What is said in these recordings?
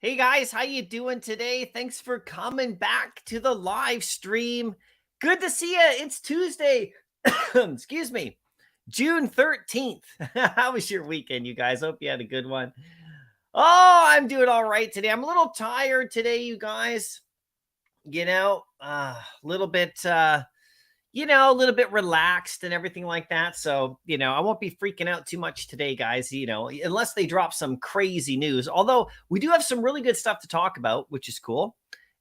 Hey guys, how you doing today? Thanks for coming back to the live stream. Good to see you. It's Tuesday. Excuse me. June 13th. How was your weekend, you guys? Hope you had a good one. Oh, I'm doing all right today. I'm a little tired today, you guys. A little bit a little bit relaxed and everything like that. So, I won't be freaking out too much today, guys, unless they drop some crazy news. Although we do have some really good stuff to talk about, which is cool.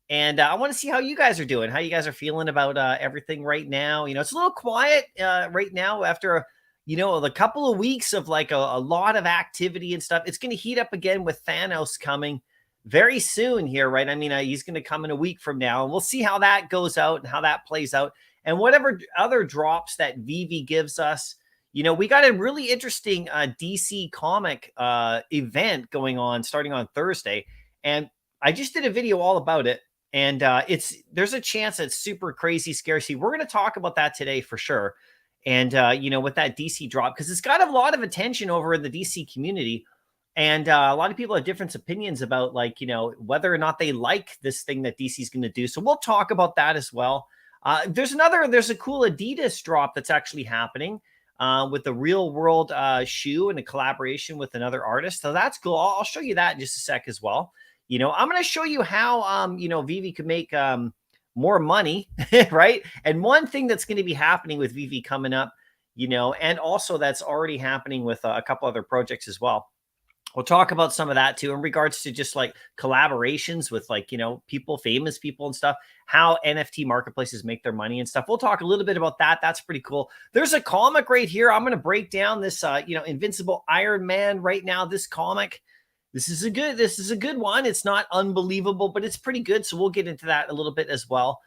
And I want to see how you guys are doing, how you guys are feeling about everything right now. It's a little quiet right now after, a couple of weeks of like a lot of activity and stuff. It's going to heat up again with Thanos coming very soon here, right? I mean, he's going to come in a week from now, and we'll see how that goes out and how that plays out. And whatever other drops that Vivi gives us, we got a really interesting DC comic event going on starting on Thursday. And I just did a video all about it. And there's a chance it's super crazy scarcity. We're going to talk about that today for sure. And, with that DC drop, because it's got a lot of attention over in the DC community. And a lot of people have different opinions about whether or not they like this thing that DC is going to do. So we'll talk about that as well. There's a cool Adidas drop that's actually happening with the real world shoe and a collaboration with another artist. So that's cool. I'll show you that in just a sec as well. I'm going to show you how, Vivi could make more money, right? And one thing that's going to be happening with Vivi coming up, and also that's already happening with a couple other projects as well. We'll talk about some of that too in regards to just like collaborations with people, famous people and stuff, how NFT marketplaces make their money and stuff. We'll talk a little bit about that. That's pretty cool. There's a comic right here. I'm going to break down this, Invincible Iron Man right now. This comic, this is a good one. It's not unbelievable, but it's pretty good. So we'll get into that a little bit as well,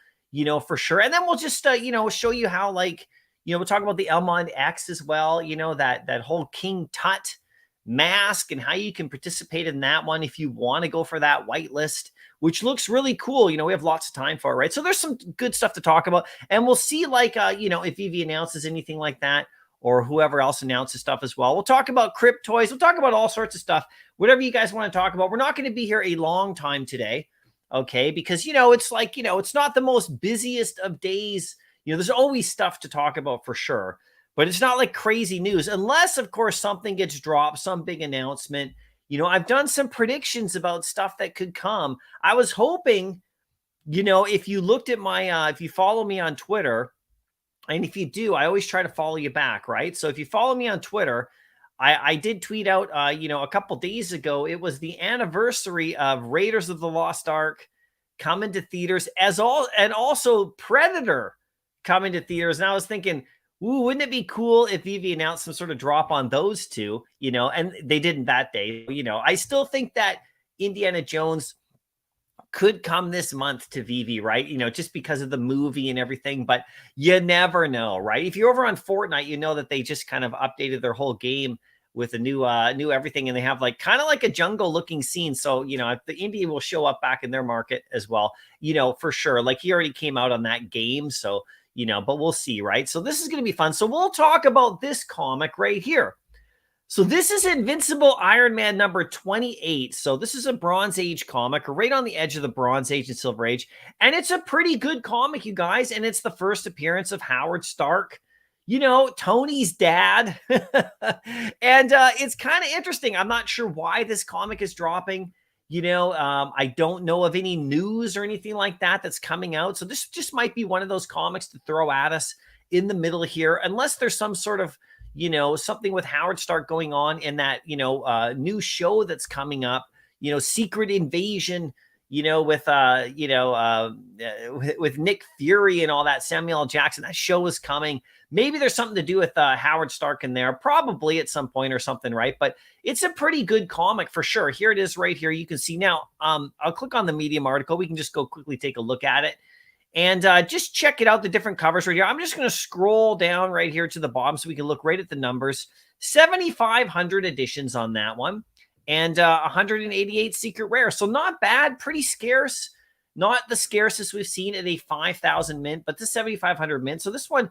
for sure. And then we'll just, show you how we'll talk about the Elmond X as well. That whole King Tut mask and how you can participate in that one if you want to go for that whitelist, which looks really cool. We have lots of time for it, right? So there's some good stuff to talk about, and we'll see if Vivi announces anything like that or whoever else announces stuff as well. We'll talk about crypt toys. We'll talk about all sorts of stuff, whatever you guys want to talk about. We're not going to be here a long time today, okay? Because, it's not the most busiest of days. There's always stuff to talk about for sure. But it's not like crazy news, unless, of course, something gets dropped, some big announcement. I've done some predictions about stuff that could come. I was hoping, if you looked at my, if you follow me on Twitter, and if you do, I always try to follow you back, right? So if you follow me on Twitter, I did tweet out, a couple days ago, it was the anniversary of Raiders of the Lost Ark coming to theaters and also Predator coming to theaters. And I was thinking, ooh, wouldn't it be cool if Vivi announced some sort of drop on those two, and they didn't that day. I still think that Indiana Jones could come this month to Vivi, right? Just because of the movie and everything, but you never know, right? If you're over on Fortnite, you know that they just kind of updated their whole game with a new everything, and they have kind of like a jungle looking scene. So, if the indie will show up back in their market as well, for sure. Like he already came out on that game. So, but we'll see, right? So this is going to be fun. So we'll talk about this comic right here. So this is Invincible Iron Man number 28. So this is a Bronze Age comic, right on the edge of the Bronze Age and Silver Age. And it's a pretty good comic, you guys. And it's the first appearance of Howard Stark, Tony's dad. And it's kind of interesting. I'm not sure why this comic is dropping. I don't know of any news or anything like that that's coming out. So this just might be one of those comics to throw at us in the middle here, unless there's some sort of, something with Howard Stark going on in that, new show that's coming up, Secret Invasion, with Nick Fury and all that, Samuel L. Jackson. That show is coming. Maybe there's something to do with Howard Stark in there, probably at some point or something, right? But it's a pretty good comic for sure. Here it is right here. You can see now. I'll click on the Medium article. We can just go quickly take a look at it and just check it out, the different covers right here. I'm just going to scroll down right here to the bottom so we can look right at the numbers. 7,500 editions on that one. And 188 secret rare. So not bad, pretty scarce. Not the scarcest we've seen at a 5,000 mint, but the 7,500 mint. So this one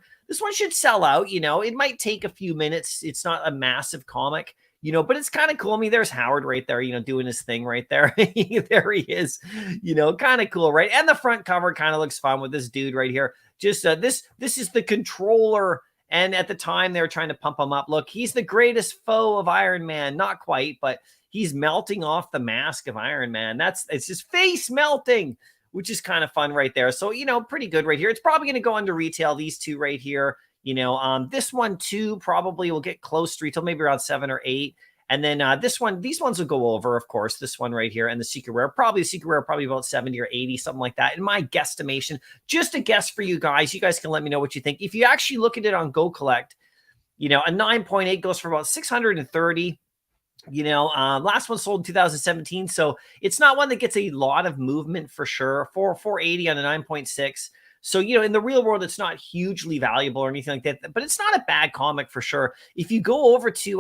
should sell out. It might take a few minutes. It's not a massive comic. but it's kind of cool. I mean, there's Howard right there, doing his thing right there. There he is, kind of cool, right? And the front cover kind of looks fun with this dude right here. Just this is the Controller. And at the time, they were trying to pump him up. Look, he's the greatest foe of Iron Man. Not quite, but he's melting off the mask of Iron Man. It's just face melting, which is kind of fun right there. So, pretty good right here. It's probably going to go into retail, these two right here. This one too probably will get close to retail, maybe around 7 or 8. And then these ones will go over, of course, this one right here and the Secret Rare, probably about 70 or 80, something like that. In my guesstimation, just a guess for you guys. You guys can let me know what you think. If you actually look at it on Go Collect, a 9.8 goes for about 630. Last one sold in 2017, so it's not one that gets a lot of movement for sure. 480 on a 9.6. So, in the real world, it's not hugely valuable or anything like that, but it's not a bad comic for sure. If you go over to,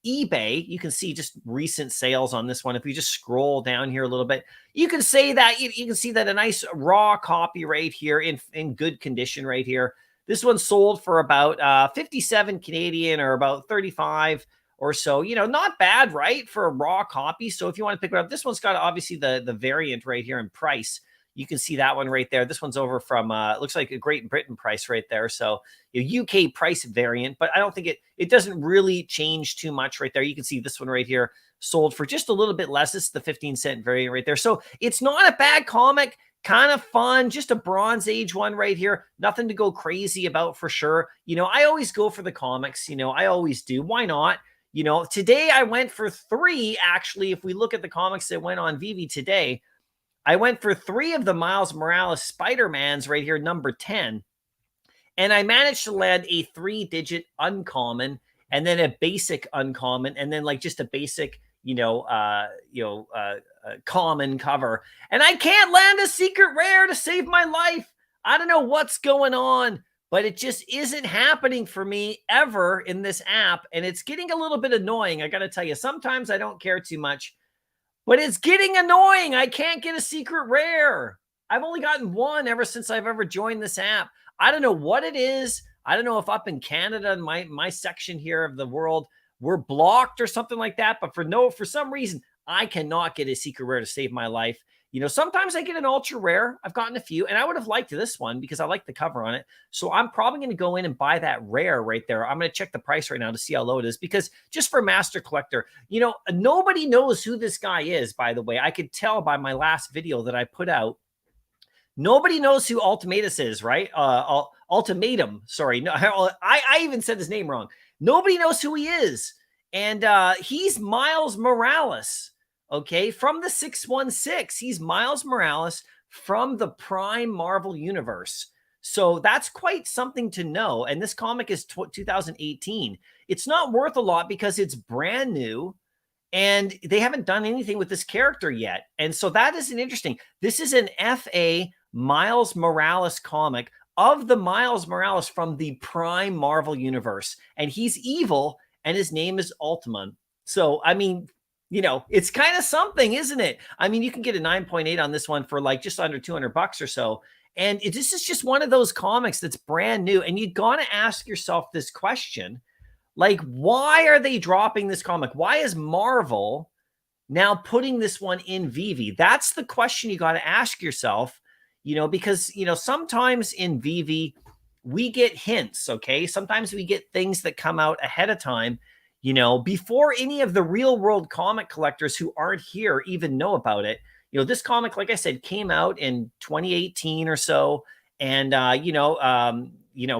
eBay, you can see just recent sales on this one. If you just scroll down here a little bit, you can say that you can see that a nice raw copy right here in good condition right here. This one sold for about 57 Canadian or about 35 or so, not bad, right? For a raw copy. So if you want to pick it up, this one's got obviously the variant right here in price. You can see that one right there. This one's over from, looks like a Great Britain price right there. So UK price variant, but I don't think it doesn't really change too much right there. You can see this one right here sold for just a little bit less. This is the 15-cent variant right there. So it's not a bad comic, kind of fun, just a Bronze Age one right here. Nothing to go crazy about for sure. I always go for the comics, I always do. Why not? Today I went for 3, actually. If we look at the comics that went on Vivi today, I went for 3 of the Miles Morales Spider-Mans right here, number 10. And I managed to land a 3-digit uncommon and then a basic uncommon and then like just a basic, common cover. And I can't land a secret rare to save my life. I don't know what's going on, but it just isn't happening for me ever in this app. And it's getting a little bit annoying. I got to tell you, sometimes I don't care too much. But it's getting annoying. I can't get a secret rare. I've only gotten one ever since I've ever joined this app. I don't know what it is. I don't know if up in Canada, in my section here of the world, we're blocked or something like that. But for some reason, I cannot get a secret rare to save my life. Sometimes I get an ultra rare. I've gotten a few, and I would have liked this one because I like the cover on it. So I'm probably going to go in and buy that rare right there. I'm going to check the price right now to see how low it is because just for Master Collector, nobody knows who this guy is, by the way. I could tell by my last video that I put out. Nobody knows who Ultimatus is, right? Ultimatum, sorry. No, I even said his name wrong. Nobody knows who he is. And he's Miles Morales. Okay, from the 616, he's Miles Morales from the Prime Marvel Universe. So that's quite something to know. And this comic is 2018. It's not worth a lot because it's brand new and they haven't done anything with this character yet. And so that is an interesting. This is an FA Miles Morales comic of the Miles Morales from the Prime Marvel Universe. And he's evil and his name is Ultima. So, I mean, it's kind of something, isn't it? I mean, you can get a 9.8 on this one for like just under $200 or so. And this is just one of those comics that's brand new. And you got to ask yourself this question, like, why are they dropping this comic? Why is Marvel now putting this one in Vivi? That's the question you got to ask yourself, because, sometimes in Vivi, we get hints, okay? Sometimes we get things that come out ahead of time, before any of the real world comic collectors who aren't here even know about it. This comic, like I said, came out in 2018 or so. And,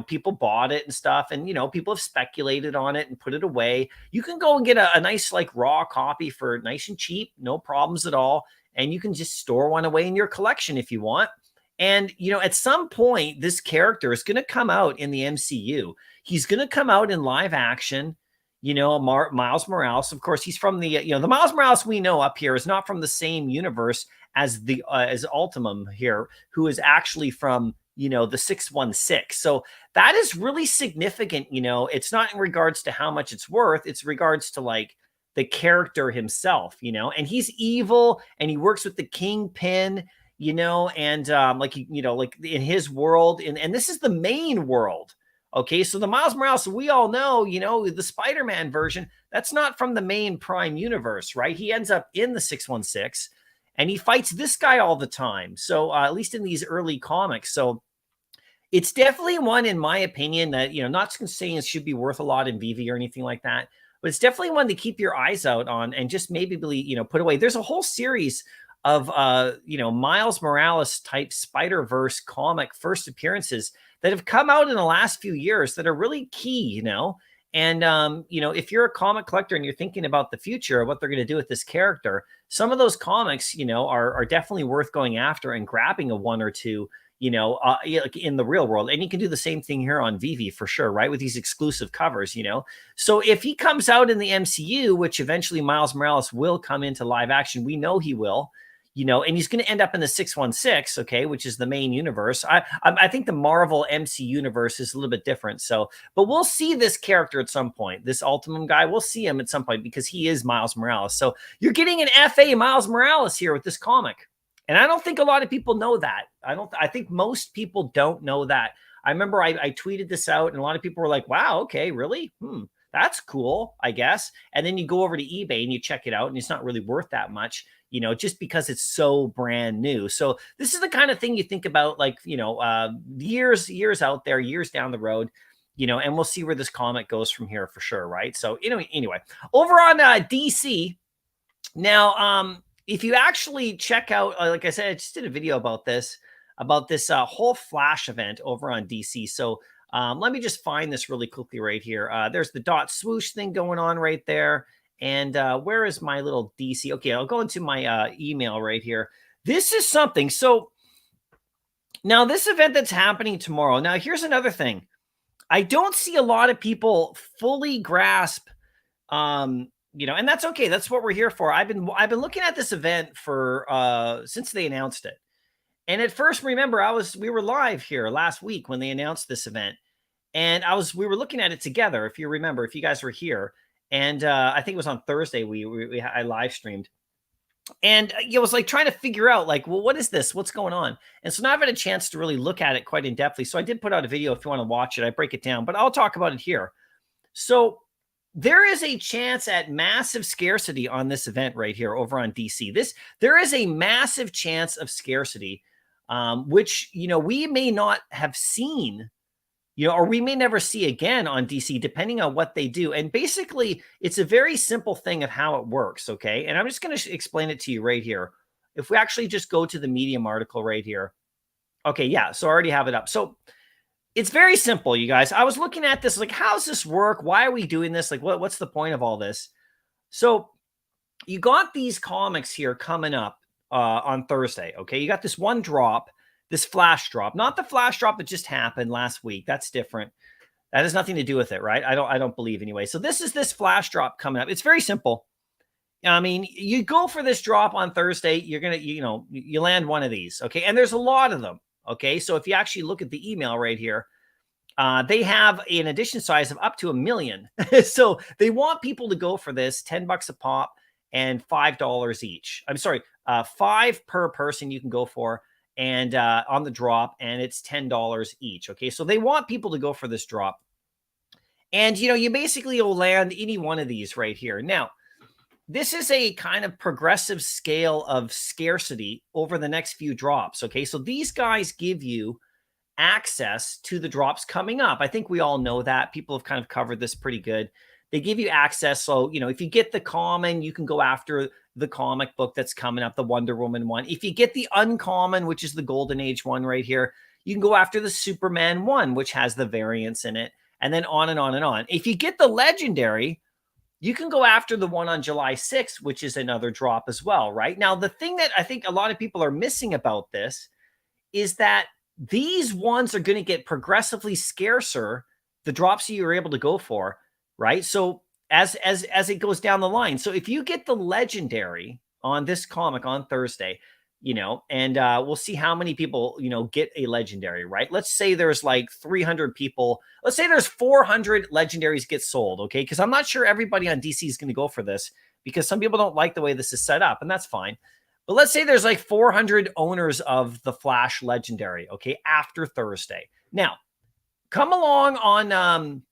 people bought it and stuff. And, people have speculated on it and put it away. You can go and get a nice, like, raw copy for nice and cheap, no problems at all. And you can just store one away in your collection if you want. And, at some point, this character is going to come out in the MCU. He's going to come out in live action. Miles Morales, of course, he's from the Miles Morales we know up here is not from the same universe as as Ultimum here, who is actually from, the 616. So that is really significant. It's not in regards to how much it's worth. It's regards to like the character himself, and he's evil and he works with the Kingpin, and like in his world. And this is the main world Okay, so the Miles Morales we all know, the Spider-Man version, that's not from the main Prime universe, right? He ends up in the 616 and he fights this guy all the time. So at least in these early comics. So it's definitely one, in my opinion, that, not saying it should be worth a lot in VV or anything like that, but it's definitely one to keep your eyes out on and just maybe, put away. There's a whole series of, Miles Morales type Spider-Verse comic first appearances that have come out in the last few years that are really key, And, if you're a comic collector and you're thinking about the future, what they're going to do with this character, some of those comics, are definitely worth going after and grabbing a one or two, like in the real world. And you can do the same thing here on VV for sure, right? With these exclusive covers, So if he comes out in the MCU, which eventually Miles Morales will come into live action, we know he will, and he's going to end up in the 616, okay, which is the main universe. I think the Marvel MC universe is a little bit different. So, but we'll see this character at some point. This Ultimum guy, we'll see him at some point because he is Miles Morales. So you're getting an FA Miles Morales here with this comic. And I don't think a lot of people know that. I think most people don't know that. I remember I tweeted this out and a lot of people were like, wow, okay, really? That's cool, I guess. And then you go over to eBay and you check it out and it's not really worth that much, just because it's so brand new. So this is the kind of thing you think about, like, years out there, years down the road, and we'll see where this comic goes from here for sure, right? So, anyway, over on DC, now, if you actually check out, like I said, I just did a video about this whole Flash event over on DC. So let me just find this really quickly right here. There's the dot swoosh thing going on right there. And where is my little DC? Okay, I'll go into my email right here. This is something. So now this event that's happening tomorrow. Now, here's another thing. I don't see a lot of people fully grasp, and that's okay. That's what we're here for. I've been looking at this event for since they announced it. And at first, remember, we were live here last week when they announced this event. And we were looking at it together, if you remember, if you guys were here. And I think it was on Thursday, I live streamed. And it was like trying to figure out, like, well, what is this? What's going on? And so now I've had a chance to really look at it quite in depthly. So I did put out a video if you want to watch it. I break it down, but I'll talk about it here. So there is a chance at massive scarcity on this event right here over on DC. There is a massive chance of scarcity, which, we may not have seen, or we may never see again on DC, depending on what they do. And basically, it's a very simple thing of how it works, okay? And I'm just going to explain it to you right here. If we actually just go to the Medium article right here. Okay, yeah, so I already have it up. So it's very simple, you guys. I was looking at this, like, how's this work? Why are we doing this? Like, what's the point of all this? So you got these comics here coming up on Thursday, okay? You got this one drop, this flash drop, not the flash drop that just happened last week. That's different. That has nothing to do with it, right? I don't believe anyway. So this is this flash drop coming up. It's very simple. I mean, you go for this drop on Thursday, you're going to, you land one of these, okay? And there's a lot of them, okay? So if you actually look at the email right here, they have an edition size of up to 1 million. So they want people to go for this, $10 a pop and $5 each. I'm sorry, 5 per person you can go for, and on the drop, and it's $10 each. Okay, so they want people to go for this drop. And, you basically will land any one of these right here. Now, this is a kind of progressive scale of scarcity over the next few drops. Okay, so these guys give you access to the drops coming up. I think we all know that. People have kind of covered this pretty good. They give you access. So, if you get the common, you can go after the comic book that's coming up, the Wonder Woman one. If you get the uncommon, which is the Golden Age one right here, you can go after the Superman one, which has the variants in it, and then on and on and on. If you get the legendary, you can go after the one on July 6th, which is another drop as well, right? Now, the thing that I think a lot of people are missing about this is that these ones are going to get progressively scarcer, the drops you were able to go for, right? So as it goes down the line. So if you get the legendary on this comic on Thursday, and we'll see how many people, get a legendary, right? Let's say there's like 300 people. Let's say there's 400 legendaries get sold, okay? Because I'm not sure everybody on DC is going to go for this because some people don't like the way this is set up, and that's fine. But let's say there's like 400 owners of the Flash legendary, okay, after Thursday. Now, come along on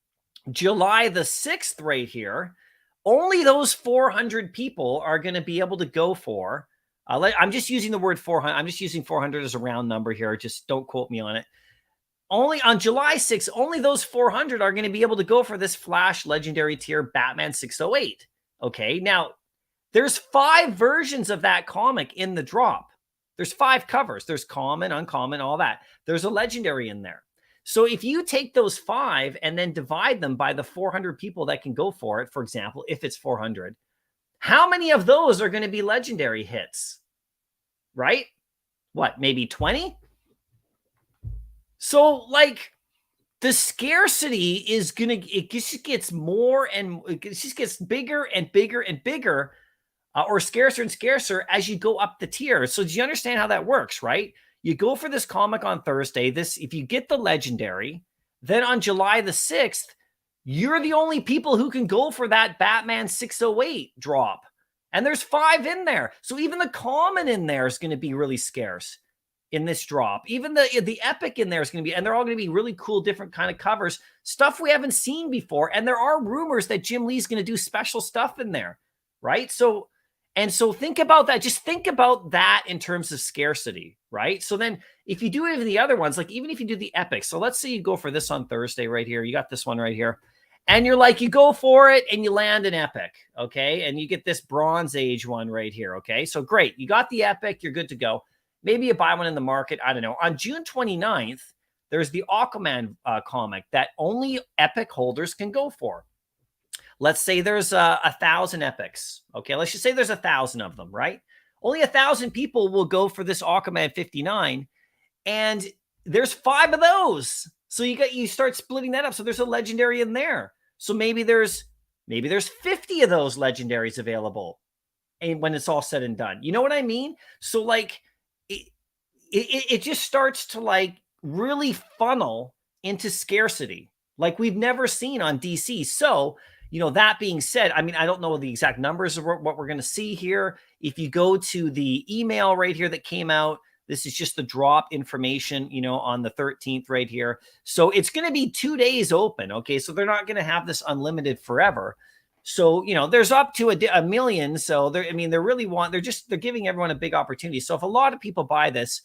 July the 6th right here. Only those 400 people are going to be able to go for. I'm just using the word 400. I'm just using 400 as a round number here. Just don't quote me on it. Only on July 6th, only those 400 are going to be able to go for this Flash Legendary Tier Batman 608. Okay, now there's 5 versions of that comic in the drop. There's 5 covers. There's common, uncommon, all that. There's a legendary in there. So if you take those 5 and then divide them by the 400 people that can go for it, for example, if it's 400, how many of those are going to be legendary hits? Right? What, maybe 20? So, like, the scarcity is going to, it just gets more and it just gets bigger and bigger and bigger, or scarcer and scarcer as you go up the tier. So, do you understand how that works, right? You go for this comic on Thursday. If you get the legendary, then on July the 6th, you're the only people who can go for that Batman 608 drop. And there's 5 in there. So even the common in there is going to be really scarce in this drop. Even the epic in there is going to be, and they're all going to be really cool, different kind of covers, stuff we haven't seen before. And there are rumors that Jim Lee's going to do special stuff in there, right? So think about that. Just think about that in terms of scarcity, right? So then if you do even the other ones, like even if you do the epic, so let's say you go for this on Thursday right here. You got this one right here. And you're like, you go for it and you land an epic, okay? And you get this Bronze Age one right here, okay? So great. You got the epic. You're good to go. Maybe you buy one in the market. I don't know. On June 29th, there's the Aquaman comic that only epic holders can go for. Let's say there's 1,000 epics. Okay, let's just say there's 1,000 of them, right? Only 1,000 people will go for this Aquaman 59, and there's 5 of those. So you start splitting that up. So there's a legendary in there. So maybe there's 50 of those legendaries available, and when it's all said and done, you know what I mean? So like it just starts to like really funnel into scarcity like we've never seen on DC. So, you know, that being said, I mean, I don't know the exact numbers of what we're going to see here. If you go to the email right here that came out, this is just the drop information, you know, on the 13th right here. So it's going to be 2 days open. Okay. So they're not going to have this unlimited forever. So, you know, there's up to a million. So they're giving everyone a big opportunity. So if a lot of people buy this,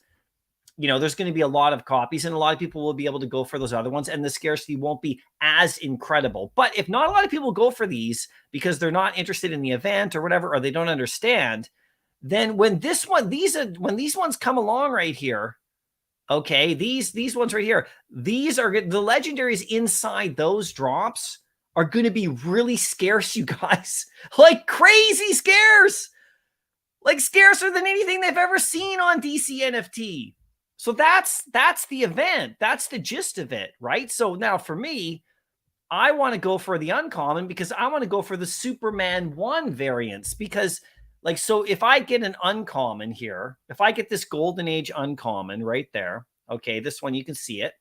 you know, there's going to be a lot of copies and a lot of people will be able to go for those other ones and the scarcity won't be as incredible. But if not a lot of people go for these because they're not interested in the event or whatever, or they don't understand, then when these ones come along right here, okay, these ones right here, these are the legendaries inside those drops are going to be really scarce, you guys, like crazy scarce, like scarcer than anything they've ever seen on DC NFT. So that's the event. That's the gist of it, right? So now for me, I want to go for the uncommon because I want to go for the Superman 1 variants because like, so if I get an uncommon here, if I get this Golden Age uncommon right there, okay, this one, you can see it.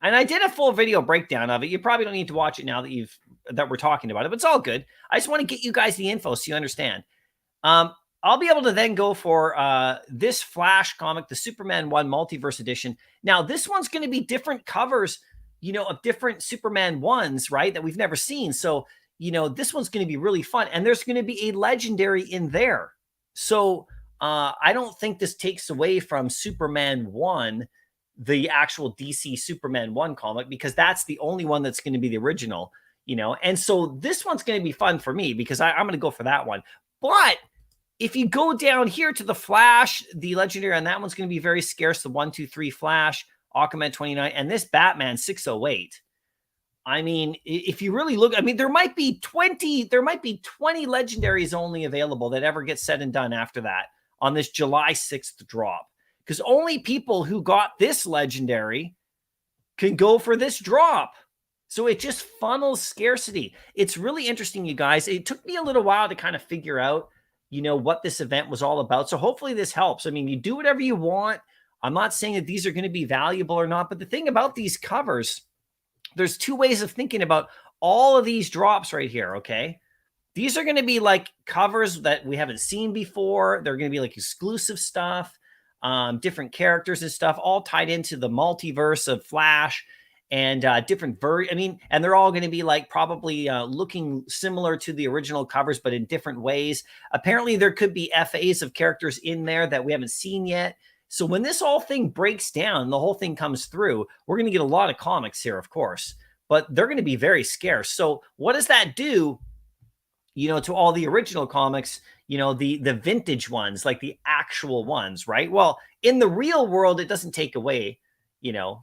And I did a full video breakdown of it. You probably don't need to watch it now that we're talking about it, but it's all good. I just want to get you guys the info so you understand. I'll be able to then go for this Flash comic, the Superman 1 Multiverse Edition. Now, this one's going to be different covers, you know, of different Superman 1s, right, that we've never seen. So, you know, this one's going to be really fun. And there's going to be a legendary in there. So I don't think this takes away from Superman 1, the actual DC Superman 1 comic, because that's the only one that's going to be the original, you know. And so this one's going to be fun for me because I'm going to go for that one. But if you go down here to the Flash, the legendary on that one's going to be very scarce. The 1, 2, 3 Flash, Aquaman 29, and this Batman 608. I mean, if you really look, I mean, there might be 20 legendaries only available that ever get said and done after that on this July 6th drop. Because only people who got this legendary can go for this drop. So it just funnels scarcity. It's really interesting, you guys. It took me a little while to kind of figure out, you know, what this event was all about. So hopefully this helps. I mean, you do whatever you want. I'm not saying that these are going to be valuable or not, but the thing about these covers, there's 2 ways of thinking about all of these drops right here, okay? These are going to be like covers that we haven't seen before. They're going to be like exclusive stuff, different characters and stuff, all tied into the multiverse of Flash. and different I mean, and they're all going to be like probably looking similar to the original covers, but in different ways. Apparently, there could be FAs of characters in there that we haven't seen yet. So when this whole thing breaks down, the whole thing comes through, we're going to get a lot of comics here, of course, but they're going to be very scarce. So what does that do, to all the original comics, the vintage ones, like the actual ones, right? Well, in the real world, it doesn't take away,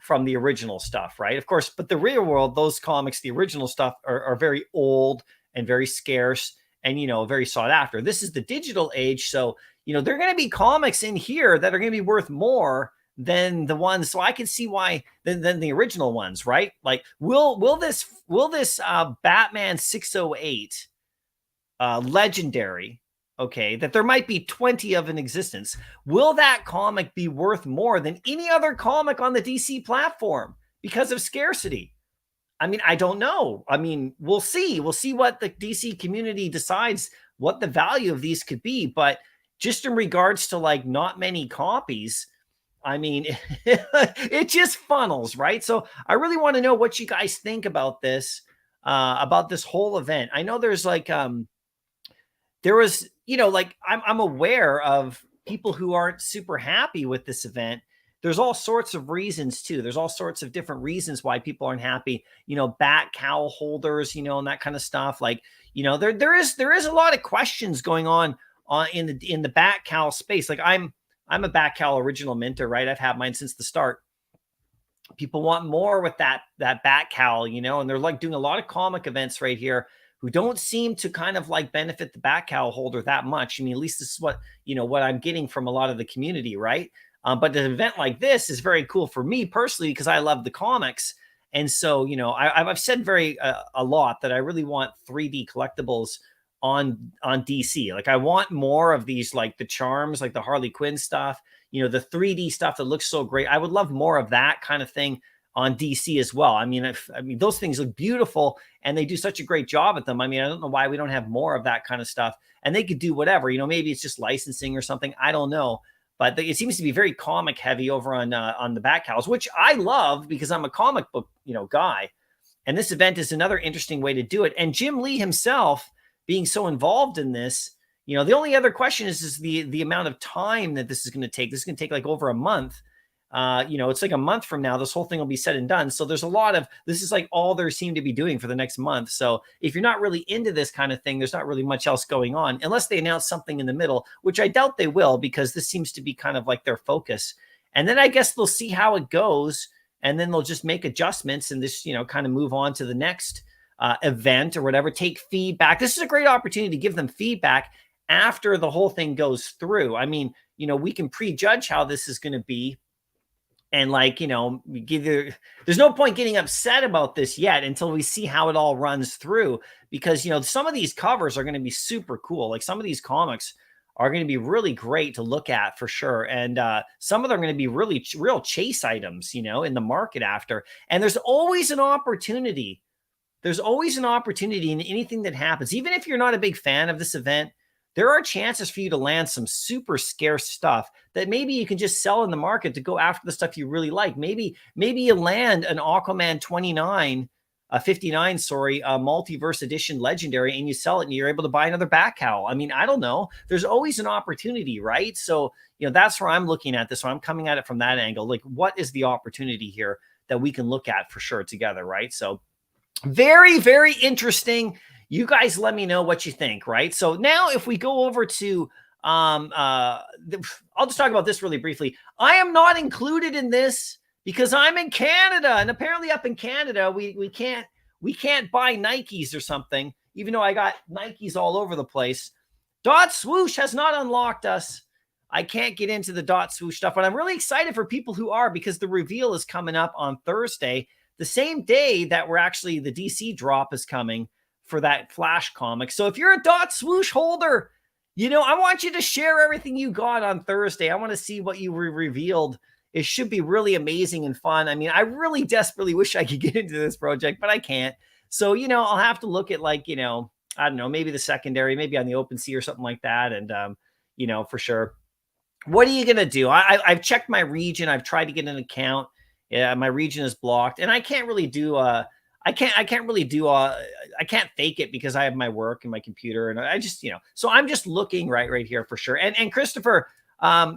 from the original stuff, right? Of course, but the real world, those comics, the original stuff are very old and very scarce and, very sought after. This is the digital age. So, there are going to be comics in here that are going to be worth more than the ones. So I can see why than the original ones, right? Like, will this Batman 608 legendary, okay, that there might be 20 of in existence, will that comic be worth more than any other comic on the DC platform because of scarcity? I mean, I don't know. I mean, we'll see. We'll see what the DC community decides what the value of these could be. But just in regards to like not many copies, I mean, it just funnels, right? So I really want to know what you guys think about this whole event. I know there's like there was, like I'm aware of people who aren't super happy with this event. There's all sorts of reasons too. There's all sorts of different reasons why people aren't happy, bat cowl holders, and that kind of stuff. Like, there is a lot of questions going on in the bat cowl space. Like I'm a bat cowl original minter, right? I've had mine since the start. People want more with that bat cowl, and they're like doing a lot of comic events right here who don't seem to kind of like benefit the bat cowl holder that much. I mean, at least this is what, what I'm getting from a lot of the community, right? But an event like this is very cool for me personally because I love the comics. And so, I've said a lot that I really want 3D collectibles on DC. Like I want more of these, like the charms, like the Harley Quinn stuff, the 3D stuff that looks so great. I would love more of that kind of thing on DC as well. I mean, those things look beautiful and they do such a great job at them. I mean, I don't know why we don't have more of that kind of stuff. And they could do whatever, maybe it's just licensing or something. I don't know. But it seems to be very comic heavy over on the bat cows, which I love because I'm a comic book, guy. And this event is another interesting way to do it. And Jim Lee himself being so involved in this, the only other question is the amount of time that this is going to take. This is going to take like over a month. It's like a month from now, this whole thing will be said and done. So there's a lot of, this is like all there seem to be doing for the next month. So if you're not really into this kind of thing, there's not really much else going on unless they announce something in the middle, which I doubt they will, because this seems to be kind of like their focus. And then I guess they'll see how it goes. And then they'll just make adjustments and this, kind of move on to the next event or whatever, take feedback. This is a great opportunity to give them feedback after the whole thing goes through. I mean, we can prejudge how this is going to be. And like, there's no point getting upset about this yet until we see how it all runs through, because, some of these covers are going to be super cool. Like some of these comics are going to be really great to look at for sure. And some of them are going to be real chase items, in the market after. And there's always an opportunity. There's always an opportunity in anything that happens. Even if you're not a big fan of this event, there are chances for you to land some super scarce stuff that maybe you can just sell in the market to go after the stuff you really like. Maybe you land an Aquaman 59, 59, sorry, multiverse edition legendary, and you sell it and you're able to buy another bat cowl. I mean, I don't know. There's always an opportunity, right? So, that's where I'm looking at this. So I'm coming at it from that angle. Like, what is the opportunity here that we can look at for sure together, right? So very, very interesting. You guys let me know what you think, right? So now if we go over to, I'll just talk about this really briefly. I am not included in this because I'm in Canada, and apparently up in Canada, we can't buy Nikes or something, even though I got Nikes all over the place. Dot Swoosh has not unlocked us. I can't get into the Dot Swoosh stuff, but I'm really excited for people who are, because the reveal is coming up on Thursday, the same day that we're actually, the DC drop is coming for that Flash comic. So if you're a Dot Swoosh holder, I want you to share everything you got on Thursday. I want to see what you revealed. It should be really amazing and fun. I mean, I really desperately wish I could get into this project, but I can't. So, I'll have to look at like, I don't know, maybe the secondary, maybe on the open sea or something like that. And, for sure. What are you going to do? I've checked my region. I've tried to get an account. Yeah, my region is blocked, and I can't really do I can't really do I can't fake it because I have my work and my computer, and I just, so I'm just looking right here for sure. And Christopher, I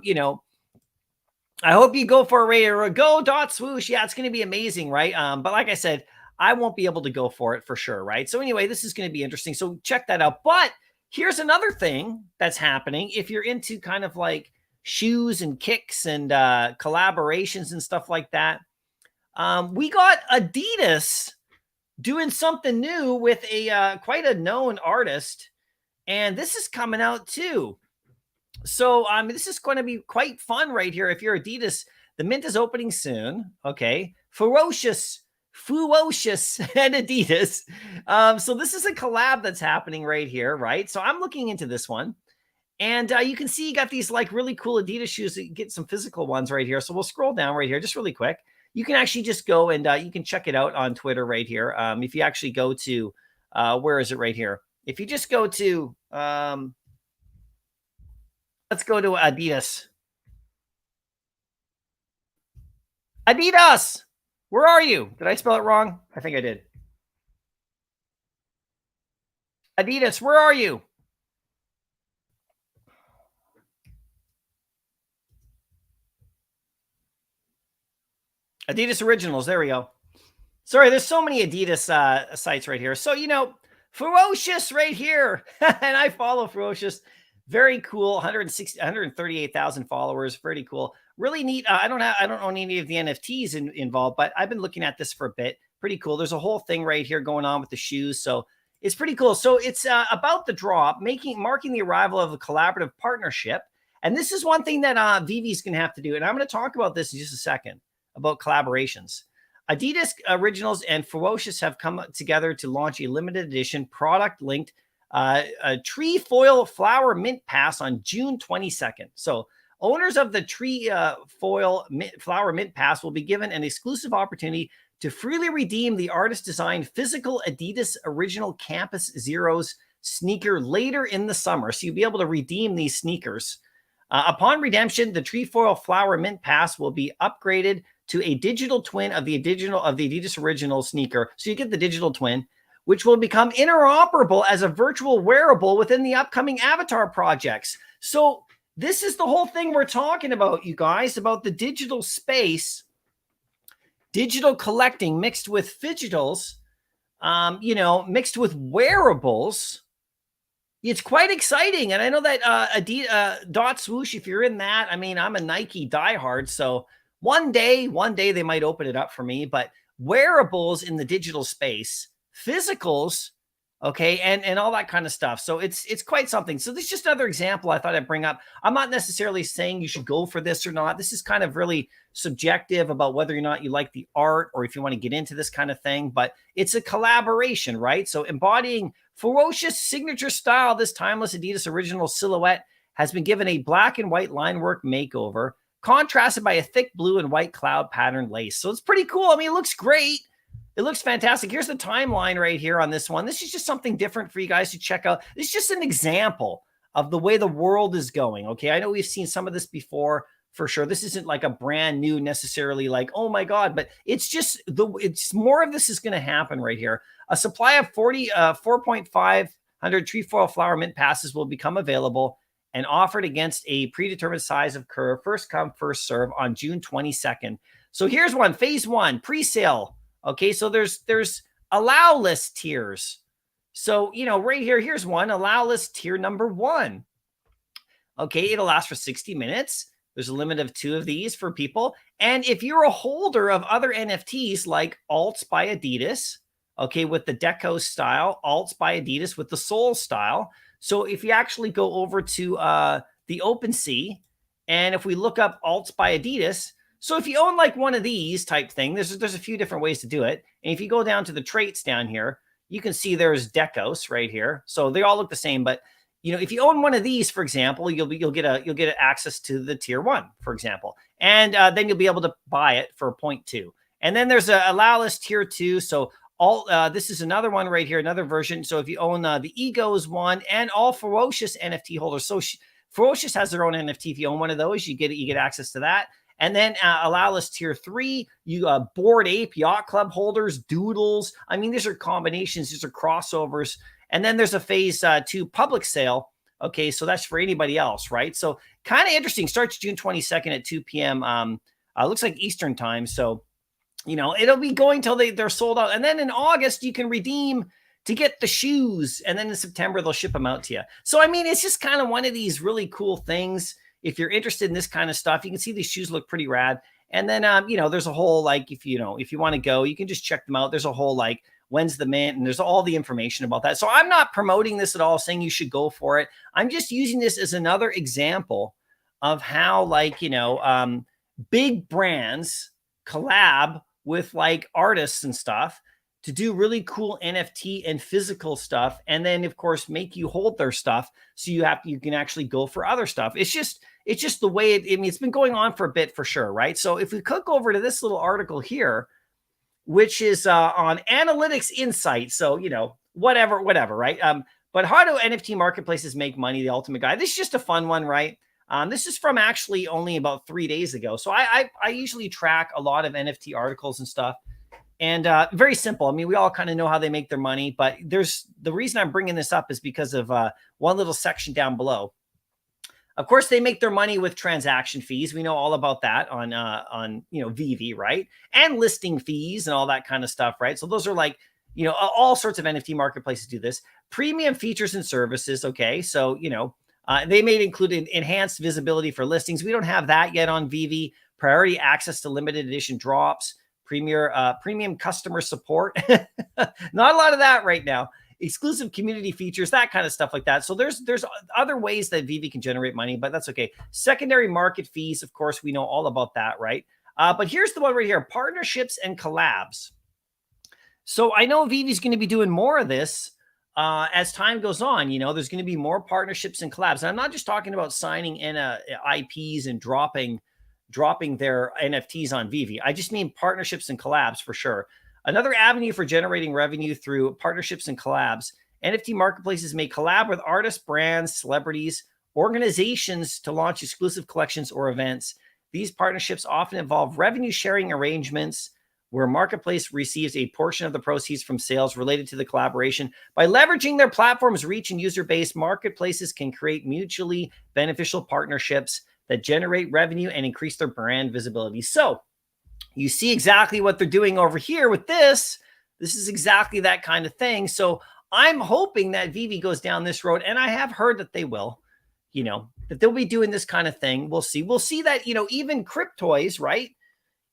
hope you go for a radar. Go dot swoosh. Yeah, it's going to be amazing, right? But like I said, I won't be able to go for it for sure, right? So anyway, this is going to be interesting. So check that out. But here's another thing that's happening. If you're into kind of like shoes and kicks and collaborations and stuff like that, we got Adidas doing something new with a quite a known artist, and this is coming out too. So this is going to be quite fun right here. If you're Adidas, the mint is opening soon. Okay, ferocious and Adidas. So this is a collab that's happening right here, right? So I'm looking into this one, and you can see you got these like really cool Adidas shoes. That you get some physical ones right here. So we'll scroll down right here just really quick. You can actually just go and you can check it out on Twitter right here. If you actually go to where is it right here? If you just go to let's go to Adidas. Adidas, where are you? Did I spell it wrong? I think I did. Adidas, where are you? Adidas Originals. There we go. Sorry, there's so many Adidas sites right here. So, Ferocious right here. And I follow Ferocious. Very cool. 138,000 followers. Pretty cool. Really neat. I don't own any of the NFTs involved, but I've been looking at this for a bit. Pretty cool. There's a whole thing right here going on with the shoes. So it's pretty cool. So it's about the drop, marking the arrival of a collaborative partnership. And this is one thing that Vivi's going to have to do. And I'm going to talk about this in just a second about collaborations. Adidas Originals and Ferocious have come together to launch a limited edition product-linked a trefoil flower mint pass on June 22nd. So owners of the trefoil flower mint pass will be given an exclusive opportunity to freely redeem the artist-designed physical Adidas Original Campus Zeros sneaker later in the summer. So you'll be able to redeem these sneakers. Upon redemption, the trefoil flower mint pass will be upgraded to a digital twin of the Adidas Original sneaker. So you get the digital twin, which will become interoperable as a virtual wearable within the upcoming avatar projects. So this is the whole thing we're talking about, you guys, about the digital space, digital collecting mixed with fidgetals, mixed with wearables. It's quite exciting. And I know that Adidas Dot Swoosh, if you're in that, I mean, I'm a Nike diehard, so one day they might open it up for me, but wearables in the digital space, physicals, okay, and all that kind of stuff. So it's quite something. So this is just another example I thought I'd bring up. I'm not necessarily saying you should go for this or not. This is kind of really subjective about whether or not you like the art or if you want to get into this kind of thing, but it's a collaboration, right? So embodying Ferocious signature style, this timeless Adidas Original silhouette has been given a black and white line work makeover, contrasted by a thick blue and white cloud pattern lace. So it's pretty cool. I mean, it looks great. It looks fantastic. Here's the timeline right here on this one. This is just something different for you guys to check out. This is just an example of the way the world is going. Okay. I know we've seen some of this before for sure. This isn't like a brand new necessarily like, oh my God, but it's just it's more of this is going to happen right here. A supply of 4,500 trefoil flower mint passes will become available and offered against a predetermined size of curve, first come, first serve on June 22nd. So here's one, phase one, pre-sale. Okay, so there's allow list tiers. So, right here, here's one, allow list tier number 1. Okay, it'll last for 60 minutes. There's a limit of 2 of these for people. And if you're a holder of other NFTs like Alts by Adidas, okay, with the Deco style, Alts by Adidas with the Soul style. So if you actually go over to the OpenSea, and if we look up Alts by Adidas, so if you own like one of these type thing, there's a few different ways to do it. And if you go down to the traits down here, you can see there's Decos right here. So they all look the same, but if you own one of these, for example, you'll get access to the tier 1, for example, and then you'll be able to buy it for 0.2. And then there's a allow list tier 2. So this is another one right here, another version. So if you own the Egos one and all Ferocious NFT holders, so Ferocious has their own NFT. If you own one of those, you get access to that. And then allow list tier 3, you Bored Ape, Yacht Club holders, Doodles. I mean, these are combinations, these are crossovers. And then there's a phase 2 public sale. Okay, so that's for anybody else, right? So kind of interesting. Starts June 22nd at 2 p.m. Looks like Eastern time. So, it'll be going till they're sold out. And then in August, you can redeem to get the shoes. And then in September, they'll ship them out to you. So, I mean, it's just kind of one of these really cool things. If you're interested in this kind of stuff, you can see these shoes look pretty rad. And then, there's a whole, like, if you want to go, you can just check them out. There's a whole, like, when's the mint, and there's all the information about that. So I'm not promoting this at all, saying you should go for it. I'm just using this as another example of how, like, big brands collab with like artists and stuff to do really cool NFT and physical stuff. And then of course, make you hold their stuff. So you can actually go for other stuff. It's just the way it's been going on for a bit for sure. Right. So if we click over to this little article here, which is on analytics insight. So, whatever, right. But how do NFT marketplaces make money? The ultimate guide. This is just a fun one, right? This is from actually only about 3 days ago. So I usually track a lot of NFT articles and stuff. And very simple. I mean, we all kind of know how they make their money, but the reason I'm bringing this up is because of one little section down below. Of course, they make their money with transaction fees. We know all about that on VV, right? And listing fees and all that kind of stuff, right? So those are like, all sorts of NFT marketplaces do this. Premium features and services. Okay, so they may include enhanced visibility for listings. We don't have that yet on VV. Priority access to limited edition drops, premium customer support. Not a lot of that right now. Exclusive community features, that kind of stuff like that. So there's other ways that VV can generate money, but that's okay. Secondary market fees, of course, we know all about that, right? But here's the one right here, partnerships and collabs. So I know VV is going to be doing more of this as time goes on. There's going to be more partnerships and collabs. And I'm not just talking about signing in IPs and dropping their NFTs on VV. I just mean partnerships and collabs for sure. Another avenue for generating revenue through partnerships and collabs. NFT marketplaces may collab with artists, brands, celebrities, organizations to launch exclusive collections or events. These partnerships often involve revenue sharing arrangements where marketplace receives a portion of the proceeds from sales related to the collaboration. By leveraging their platform's reach and user base, marketplaces can create mutually beneficial partnerships that generate revenue and increase their brand visibility. So you see exactly what they're doing over here with this. This is exactly that kind of thing. So I'm hoping that VV goes down this road, and I have heard that they will, that they'll be doing this kind of thing. We'll see. We'll see that, even Cryptoys, right?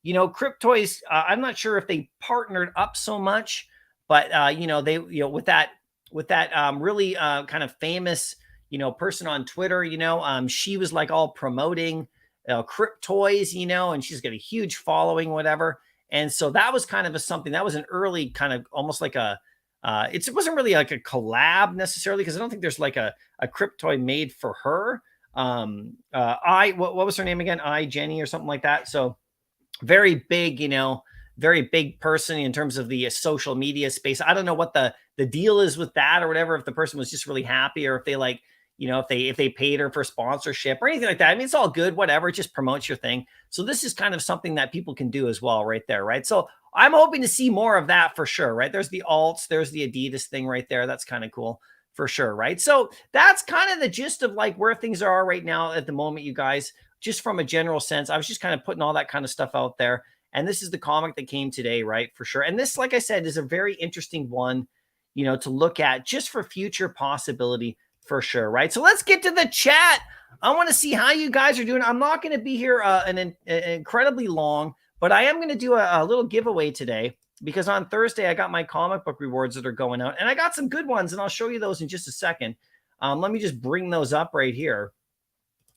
Cryptoys, I'm not sure if they partnered up so much, but, they, with that really kind of famous, person on Twitter, she was like all promoting Cryptoys, and she's got a huge following, whatever. And so that was kind of something that was an early kind of almost like it wasn't really like a collab necessarily, because I don't think there's like a Cryptoy made for her. What was her name again? Jenny or something like that. So very big, very big person in terms of the social media space. I don't know what the deal is with that or whatever, if the person was just really happy or if they like, if they paid her for sponsorship or anything like that. I mean, it's all good, whatever. It just promotes your thing. So this is kind of something that people can do as well right there, right? So I'm hoping to see more of that for sure, right? There's the alts, there's the Adidas thing right there. That's kind of cool for sure, right? So that's kind of the gist of like where things are right now at the moment, you guys, just from a general sense. I was just kind of putting all that kind of stuff out there. And this is the comic that came today, right? For sure. And this, like I said, is a very interesting one, to look at just for future possibility. For sure, right? So let's get to the chat. I want to see how you guys are doing. I'm not going to be here an incredibly long, but I am going to do a little giveaway today because on Thursday I got my comic book rewards that are going out, and I got some good ones, and I'll show you those in just a second. Let me just bring those up right here,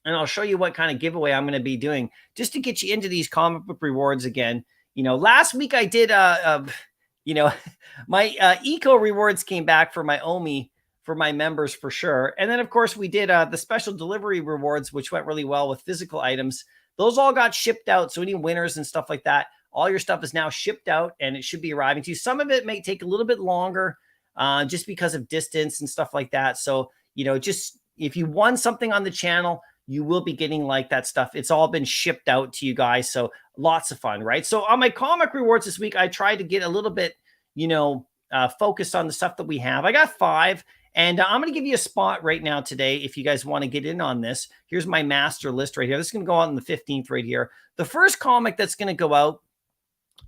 and I'll show you what kind of giveaway I'm going to be doing just to get you into these comic book rewards again. Last week I did, my eco rewards came back for my OMI for my members for sure. And then of course we did the special delivery rewards, which went really well with physical items. Those all got shipped out. So any winners and stuff like that, all your stuff is now shipped out and it should be arriving to you. Some of it may take a little bit longer just because of distance and stuff like that. So, just if you won something on the channel, you will be getting like that stuff. It's all been shipped out to you guys. So lots of fun, right? So on my comic rewards this week, I tried to get a little bit, focused on the stuff that we have. I got 5. And I'm going to give you a spot right now today if you guys want to get in on this. Here's my master list right here. This is going to go out on the 15th right here. The first comic that's going to go out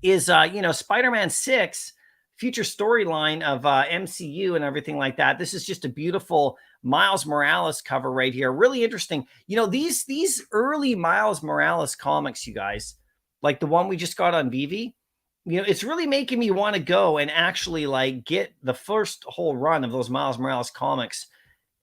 is, Spider-Man 6, future storyline of MCU and everything like that. This is just a beautiful Miles Morales cover right here. Really interesting. These early Miles Morales comics, you guys, like the one we just got on Vivi, it's really making me want to go and actually like get the first whole run of those Miles Morales comics.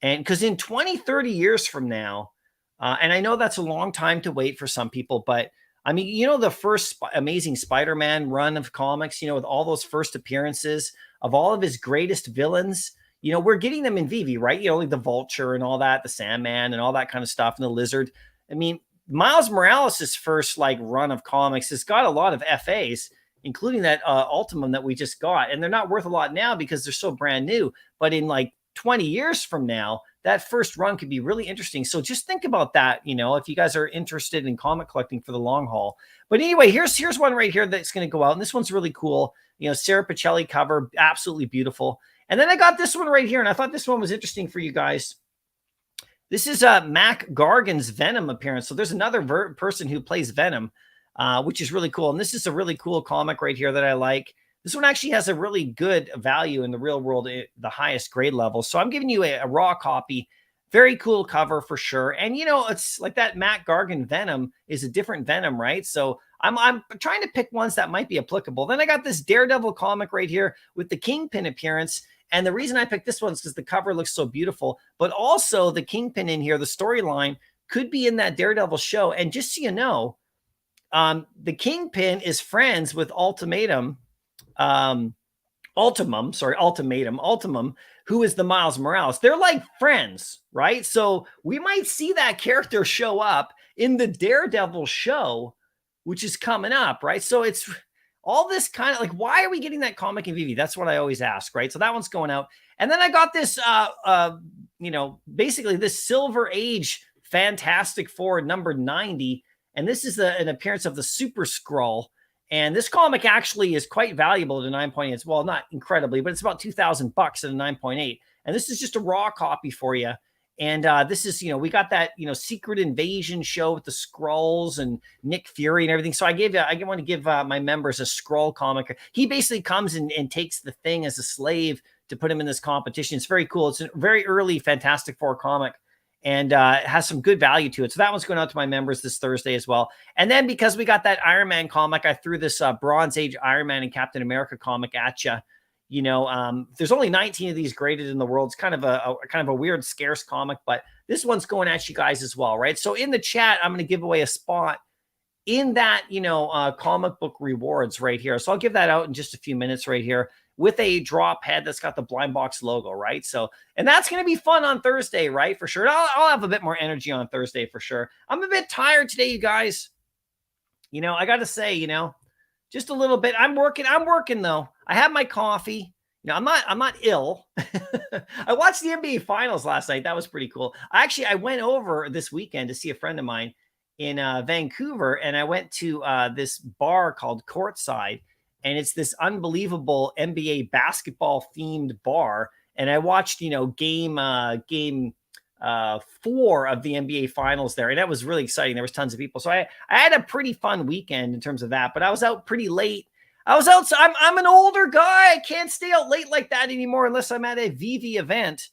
And because in 20, 30 years from now, and I know that's a long time to wait for some people, but I mean, the first Amazing Spider-Man run of comics, with all those first appearances of all of his greatest villains, we're getting them in Vivi, right? Like the Vulture and all that, the Sandman and all that kind of stuff, and the Lizard. I mean, Miles Morales' first like run of comics has got a lot of FAs, including that Ultimum that we just got. And they're not worth a lot now because they're so brand new. But in like 20 years from now, that first run could be really interesting. So just think about that, if you guys are interested in comic collecting for the long haul. But anyway, here's one right here that's going to go out. And this one's really cool. Sarah Pichelli cover, absolutely beautiful. And then I got this one right here. And I thought this one was interesting for you guys. This is Mac Gargan's Venom appearance. So there's another person who plays Venom, which is really cool. And this is a really cool comic right here that I like. This one actually has a really good value in the real world, the highest grade level. So I'm giving you a raw copy. Very cool cover for sure. And, it's like that Matt Gargan Venom is a different Venom, right? So I'm trying to pick ones that might be applicable. Then I got this Daredevil comic right here with the Kingpin appearance. And the reason I picked this one is because the cover looks so beautiful. But also the Kingpin in here, the storyline, could be in that Daredevil show. And just so you know, the Kingpin is friends with Ultimum, who is the Miles Morales. They're like friends, right? So we might see that character show up in the Daredevil show, which is coming up, right? So it's all this kind of like, why are we getting that comic in Vivi? That's what I always ask, right? So that one's going out. And then I got this, basically this Silver Age Fantastic Four number 90. And this is an appearance of the Super Skrull. And this comic actually is quite valuable at a 9.8. It's, well, not incredibly, but it's about $2,000 at a 9.8. And this is just a raw copy for you. And this is, we got that, Secret Invasion show with the Skrulls and Nick Fury and everything. So I want to give my members a Skrull comic. He basically comes and takes the Thing as a slave to put him in this competition. It's very cool. It's a very early Fantastic Four comic. And it has some good value to it. So that one's going out to my members this Thursday as well. And then because we got that Iron Man comic, I threw this Bronze Age Iron Man and Captain America comic at you. There's only 19 of these graded in the world. It's kind of a weird, scarce comic, but this one's going at you guys as well, right? So in the chat, I'm going to give away a spot in that, comic book rewards right here. So I'll give that out in just a few minutes right here, with a drop head that's got the Blind Box logo, right? So, and that's going to be fun on Thursday, right? For sure. I'll have a bit more energy on Thursday for sure. I'm a bit tired today, you guys. I got to say, just a little bit. I'm working though. I have my coffee. I'm not ill. I watched the NBA Finals last night. That was pretty cool. I went over this weekend to see a friend of mine in Vancouver, and I went to this bar called Courtside. And it's this unbelievable NBA basketball themed bar. And I watched, game 4 of the NBA Finals there. And that was really exciting. There was tons of people. So I had a pretty fun weekend in terms of that. But I was out pretty late. So I'm an older guy. I can't stay out late like that anymore unless I'm at a Vivi event.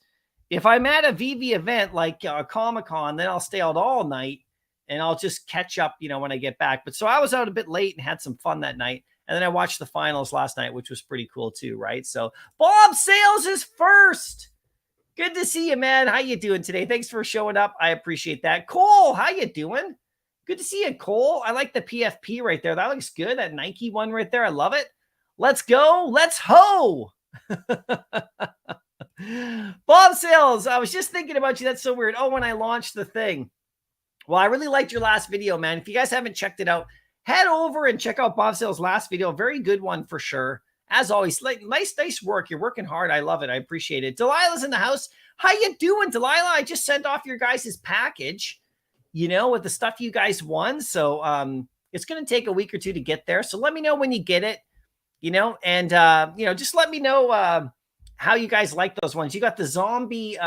If I'm at a Vivi event like Comic-Con, then I'll stay out all night. And I'll just catch up, when I get back. But so I was out a bit late and had some fun that night. And then I watched the finals last night, which was pretty cool too, right? So Bob Sales is first. Good to see you, man. How you doing today? Thanks for showing up. I appreciate that. Cole, how you doing? Good to see you, Cole. I like the PFP right there. That looks good. That Nike one right there. I love it. Let's go. Let's ho. Bob Sales, I was just thinking about you. That's so weird. Oh, when I launched the thing. Well, I really liked your last video, man. If you guys haven't checked it out, head over and check out Bob Sales' last video. Very good one for sure. As always, nice work. You're working hard. I love it. I appreciate it. Delilah's in the house. How you doing, Delilah? I just sent off your guys' package. with the stuff you guys won. So it's going to take a week or two to get there. So let me know when you get it, and just let me know how you guys like those ones. You got the zombie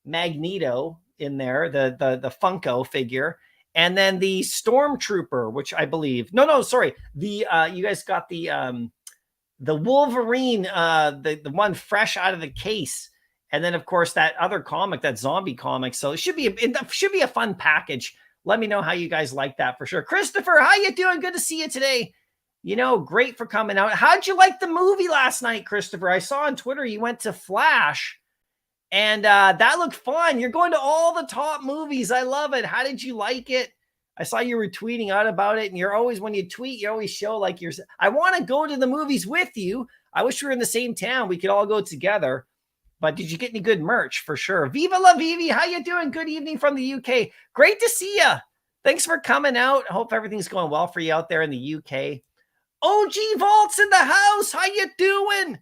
Magneto in there, the Funko figure, and then the Stormtrooper, which I believe sorry, the you guys got the Wolverine, the one fresh out of the case, and then of course that other comic, that zombie comic. So it should be a fun package. Let me know how you guys like that for sure. Christopher, how you doing? Good to see you today. Great for coming out. How'd you like the movie last night, Christopher? I saw on Twitter you went to Flash, and that looked fun. You're going to all the top movies. I love it. How did you like it? I saw you were tweeting out about it, and you're always, when you tweet, you always show like I want to go to the movies with you. I wish we were in the same town. We could all go together. But did you get any good merch? For sure. Viva la Vivi. How you doing? Good evening from the UK. Great to see you. Thanks for coming out. I hope everything's going well for you out there in the UK. OG Vault's in the house. How you doing?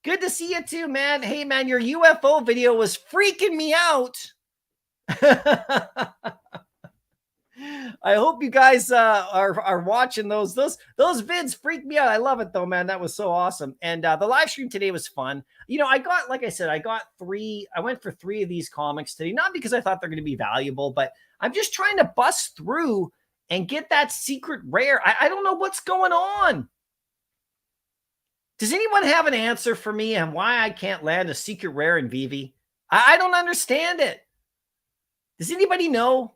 Good to see you too, man. Hey, man, your UFO video was freaking me out. I hope you guys are watching those vids. Freak me out. I love it though, man. That was so awesome. And the live stream today was fun. I went for 3 of these comics today, not because I thought they're going to be valuable, but I'm just trying to bust through and get that secret rare. I don't know what's going on. Does anyone have an answer for me on why I can't land a secret rare in VV? I don't understand it. Does anybody know?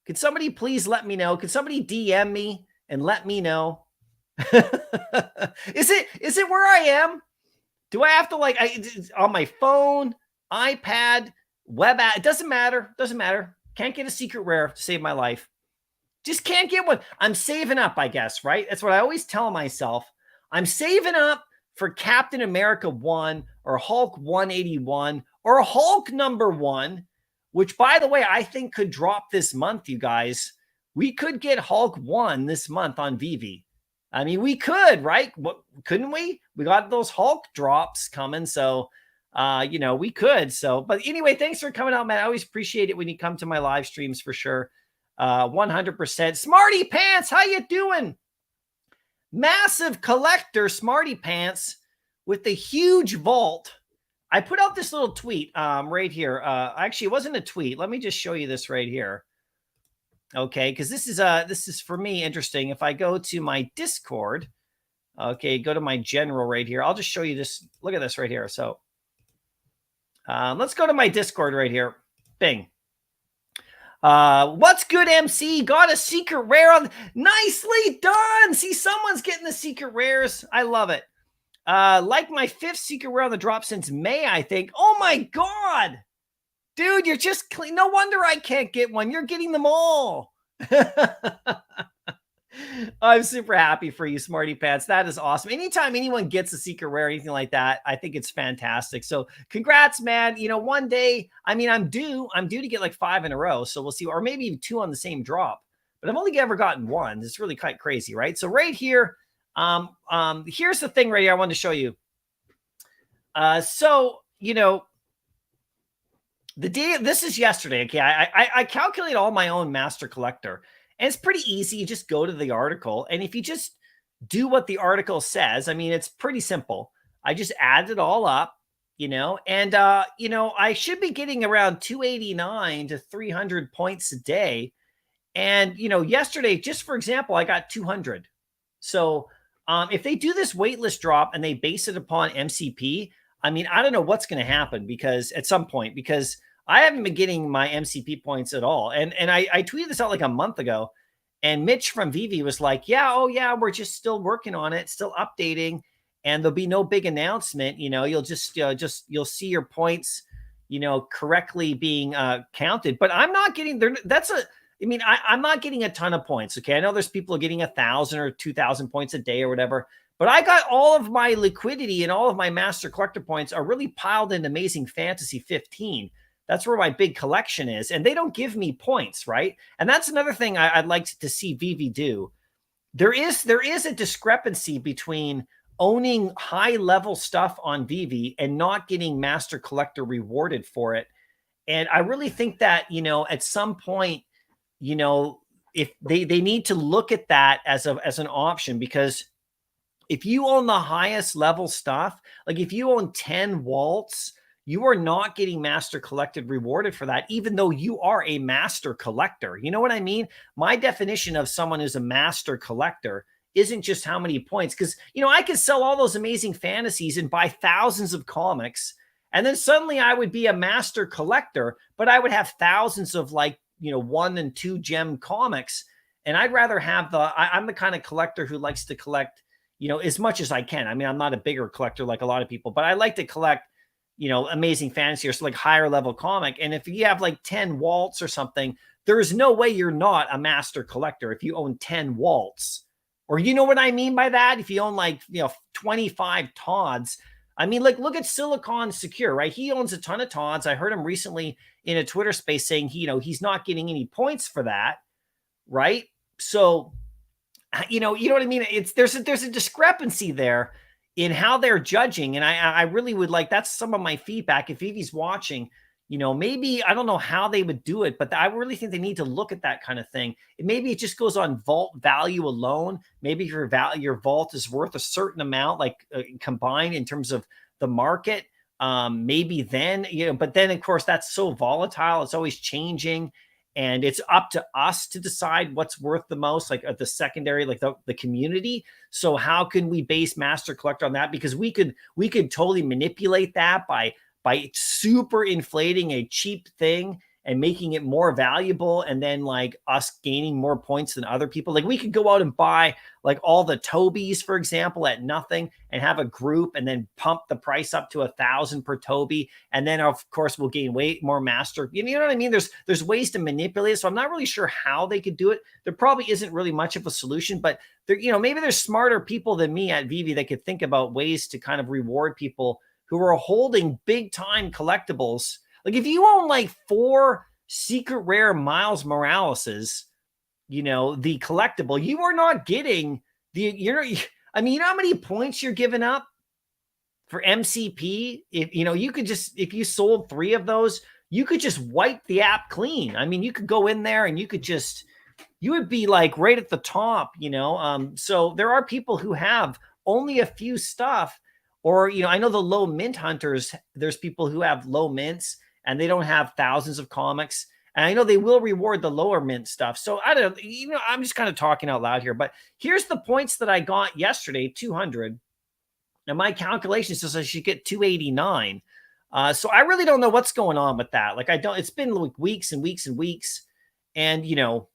Could somebody please let me know? Could somebody DM me and let me know? Is it where I am? Do I have to on my phone, iPad, web app? It doesn't matter. Doesn't matter. Can't get a secret rare to save my life. Just can't get one. I'm saving up, I guess, right? That's what I always tell myself. I'm saving up for Captain America 1 or Hulk 181 or Hulk #1. Which, by the way, I think could drop this month, you guys. We could get Hulk 1 this month on VV. I mean, we could, right? Couldn't we? We got those Hulk drops coming, so, we could. So, but anyway, thanks for coming out, man. I always appreciate it when you come to my live streams for sure. 100%. Smarty Pants, how you doing? Massive collector, Smarty Pants, with the huge vault. I put out this little tweet right here. Actually, it wasn't a tweet. Let me just show you this right here. Okay, because this is for me interesting. If I go to my Discord, okay, go to my general right here. I'll just show you this. Look at this right here. So let's go to my Discord right here. Bing. What's good, MC? Got a secret rare on. Nicely done. See, someone's getting the secret rares. I love it. Like my 5th secret rare on the drop since May, I think. Oh my God. Dude, you're just clean. No wonder I can't get one. You're getting them all. I'm super happy for you, Smarty Pants. That is awesome. Anytime anyone gets a secret rare or anything like that, I think it's fantastic. So congrats, man. One day, I mean, I'm due to get like 5 in a row. So we'll see, or maybe even 2 on the same drop, but I've only ever gotten 1. It's really quite crazy, right? So right here, here's the thing right here I wanted to show you. The day, this is yesterday. Okay. I calculate all my own master collector, and it's pretty easy. You just go to the article, and if you just do what the article says, I mean, it's pretty simple. I just add it all up, and I should be getting around 289 to 300 points a day. And, yesterday, just for example, I got 200. So, if they do this waitlist drop and they base it upon MCP, I mean, I don't know what's going to happen because I haven't been getting my MCP points at all. And I tweeted this out like a month ago, and Mitch from VV was like, yeah, we're just still working on it, still updating, and there'll be no big announcement. You'll just you'll see your points, correctly being counted. But I'm not getting there. I'm not getting a ton of points. Okay. I know there's people getting 1,000 or 2,000 points a day or whatever, but I got all of my liquidity and all of my master collector points are really piled in Amazing Fantasy 15. That's where my big collection is. And they don't give me points, right? And that's another thing I'd like to see VV do. There is a discrepancy between owning high level stuff on VV and not getting master collector rewarded for it. And I really think that, at some point, you know, if they need to look at that as an option, because if you own the highest level stuff, like if you own 10 Waltz, you are not getting master collected rewarded for that, even though you are a master collector. You know what I mean? My definition of someone who's a master collector isn't just how many points, because, you know, I could sell all those amazing fantasies and buy thousands of comics, and then suddenly I would be a master collector, but I would have thousands of, like, you know, 1 and 2 gem comics. And I'd rather have I'm the kind of collector who likes to collect, you know, as much as I can. I mean, I'm not a bigger collector like a lot of people, but I like to collect, you know, amazing fantasy or so, like higher level comic. And if you have like 10 Waltz or something, there is no way you're not a master collector if you own 10 Waltz. Or, you know what I mean by that? If you own, like, you know, 25 Todds. I mean, like, look at Silicon Secure, right? He owns a ton of Todds. I heard him recently in a Twitter space saying you know, he's not getting any points for that, right? So, you know what I mean? There's a discrepancy there in how they're judging. And I really would like, that's some of my feedback. If Evie's watching, you know, maybe, I don't know how they would do it, but I really think they need to look at that kind of thing. Maybe it just goes on vault value alone. Maybe your vault is worth a certain amount, like combined in terms of the market. Maybe then, you know, but then of course that's so volatile. It's always changing. And it's up to us to decide what's worth the most, like at the secondary, like the community. So how can we base master collector on that? Because we could totally manipulate that by super inflating a cheap thing and making it more valuable, and then like us gaining more points than other people. Like we could go out and buy like all the Tobies, for example, at nothing, and have a group and then pump the price up to 1,000 per Toby. And then of course we'll gain way more master. You know what I mean? There's ways to manipulate it. So I'm not really sure how they could do it. There probably isn't really much of a solution, but there, you know, maybe there's smarter people than me at Vivi that could think about ways to kind of reward people who are holding big time collectibles. Like if you own like 4 secret rare Miles Moraleses, you know, the collectible, you are not getting I mean, you know how many points you're giving up for MCP? If you know, you could just, if you sold 3 of those, you could just wipe the app clean. I mean, you could go in there and you would be like right at the top, you know. So there are people who have only a few stuff, or, you know, I know the low mint hunters, there's people who have low mints and they don't have thousands of comics. And I know they will reward the lower mint stuff. So I don't, you know, I'm just kind of talking out loud here, but here's the points that I got yesterday, 200. And my calculation says I should get 289. So I really don't know what's going on with that. Like it's been like weeks and weeks and weeks. And, you know,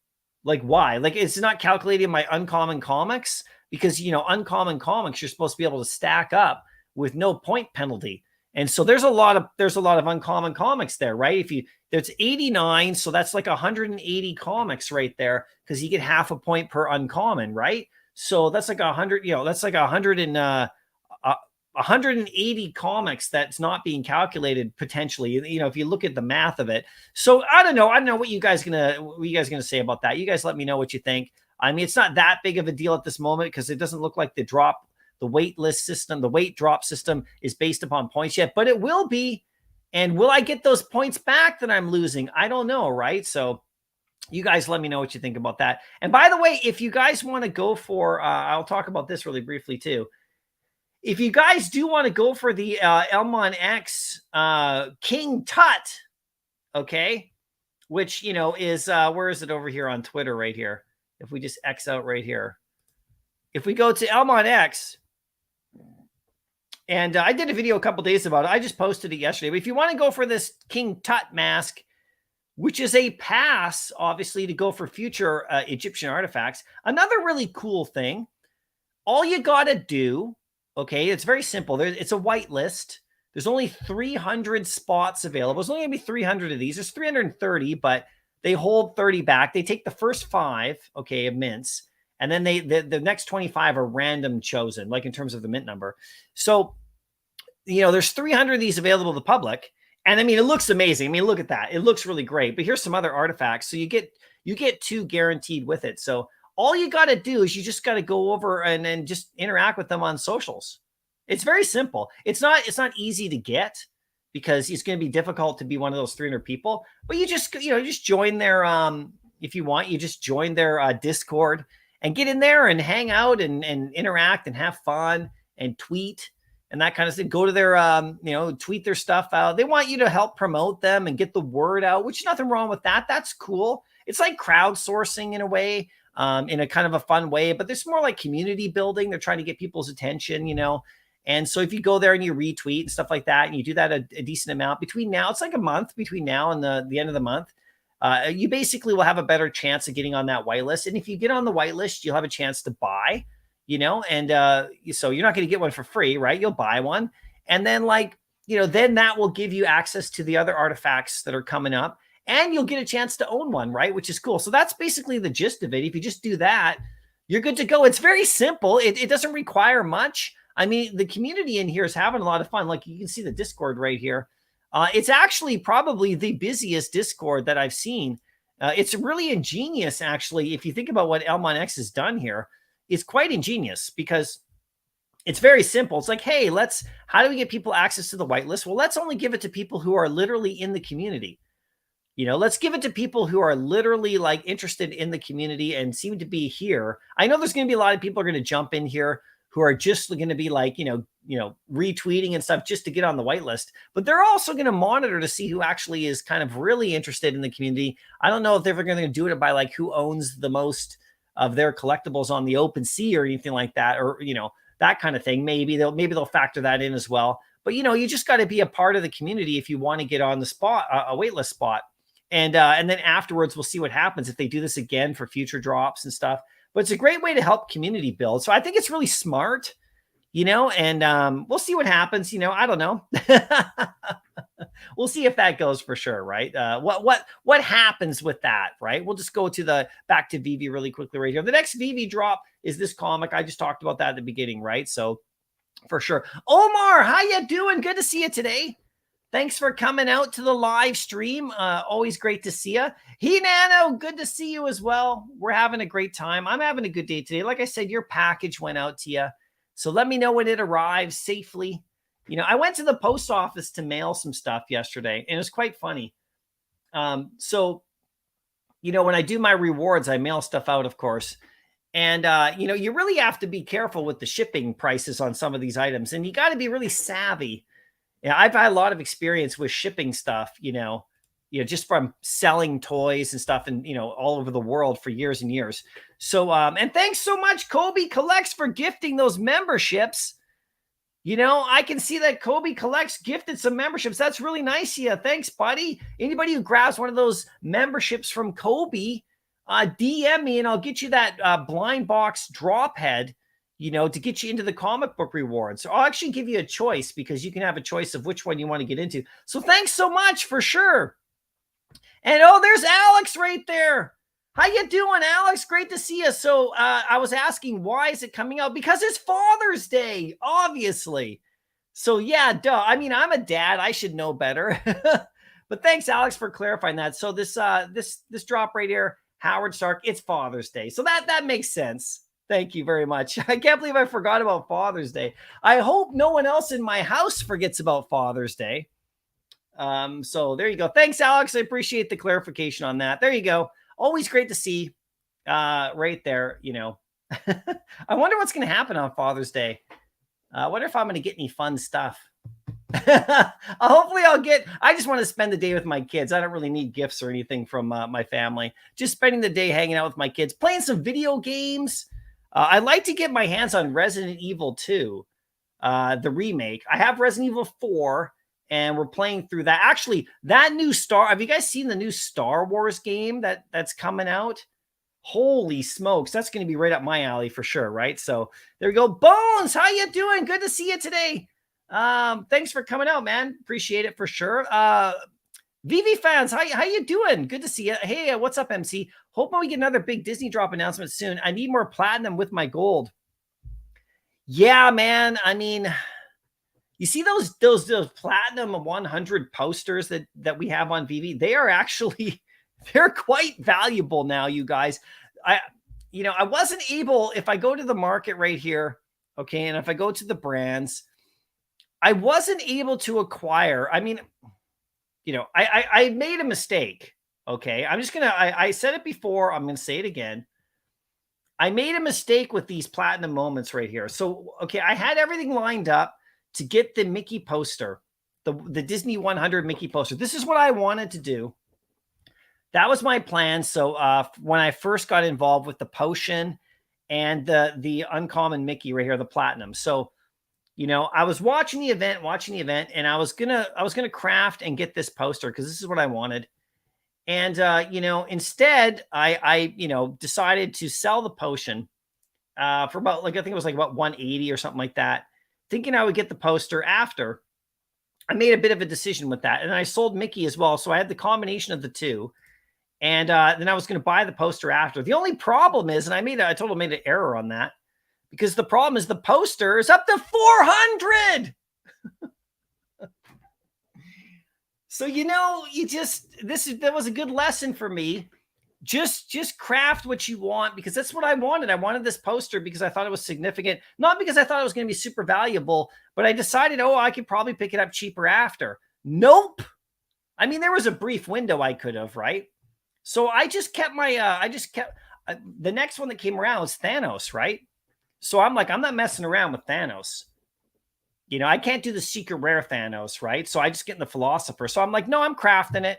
like why? Like it's not calculating my uncommon comics, because, you know, uncommon comics, you're supposed to be able to stack up with no point penalty. And so there's a lot of uncommon comics there, right? There's 89, so that's like 180 comics right there, because you get half a point per uncommon, right? So that's like 100, you know, that's like 180 comics that's not being calculated potentially, you know, if you look at the math of it. So I don't know what you guys gonna say about that. You guys let me know what you think. I mean, it's not that big of a deal at this moment, because it doesn't look like the weight drop system is based upon points yet, but it will be. And will I get those points back that I'm losing? I don't know, right? So you guys let me know what you think about that. And by the way, if you guys want to go for, I'll talk about this really briefly too. If you guys do want to go for the Elmon X King Tut, okay, which, you know, is, where is it over here on Twitter right here? If we just X out right here. If we go to Elmon X, and I did a video a couple days about it. I just posted it yesterday. But if you want to go for this King Tut mask, which is a pass, obviously, to go for future Egyptian artifacts, another really cool thing, all you got to do, okay, it's very simple. It's a white list. There's only 300 spots available. There's only going to be 300 of these. There's 330, but they hold 30 back. They take the first 5, okay, of mints. And then the next 25 are random chosen, like in terms of the mint number. So, you know, there's 300 of these available to the public. And I mean, it looks amazing. I mean, look at that. It looks really great. But here's some other artifacts. So you get 2 guaranteed with it. So all you got to do is you just got to go over and then just interact with them on socials. It's very simple. It's not easy to get, because it's going to be difficult to be one of those 300 people. But you just join their if you want, you just join their Discord and get in there and hang out and interact and have fun and tweet and that kind of thing. Go to their, tweet their stuff out. They want you to help promote them and get the word out, which is nothing wrong with that. That's cool. It's like crowdsourcing in a way, in a kind of a fun way, but there's more like community building. They're trying to get people's attention, And so if you go there and you retweet and stuff like that, and you do that a decent amount between now, it's like a month between now and the end of the month, you basically will have a better chance of getting on that whitelist. And if you get on the whitelist, you'll have a chance to buy, and so you're not going to get one for free, right? You'll buy one. And then then that will give you access to the other artifacts that are coming up, and you'll get a chance to own one, right? Which is cool. So that's basically the gist of it. If you just do that, you're good to go. It's very simple. It doesn't require much. I mean, the community in here is having a lot of fun. Like you can see the Discord right here. It's actually probably the busiest Discord that I've seen. It's really ingenious, actually. If you think about what Elmon X has done here, it's quite ingenious because it's very simple. It's like, hey, how do we get people access to the whitelist? Well, let's only give it to people who are literally in the community. Let's give it to people who are literally interested in the community and seem to be here. I know there's going to be a lot of people are going to jump in here who are just going to be retweeting and stuff just to get on the whitelist, but they're also going to monitor to see who actually is kind of really interested in the community. I don't know if they're going to do it by who owns the most of their collectibles on the open sea or anything like that, or, that kind of thing. Maybe they'll factor that in as well. But, you just got to be a part of the community if you want to get on the spot, a waitlist spot. And then afterwards, we'll see what happens if they do this again for future drops and stuff. But it's a great way to help community build. So I think it's really smart, and we'll see what happens. I don't know. We'll see if that goes for sure, right? What happens with that, right? We'll just go to back to VV really quickly right here. The next VV drop is this comic. I just talked about that at the beginning, right? So for sure. Omar, how you doing? Good to see you today. Thanks for coming out to the live stream. Always great to see you. Nano, good to see you as well. We're having a great time. I'm having a good day today. Like I said, your package went out to you. So let me know when it arrives safely. I went to the post office to mail some stuff yesterday, and it was quite funny. So when I do my rewards, I mail stuff out, of course. And, you really have to be careful with the shipping prices on some of these items, and you got to be really savvy. Yeah, I've had a lot of experience with shipping stuff, just from selling toys and stuff and, all over the world for years and years. So, and thanks so much, Kobe Collects, for gifting those memberships. I can see that Kobe Collects gifted some memberships. That's really nice of you. Thanks, buddy. Anybody who grabs one of those memberships from Kobe, DM me and I'll get you that blind box drop head, to get you into the comic book rewards. So I'll actually give you a choice because you can have a choice of which one you want to get into. So thanks so much for sure. And there's Alex right there. How you doing, Alex? Great to see you. So I was asking, why is it coming out? Because it's Father's Day, obviously. So yeah, duh. I mean, I'm a dad. I should know better. But thanks, Alex, for clarifying that. So this drop right here, Howard Stark, it's Father's Day. So that makes sense. Thank you very much. I can't believe I forgot about Father's Day. I hope no one else in my house forgets about Father's Day. So there you go. Thanks, Alex. I appreciate the clarification on that. There you go. Always great to see right there, I wonder what's going to happen on Father's Day. I wonder if I'm going to get any fun stuff. Hopefully I just want to spend the day with my kids. I don't really need gifts or anything from my family. Just spending the day hanging out with my kids, playing some video games. I like to get my hands on Resident Evil 2, the remake. I have Resident Evil 4, and we're playing through that. Actually, have you guys seen the new Star Wars game that's coming out? Holy smokes, that's going to be right up my alley for sure, right? So there we go. Bones, how you doing? Good to see you today. Thanks for coming out, man. Appreciate it for sure. VV fans, how you doing? Good to see you. Hey, what's up, MC? Hoping we get another big Disney drop announcement soon. I need more platinum with my gold. Yeah, man. I mean, you see those platinum 100 posters that we have on VV? They are actually, they're quite valuable now, you guys. I wasn't able, if I go to the market right here, okay, and if I go to the brands, I wasn't able to acquire. I mean, I made a mistake. Okay. I'm just going to, I said it before. I'm going to say it again. I made a mistake with these platinum moments right here. So, okay, I had everything lined up to get the Mickey poster, the Disney 100 Mickey poster. This is what I wanted to do. That was my plan. So, when I first got involved with the potion and the uncommon Mickey right here, the platinum. So, I was watching the event, and I was gonna craft and get this poster because this is what I wanted. And instead, I decided to sell the potion for about, like, I think it was like about 180 or something like that, thinking I would get the poster after. I made a bit of a decision with that, and I sold Mickey as well, so I had the combination of the two. And then I was going to buy the poster after. The only problem is, and I totally made an error on that, because the problem is the poster is up to 400. So, that was a good lesson for me. Just craft what you want, because that's what I wanted. I wanted this poster because I thought it was significant, not because I thought it was going to be super valuable, but I decided, I could probably pick it up cheaper after. Nope. I mean, there was a brief window I could have, right? So I just kept the next one that came around was Thanos, right? So I'm like, I'm not messing around with Thanos. I can't do the secret rare Thanos, right? So I just get in the philosopher. So I'm like, no, I'm crafting it.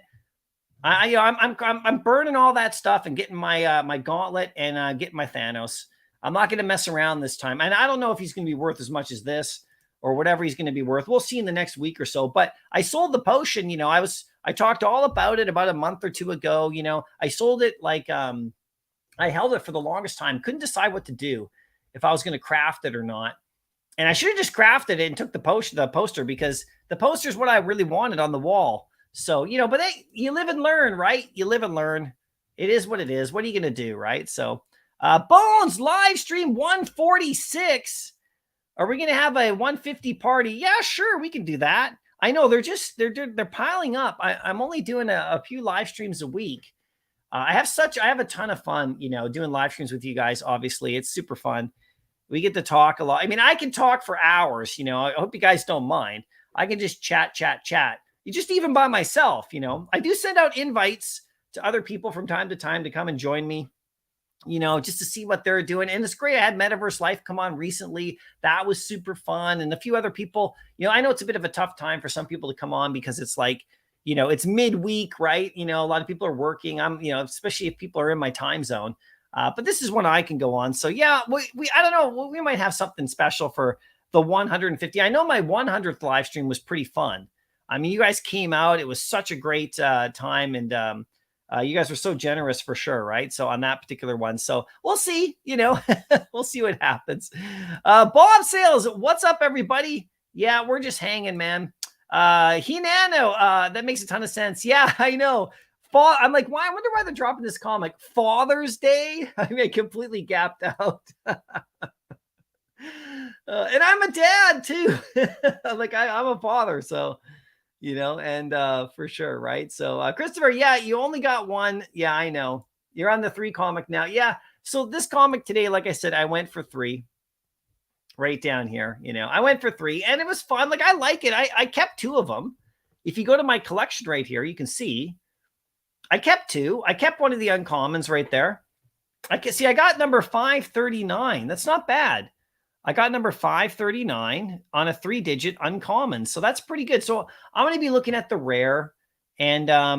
I'm burning all that stuff and getting my gauntlet and getting my Thanos. I'm not going to mess around this time. And I don't know if he's going to be worth as much as this or whatever he's going to be worth. We'll see in the next week or so. But I sold the potion. I talked all about it about a month or two ago. I sold it like I held it for the longest time. Couldn't decide what to do, if I was going to craft it or not. And I should have just crafted it and took the poster, because the poster is what I really wanted on the wall. So, but you live and learn, right? You live and learn. It is what it is. What are you going to do, right? So, Bones live stream 146. Are we going to have a 150 party? Yeah, sure, we can do that. I know they're piling up. I'm only doing a few live streams a week. I have a ton of fun, doing live streams with you guys. Obviously, it's super fun. We get to talk a lot. I mean, I can talk for hours. I hope you guys don't mind. I can just chat. Just even by myself. I do send out invites to other people from time to time to come and join me, just to see what they're doing. And it's great. I had Metaverse Life come on recently. That was super fun. And a few other people, I know it's a bit of a tough time for some people to come on, because it's like, it's midweek, right? A lot of people are working. Especially if people are in my time zone. But this is when I can go on. So yeah, I don't know. We might have something special for the 150. I know my 100th live stream was pretty fun. I mean, you guys came out. It was such a great time. And you guys were so generous for sure, right? So on that particular one. So we'll see, we'll see what happens. Bob Sales, what's up, everybody? Yeah, we're just hanging, man. Hinano, that makes a ton of sense. Yeah, I know. I'm like, why? I wonder why they're dropping this comic. Father's Day? I mean, I completely gapped out. And I'm a dad too. Like I'm a father, so and for sure, right? So Christopher, yeah, you only got one. Yeah, I know. You're on the 3 comic now. Yeah. So this comic today, like I said, I went for 3. Right down here, I went for 3, and it was fun. Like, I like it. I kept 2 of them. If you go to my collection right here, you can see I kept 2. I kept one of the uncommons right there. I got number 539. That's not bad. I got number 539 on a 3-digit uncommon. So that's pretty good. So I'm going to be looking at the rare. And, I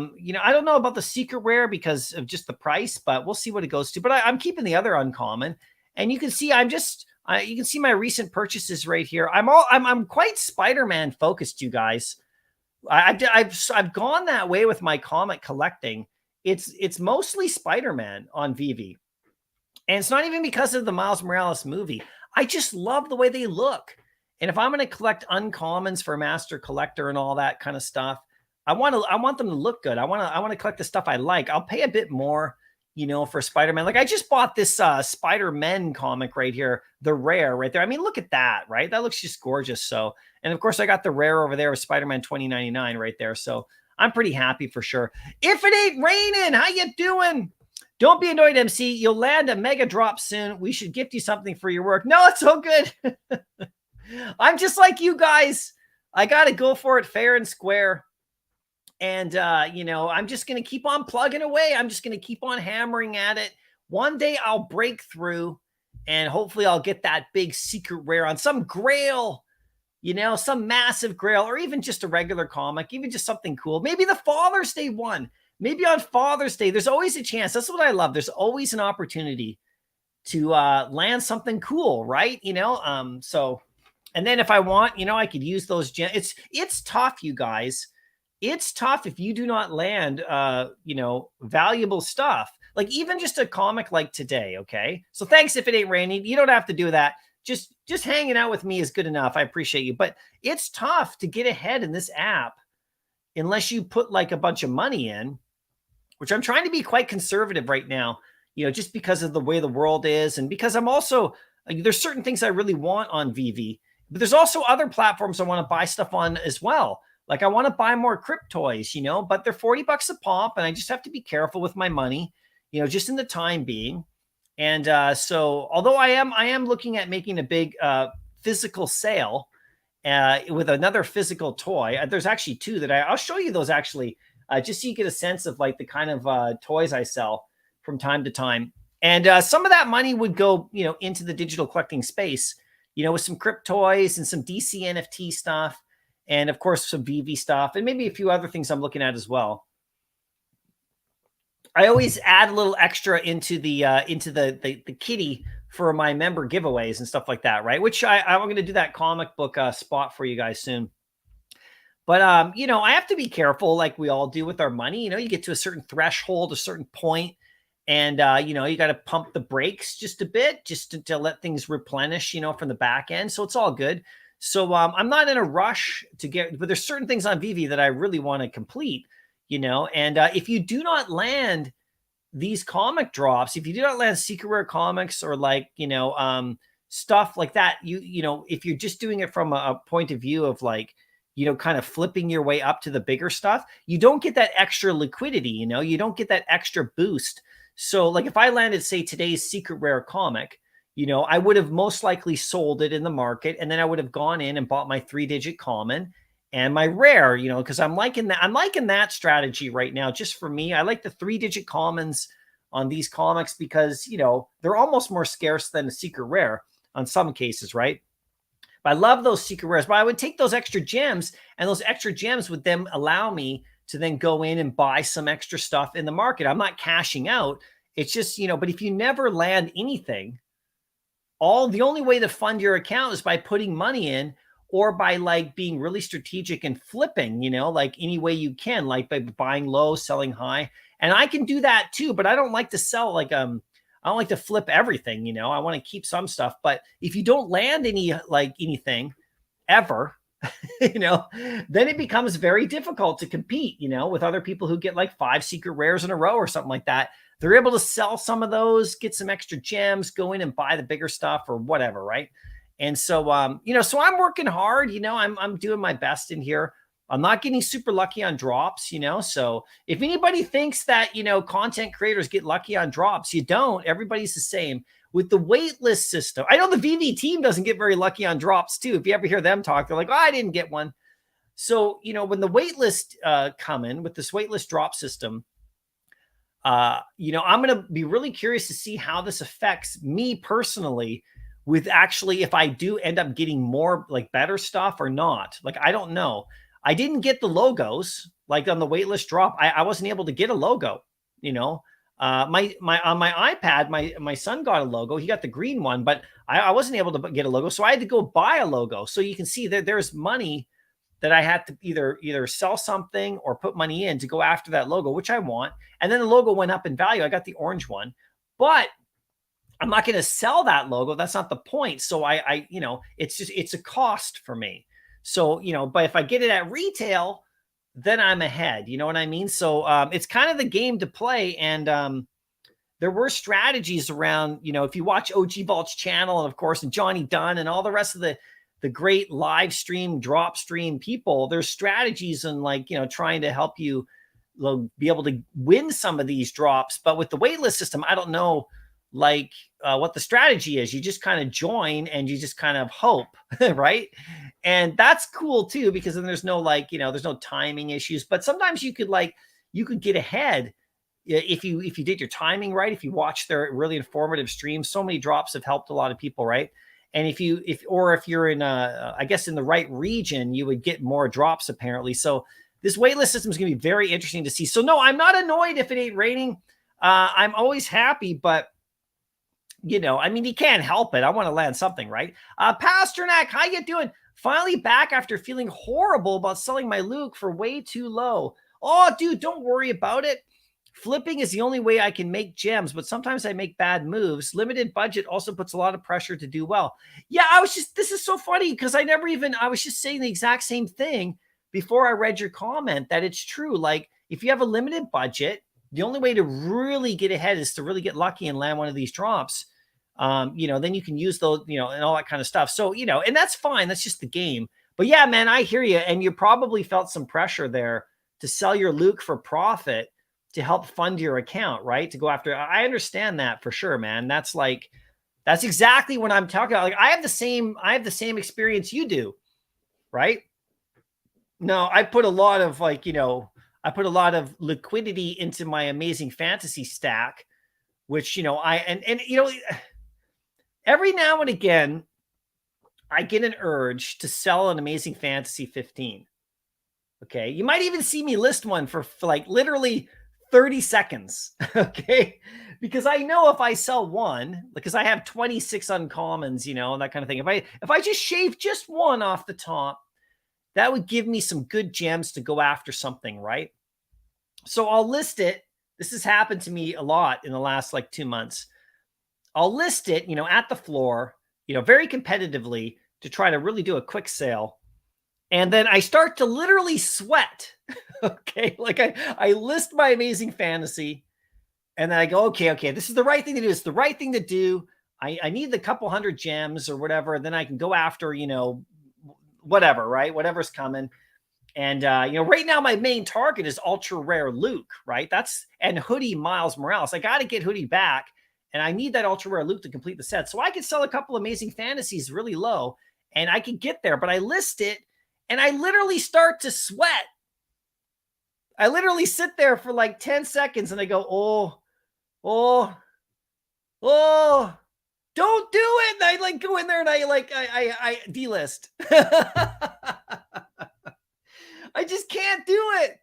don't know about the secret rare because of just the price, but we'll see what it goes to. But I'm keeping the other uncommon. And you can see you can see my recent purchases right here. I'm quite Spider-Man focused, you guys. I've gone that way with my comic collecting. It's mostly Spider-Man on VV. And it's not even because of the Miles Morales movie. I just love the way they look. And if I'm going to collect uncommons for Master Collector and all that kind of stuff, I want them to look good. I want to collect the stuff I like. I'll pay a bit more, for Spider-Man. Like, I just bought this Spider-Man comic right here, the rare right there. I mean, look at that, right? That looks just gorgeous. So, and of course I got the rare over there with Spider-Man 2099 right there. So I'm pretty happy for sure. If it ain't raining, how you doing? Don't be annoyed, MC. You'll land a mega drop soon. We should gift you something for your work. No, it's all good. I'm just like you guys. I got to go for it fair and square. And, I'm just going to keep on plugging away. I'm just going to keep on hammering at it. One day I'll break through and hopefully I'll get that big secret rare on some grail, some massive grail, or even just a regular comic, even just something cool. Maybe the Father's Day one. Maybe on Father's Day, there's always a chance. That's what I love. There's always an opportunity to land something cool, right? So, and then if I want, I could use those gems. It's tough, you guys. It's tough if you do not land, valuable stuff. Like even just a comic like today, okay? So thanks if it ain't raining. You don't have to do that. Just hanging out with me is good enough. I appreciate you. But it's tough to get ahead in this app unless you put like a bunch of money in, which I'm trying to be quite conservative right now, just because of the way the world is. And because I'm also, there's certain things I really want on VV, but there's also other platforms I want to buy stuff on as well. Like I want to buy more cryptoys, but they're $40 a pop, and I just have to be careful with my money, just in the time being. And so, although I am looking at making a big physical sale with another physical toy. There's actually two that I'll show you those actually, just so you get a sense of like the kind of toys I sell from time to time. And some of that money would go, into the digital collecting space, with some cryptoys and some DC NFT stuff. And of course, some VV stuff, and maybe a few other things I'm looking at as well. I always add a little extra into the kitty for my member giveaways and stuff like that, right? Which I'm going to do that comic book spot for you guys soon. But I have to be careful, like we all do with our money. You get to a certain threshold, a certain point, and you got to pump the brakes just a bit, just to let things replenish, from the back end. So it's all good. So I'm not in a rush to get, but there's certain things on VV that I really want to complete, and if you do not land these comic drops, if you do not land secret rare comics or like, stuff like that, if you're just doing it from a point of view of like, kind of flipping your way up to the bigger stuff, you don't get that extra liquidity, you don't get that extra boost. So like if I landed, say, today's secret rare comic, I would have most likely sold it in the market, and then I would have gone in and bought my 3-digit common and my rare, because I'm liking that strategy right now. Just for me, I like the 3-digit commons on these comics because, they're almost more scarce than a secret rare on some cases, right? But I love those secret rares, but I would take those extra gems, and those extra gems would then allow me to then go in and buy some extra stuff in the market. I'm not cashing out. It's just, but if you never land anything, the only way to fund your account is by putting money in, or by like being really strategic and flipping, like any way you can, like by buying low, selling high. And I can do that too, but I don't like to sell like, I don't like to flip everything, I want to keep some stuff. But if you don't land anything ever, then it becomes very difficult to compete, with other people who get like 5 secret rares in a row or something like that. They're able to sell some of those, get some extra gems, go in and buy the bigger stuff or whatever, right? And so, so I'm working hard, I'm doing my best in here. I'm not getting super lucky on drops, so if anybody thinks that, content creators get lucky on drops, you don't. Everybody's the same. With the waitlist system, I know the VV team doesn't get very lucky on drops too. If you ever hear them talk, they're like, oh, I didn't get one. So, when the waitlist come in with this waitlist drop system, I'm going to be really curious to see how this affects me personally, with actually if I do end up getting more like better stuff or not. Like, I don't know. I didn't get the logos like on the waitlist drop. I wasn't able to get a logo, my on my iPad, my son got a logo. He got the green one, but I wasn't able to get a logo. So I had to go buy a logo. So you can see that there's money that I had to either sell something or put money in to go after that logo, which I want. And then the logo went up in value. I got the orange one, but I'm not going to sell that logo. That's not the point. So I it's a cost for me. So, but if I get it at retail, then I'm ahead. You know what I mean? So it's kind of the game to play. And there were strategies around, if you watch OG Vault's channel, and of course, and Johnny Dunn and all the rest of the great live stream, drop stream people, there's strategies and like, trying to help you be able to win some of these drops. But with the waitlist system, I don't know like what the strategy is. You just kind of join and you just kind of hope, right? And that's cool too, because then there's no like, there's no timing issues. But sometimes you could get ahead if you did your timing right. If you watch their really informative streams, so many drops have helped a lot of people, right? And if you're in I guess in the right region, you would get more drops apparently. So this waitlist system is going to be very interesting to see. So no, I'm not annoyed if it ain't raining. I'm always happy, but I mean, you can't help it. I want to land something, right? Pasternak, how you doing? Finally back after feeling horrible about selling my Luke for way too low. Oh, dude, don't worry about it. Flipping is the only way I can make gems, but sometimes I make bad moves. Limited budget also puts a lot of pressure to do well. Yeah, this is so funny because I was just saying the exact same thing before I read your comment, that it's true. Like, if you have a limited budget, the only way to really get ahead is to really get lucky and land one of these drops. Then you can use those, and all that kind of stuff. So, and that's fine. That's just the game. But yeah, man, I hear you. And you probably felt some pressure there to sell your Luke for profit to help fund your account, right? To go after. I understand that for sure, man. That's exactly what I'm talking about. Like, I have the same experience you do, right? No, I put a lot of liquidity into my Amazing Fantasy stack, which, every now and again, I get an urge to sell an Amazing Fantasy 15. Okay. You might even see me list one for like literally 30 seconds. Okay. Because I know if I sell one, because I have 26 uncommons, and that kind of thing. If I just shave just one off the top, that would give me some good gems to go after something, right? So I'll list it. This has happened to me a lot in the last like 2 months. I'll list it, at the floor, very competitively to try to really do a quick sale. And then I start to literally sweat. Okay. Like I list my Amazing Fantasy and then I go, okay, this is the right thing to do. It's the right thing to do. I need the couple hundred gems or whatever. And then I can go after, whatever, right? Whatever's coming. And, right now my main target is ultra rare Luke, right? And Hoodie Miles Morales. I got to get Hoodie back. And I need that ultra rare Luke to complete the set. So I could sell a couple Amazing Fantasies really low and I could get there, but I list it and I literally start to sweat. I literally sit there for like 10 seconds and I go, oh, don't do it. And I like go in there and I delist. I just can't do it.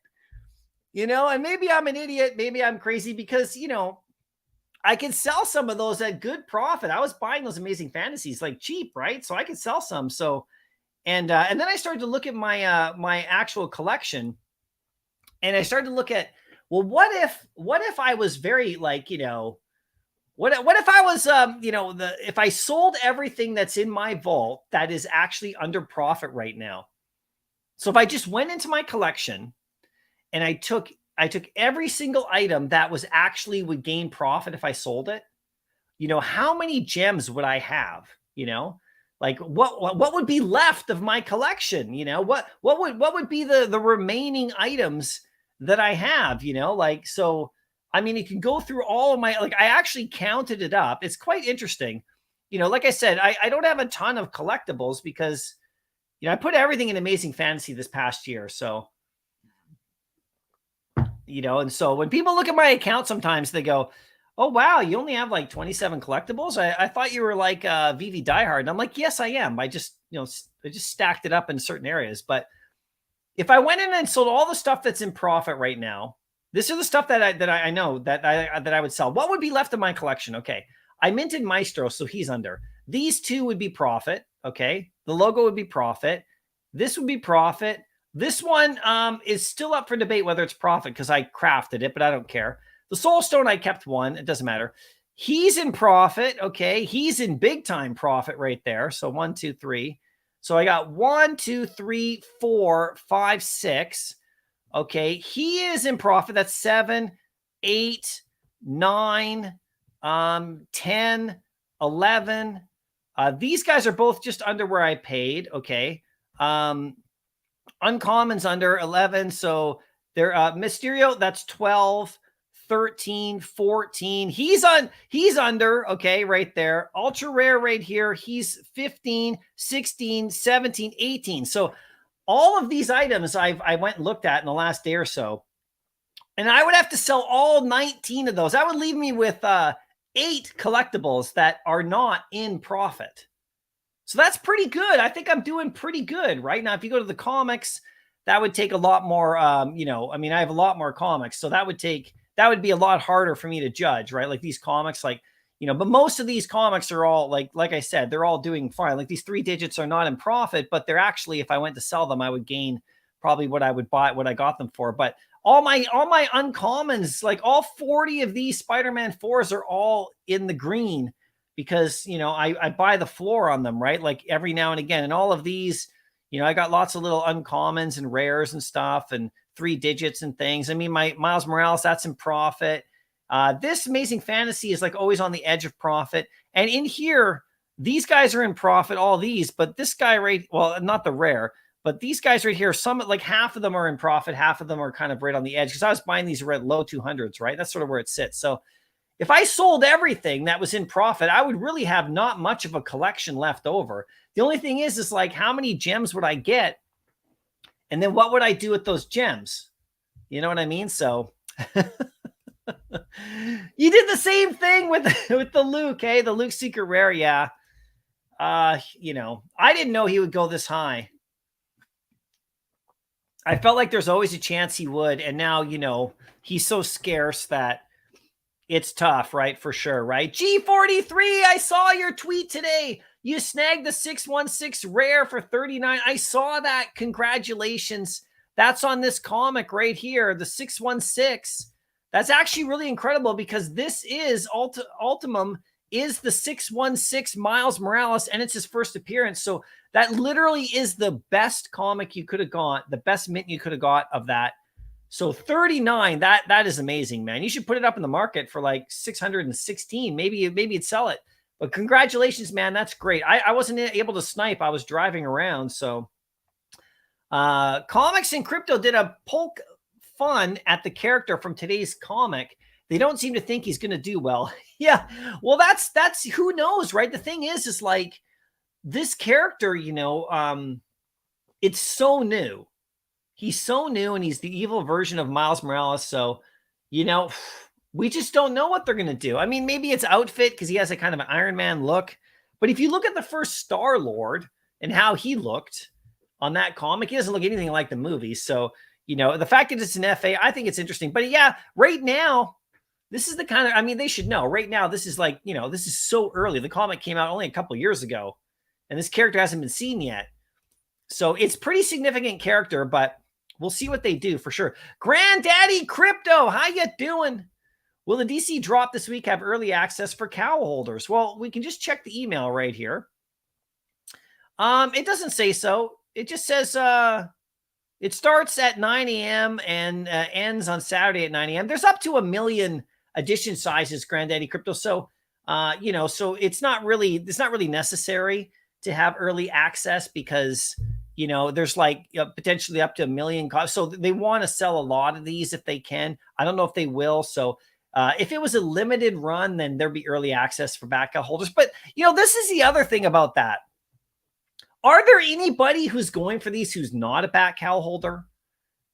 And maybe I'm an idiot. Maybe I'm crazy because, I can sell some of those at good profit. I was buying those Amazing Fantasies like cheap, right? So I could sell some. So, and then I started to look at my my actual collection, and I started to look at, well, what if I was very like, what if I was if I sold everything that's in my vault that is actually under profit right now. So if I just went into my collection and I took every single item that was actually would gain profit if I sold it, how many gems would I have? Like what would be left of my collection? What would be the remaining items that I have? So I mean, you can go through all of my, like, I actually counted it up. It's quite interesting. Like I said, I don't have a ton of collectibles because, I put everything in Amazing Fantasy this past year. So, and so when people look at my account, sometimes they go, oh, wow, you only have like 27 collectibles. I thought you were like VV Diehard. And I'm like, yes, I am. I just stacked it up in certain areas. But if I went in and sold all the stuff that's in profit right now, this is the stuff that I know that I would sell. What would be left of my collection? Okay. I minted Maestro, so he's under. These two would be profit. Okay. The logo would be profit. This would be profit. This one is still up for debate whether it's profit because I crafted it, but I don't care. The Soul Stone, I kept one. It doesn't matter. He's in profit. Okay. He's in big time profit right there. So 1, 2, 3. So I got 1, 2, 3, 4, 5, 6. Okay. He is in profit. That's 7, 8, 9, 10, 11. These guys are both just under where I paid. Okay. Uncommon's under 11. So they're Mysterio, that's 12, 13, 14. He's under, okay, right there. Ultra rare right here. He's 15, 16, 17, 18. So all of these items I went and looked at in the last day or so, and I would have to sell all 19 of those. That would leave me with 8 collectibles that are not in profit. So that's pretty good. I think I'm doing pretty good right now. If you go to the comics, that would take a lot more, I have a lot more comics. So that would be a lot harder for me to judge, right? Like these comics, but most of these comics are all like I said, they're all doing fine. Like these 3 digits are not in profit, but they're actually, if I went to sell them, I would gain probably what I would buy, what I got them for. But all my uncommons, like all 40 of these Spider-Man 4s are all in the green because, I buy the floor on them, right? Like every now and again. And all of these, I got lots of little uncommons and rares and stuff and 3 digits and things. I mean, my Miles Morales, that's in profit. This Amazing Fantasy is like always on the edge of profit. And in here, these guys are in profit, all these, but this guy not the rare, but these guys right here, some like half of them are in profit, half of them are kind of right on the edge because I was buying these red low 200s, right? That's sort of where it sits. So if I sold everything that was in profit, I would really have not much of a collection left over. The only thing is like, how many gems would I get? And then what would I do with those gems? You know what I mean? So you did the same thing with the Luke, hey? The Luke Secret Rare, yeah. I didn't know he would go this high. I felt like there's always a chance he would. And now, he's so scarce that it's tough, right? For sure, right? G43, I saw your tweet today. You snagged the 616 rare for 39. I saw that. Congratulations. That's on this comic right here, the 616. That's actually really incredible because this is Ultimum is the 616 Miles Morales, and it's his first appearance. So that literally is the best comic you could have got, the best mint you could have got of that. So 39, that is amazing, man. You should put it up in the market for like 616. Maybe you'd sell it. But congratulations, man. That's great. I wasn't able to snipe. I was driving around. So Comics and Crypto did a poke fun at the character from today's comic. They don't seem to think he's going to do well. Yeah. Well, that's who knows, right? The thing is like this character, it's so new. He's so new and he's the evil version of Miles Morales. So, we just don't know what they're going to do. I mean, maybe it's outfit because he has a kind of an Iron Man look. But if you look at the first Star-Lord and how he looked on that comic, he doesn't look anything like the movie. So, the fact that it's an FA, I think it's interesting. But yeah, right now, this is the kind of, they should know. Right now, this is like, this is so early. The comic came out only a couple years ago. And this character hasn't been seen yet. So it's pretty significant character, but we'll see what they do for sure. Granddaddy Crypto, how you doing? Will the DC drop this week have early access for cowl holders? Well, we can just check the email right here. It doesn't say so. It just says it starts at 9 a.m. and ends on Saturday at 9 a.m. There's up to 1 million edition sizes, Granddaddy Crypto. So, so it's not really necessary to have early access because there's like potentially up to 1 million copies. So they want to sell a lot of these if they can. I don't know if they will. So if it was a limited run, then there'd be early access for back holders. But, this is the other thing about that. Are there anybody who's going for these who's not a back cowl holder?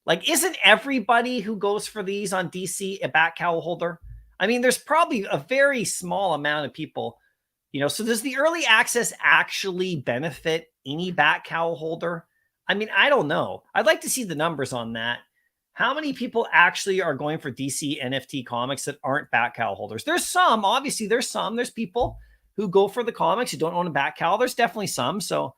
Like, isn't everybody who goes for these on DC a back cowl holder? There's probably a very small amount of people. So does the early access actually benefit any back cowl holder? I don't know. I'd like to see the numbers on that. How many people actually are going for DC NFT comics that aren't back cowl holders? There's some, obviously there's people who go for the comics who don't own a back cowl. There's definitely some. So,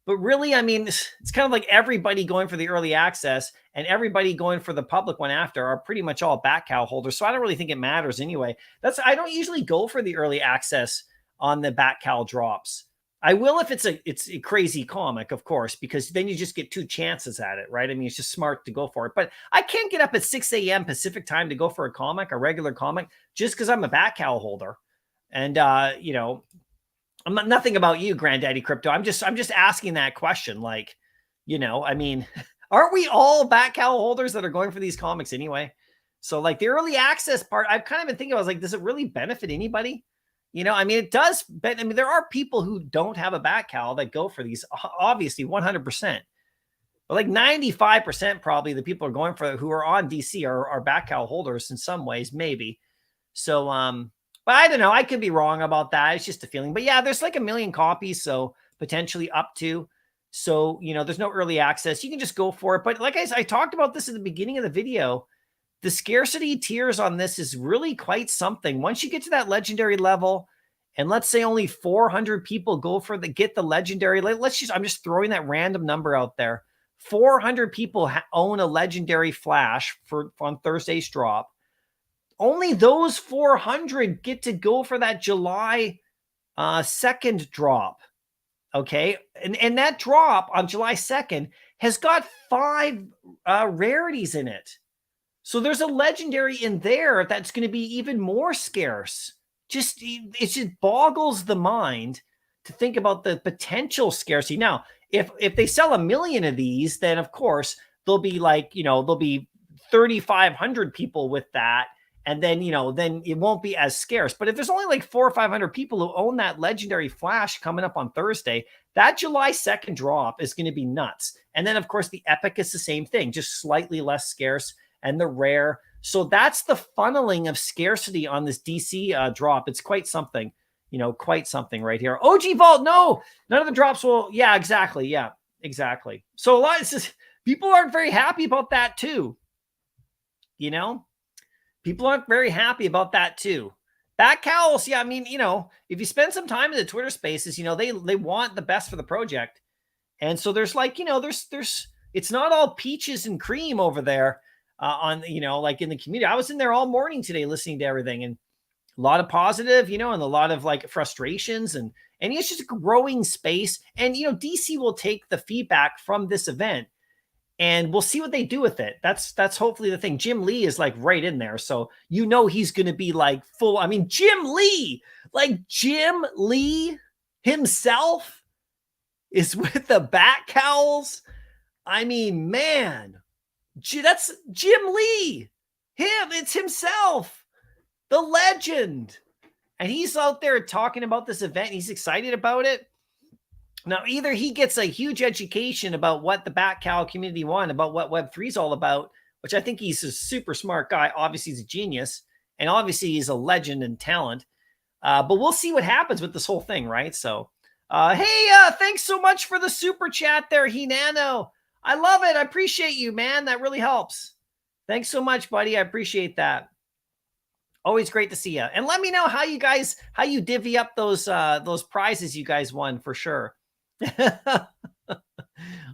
but really, it's kind of like everybody going for the early access and everybody going for the public one after are pretty much all back cowl holders. So I don't really think it matters anyway. I don't usually go for the early access on the back cowl drops. I will if it's a crazy comic, of course, because then you just get 2 chances at it, right? it's just smart to go for it. But I can't get up at 6 a.m. Pacific time to go for a regular comic, just because I'm a back cowl holder. And I'm not, nothing about you, Granddaddy Crypto. I'm just asking that question. Like, aren't we all back cowl holders that are going for these comics anyway? So like the early access part, I've kind of been thinking, I was like, does it really benefit anybody? I mean, it does, but I mean, there are people who don't have a back cal that go for these, obviously 100%. But like 95% probably the people are going for who are on DC are back cal holders in some ways, maybe. So, but I don't know. I could be wrong about that. It's just a feeling. But yeah, there's like 1 million copies, so potentially up to. So, there's no early access. You can just go for it. But like I talked about this at the beginning of the video, the scarcity tiers on this is really quite something. Once you get to that legendary level, and let's say only 400 people go for get the legendary. I'm just throwing that random number out there. 400 people own a legendary flash on Thursday's drop. Only those 400 get to go for that July 2nd drop. Okay. And that drop on July 2nd has got 5 rarities in it. So there's a legendary in there that's going to be even more scarce. It just boggles the mind to think about the potential scarcity. Now, if they sell 1 million of these, then of course there'll be there'll be 3,500 people with that. And then, then it won't be as scarce. But if there's only like 400 or 500 people who own that legendary flash coming up on Thursday, that July 2nd drop is going to be nuts. And then, of course, the epic is the same thing, just slightly less scarce, and the rare. So that's the funneling of scarcity on this DC drop. It's quite something, quite something right here. OG Vault, no, none of the drops will. Yeah, exactly. Yeah, exactly. So a lot of people aren't very happy about that too. People aren't very happy about that too. Back cowls, yeah, I mean, if you spend some time in the Twitter spaces, they want the best for the project. And so there's like, there's it's not all peaches and cream over there on, like in the community. I was in there all morning today listening to everything, and a lot of positive, and a lot of like frustrations, and it's just a growing space. And, DC will take the feedback from this event, and we'll see what they do with it. That's hopefully the thing. Jim Lee is like right in there. So, he's going to be like full. I mean, Jim Lee himself is with the Bat Cowls. I mean, man, that's Jim Lee. It's himself, the legend. And he's out there talking about this event. He's excited about it. Now, either he gets a huge education about what the Bat Cow community want, about what Web3 is all about, which I think he's a super smart guy. Obviously, he's a genius, and obviously he's a legend and talent. But we'll see what happens with this whole thing, right? So, hey, thanks so much for the super chat there, Hinano. I love it. I appreciate you, man. That really helps. Thanks so much, buddy. I appreciate that. Always great to see you. And let me know how you divvy up those prizes you guys won for sure.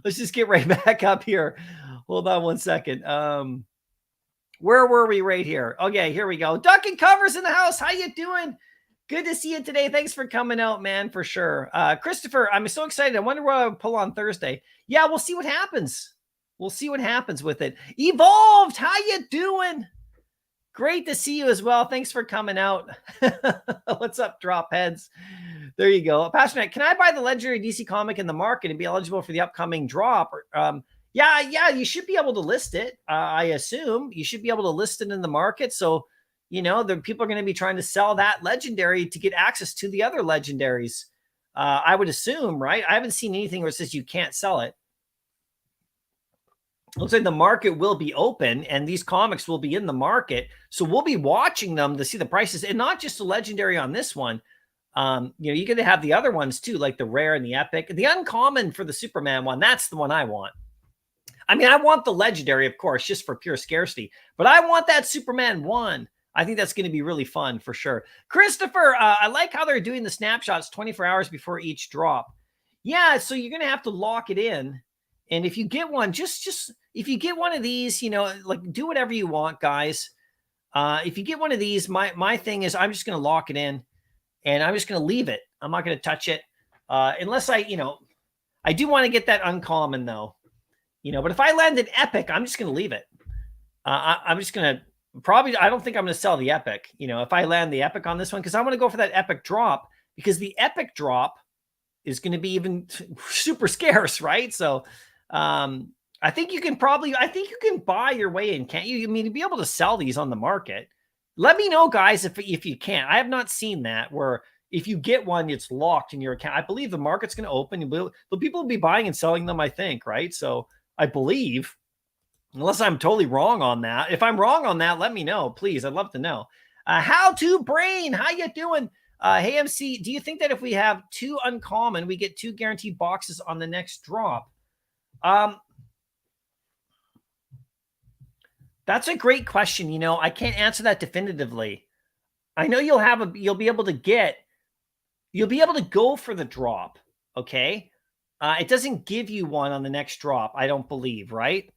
Let's just get right back up here. Hold on one second. Where were we? Right here. Okay, here we go. Duck and Covers in the house. How you doing? Good to see you today. Thanks for coming out, man, for sure. Christopher, I'm so excited. I wonder what I'll pull on Thursday. Yeah, we'll see what happens. We'll see what happens with it. Evolved, how you doing? Great to see you as well. Thanks for coming out. What's up, drop heads? There you go. Passionate, can I buy the legendary DC comic in the market and be eligible for the upcoming drop? Yeah, you should be able to list it. I assume you should be able to list it in the market. So, the people are going to be trying to sell that legendary to get access to the other legendaries. I would assume, right? I haven't seen anything where it says you can't sell it. Looks like the market will be open and these comics will be in the market. So we'll be watching them to see the prices, and not just the legendary on this one. You're going to have the other ones too, like the rare and the epic. The uncommon for the Superman one, that's the one I want. I mean, I want the legendary, of course, just for pure scarcity, but I want that Superman one. I think that's going to be really fun for sure. Christopher, I like how they're doing the snapshots 24 hours before each drop. Yeah, so you're going to have to lock it in. And if you get one, just if you get one of these, like do whatever you want, guys. If you get one of these, my thing is I'm just going to lock it in and I'm just going to leave it. I'm not going to touch it unless I do want to get that uncommon though, but if I land an epic, I'm just going to leave it. I'm just going to I don't think I'm going to sell the epic, if I land the epic on this one, because I want to go for that epic drop, because the epic drop is going to be even super scarce, right? So, I think you can buy your way in, can't you? I mean, to be able to sell these on the market. Let me know, guys, if you can. I have not seen that where if you get one, it's locked in your account. I believe the market's going to open. The people will be buying and selling them, I think, right? So I believe, unless I'm totally wrong on that. If I'm wrong on that, let me know, please. I'd love to know. How to Brain, how you doing? Hey, MC, do you think that if we have 2 uncommon, we get 2 guaranteed boxes on the next drop? That's a great question. You know, I can't answer that definitively. I know you'll be able to go for the drop. Okay. It doesn't give you one on the next drop. I don't believe, right?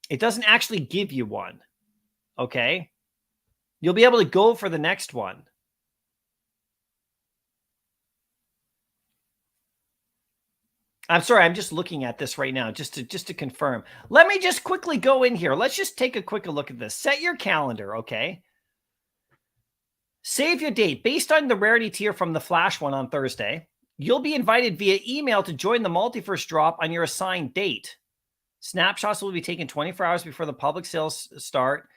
It doesn't actually give you one. Okay. You'll be able to go for the next one. I'm sorry, I'm just looking at this right now just to confirm. Let me just quickly go in here. Let's just take a quick look at this. Set your calendar, okay? Save your date. Based on the rarity tier from the Flash one on Thursday, you'll be invited via email to join the Multiverse drop on your assigned date. Snapshots will be taken 24 hours before the public sales start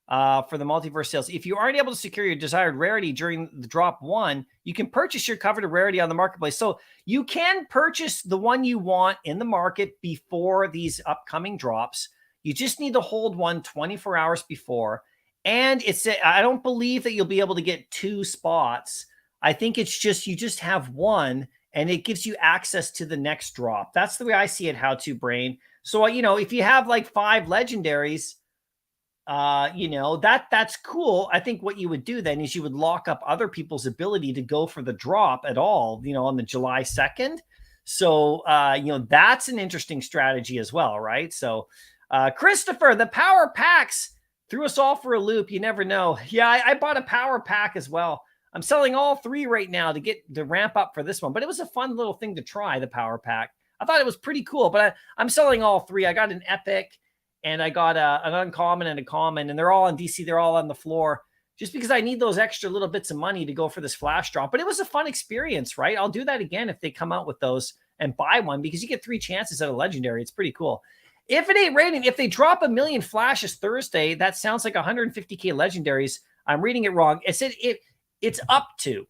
for the Multiverse sales. If you aren't able to secure your desired rarity during the drop 1, you can purchase your coveted rarity on the marketplace. So you can purchase the one you want in the market before these upcoming drops. You just need to hold one 24 hours before. And I don't believe that you'll be able to get 2 spots. I think it's just, you just have one and it gives you access to the next drop. That's the way I see it, How to Brain. So, you know, if you have like 5 legendaries, you know, that's cool. I think what you would do then is you would lock up other people's ability to go for the drop at all, you know, on the July 2nd. So, you know, that's an interesting strategy as well, right? So, Christopher, the power packs threw us all for a loop. You never know. Yeah, I bought a power pack as well. I'm selling all 3 right now to get the ramp up for this one, but it was a fun little thing to try, the power pack. I thought it was pretty cool, but I'm selling all 3. I got an epic, and I got an uncommon and a common, and they're all on DC. They're all on the floor just because I need those extra little bits of money to go for this flash drop. But it was a fun experience, right? I'll do that again if they come out with those and buy one because you get 3 chances at a legendary. It's pretty cool. If it ain't raining, if they drop 1 million flashes Thursday, that sounds like 150K legendaries. I'm reading it wrong. It said it's up to.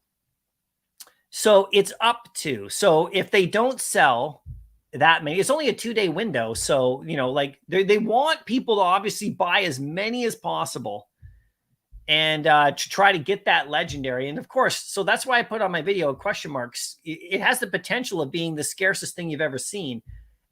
So it's up to. So if they don't sell that many, it's only a 2-day window. So, you know, like they want people to obviously buy as many as possible and to try to get that legendary. And of course, so that's why I put on my video question marks. It has the potential of being the scarcest thing you've ever seen.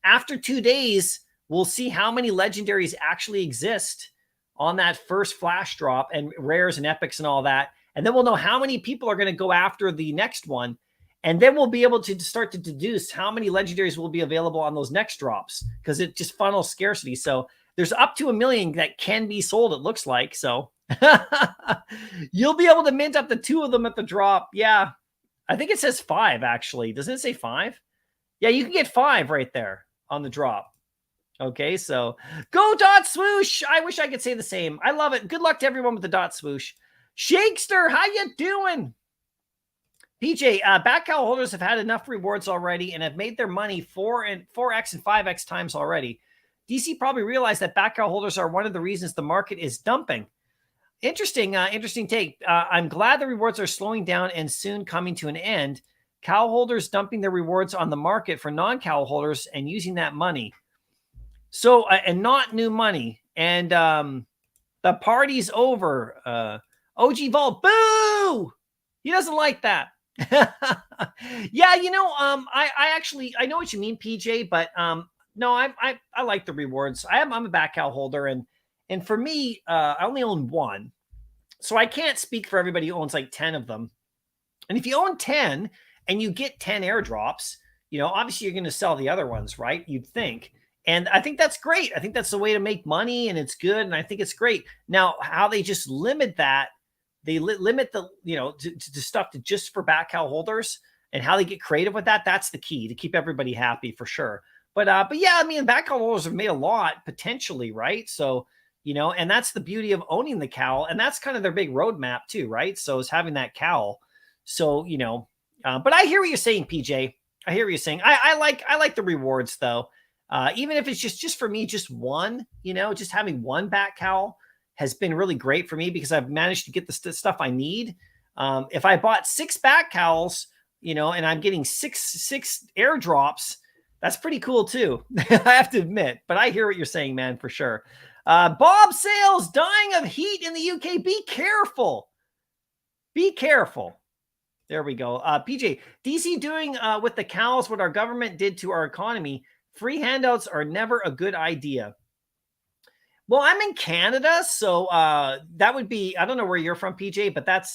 After 2 days, we'll see how many legendaries actually exist on that first flash drop and rares and epics and all that. And then we'll know how many people are going to go after the next one. And then we'll be able to start to deduce how many legendaries will be available on those next drops because it just funnels scarcity. So there's up to 1 million that can be sold, it looks like. So you'll be able to mint up to 2 of them at the drop. Yeah. I think it says 5, actually. Doesn't it say 5? Yeah, you can get 5 right there on the drop. Okay, so go dot swoosh. I wish I could say the same. I love it. Good luck to everyone with the dot swoosh. Shakester, how you doing? PJ, back cow holders have had enough rewards already and have made their money 4x and 5x times already. DC probably realized that back cow holders are one of the reasons the market is dumping. Interesting take. I'm glad the rewards are slowing down and soon coming to an end. Cow holders dumping their rewards on the market for non-cow holders and using that money. So, and not new money. And the party's over. OG Vault, boo! He doesn't like that. Yeah, you know, I know what you mean, PJ, but no, I like the rewards. I'm a back cow holder, and for me, I only own 1. So I can't speak for everybody who owns like 10 of them. And if you own 10 and you get 10 airdrops, you know, obviously you're going to sell the other ones, right? You'd think. And I think that's great. I think that's the way to make money, and it's good. And I think it's great. Now, how they just limit that, they limit the, you know, to stuff to just for back cow holders, and how they get creative with that. That's the key to keep everybody happy for sure. But yeah, I mean, back cow holders have made a lot potentially, right? So, you know, and that's the beauty of owning the cowl. And that's kind of their big roadmap too, right? So is having that cowl. So, you know, but I hear what you're saying, PJ. I hear what you're saying. I like the rewards though. Even if it's just for me, just one, just having one bat cowl has been really great for me because I've managed to get the stuff I need. If I bought 6 bat cowls, and I'm getting six airdrops, that's pretty cool too. I have to admit, but I hear what you're saying, man, for sure. Bob Sales, dying of heat in the UK. Be careful. Be careful. There we go. PJ, DC doing with the cows what our government did to our economy. Free handouts are never a good idea. Well, I'm in Canada, so that would be, I don't know where you're from, PJ, but that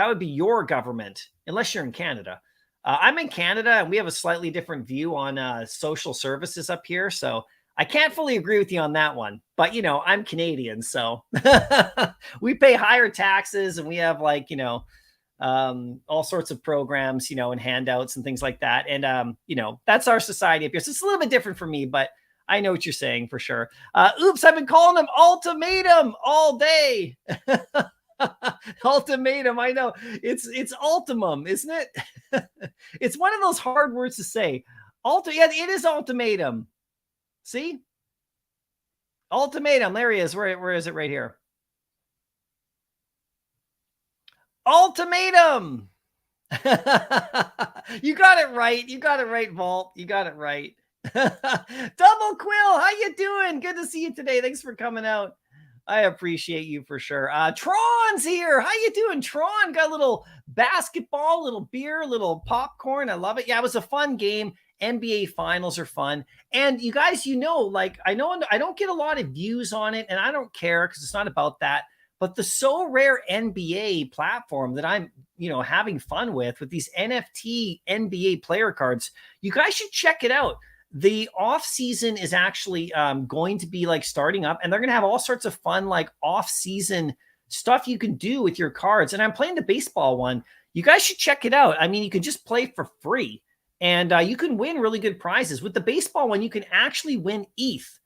would be your government, unless you're in Canada. I'm in Canada, and we have a slightly different view on social services up here, so I can't fully agree with you on that one. But, I'm Canadian, so we pay higher taxes, and we have all sorts of programs, and handouts and things like that. And, that's our society up here. So it's a little bit different for me, but I know what you're saying for sure. Oops, I've been calling them ultimatum all day. Ultimatum. I know it's ultimum, isn't it? It's one of those hard words to say. Yeah, it is ultimatum. See? Ultimatum. There he is. Where is it? Right here. Ultimatum. You got it right. You got it right, Vault. You got it right. Double Quill, how you doing? Good to see you today. Thanks for coming out. I appreciate you for sure. Tron's here. How you doing, Tron? Got a little basketball, a little beer, a little popcorn. I love it. Yeah, it was a fun game. NBA finals are fun. And you guys, I know I don't get a lot of views on it, and I don't care because it's not about that. But the So Rare NBA platform that I'm, having fun with these NFT NBA player cards, you guys should check it out. The off season is actually going to be starting up, and they're going to have all sorts of fun, off season stuff you can do with your cards. And I'm playing the baseball one. You guys should check it out. I mean, you can just play for free, and you can win really good prizes. With the baseball one, you can actually win ETH,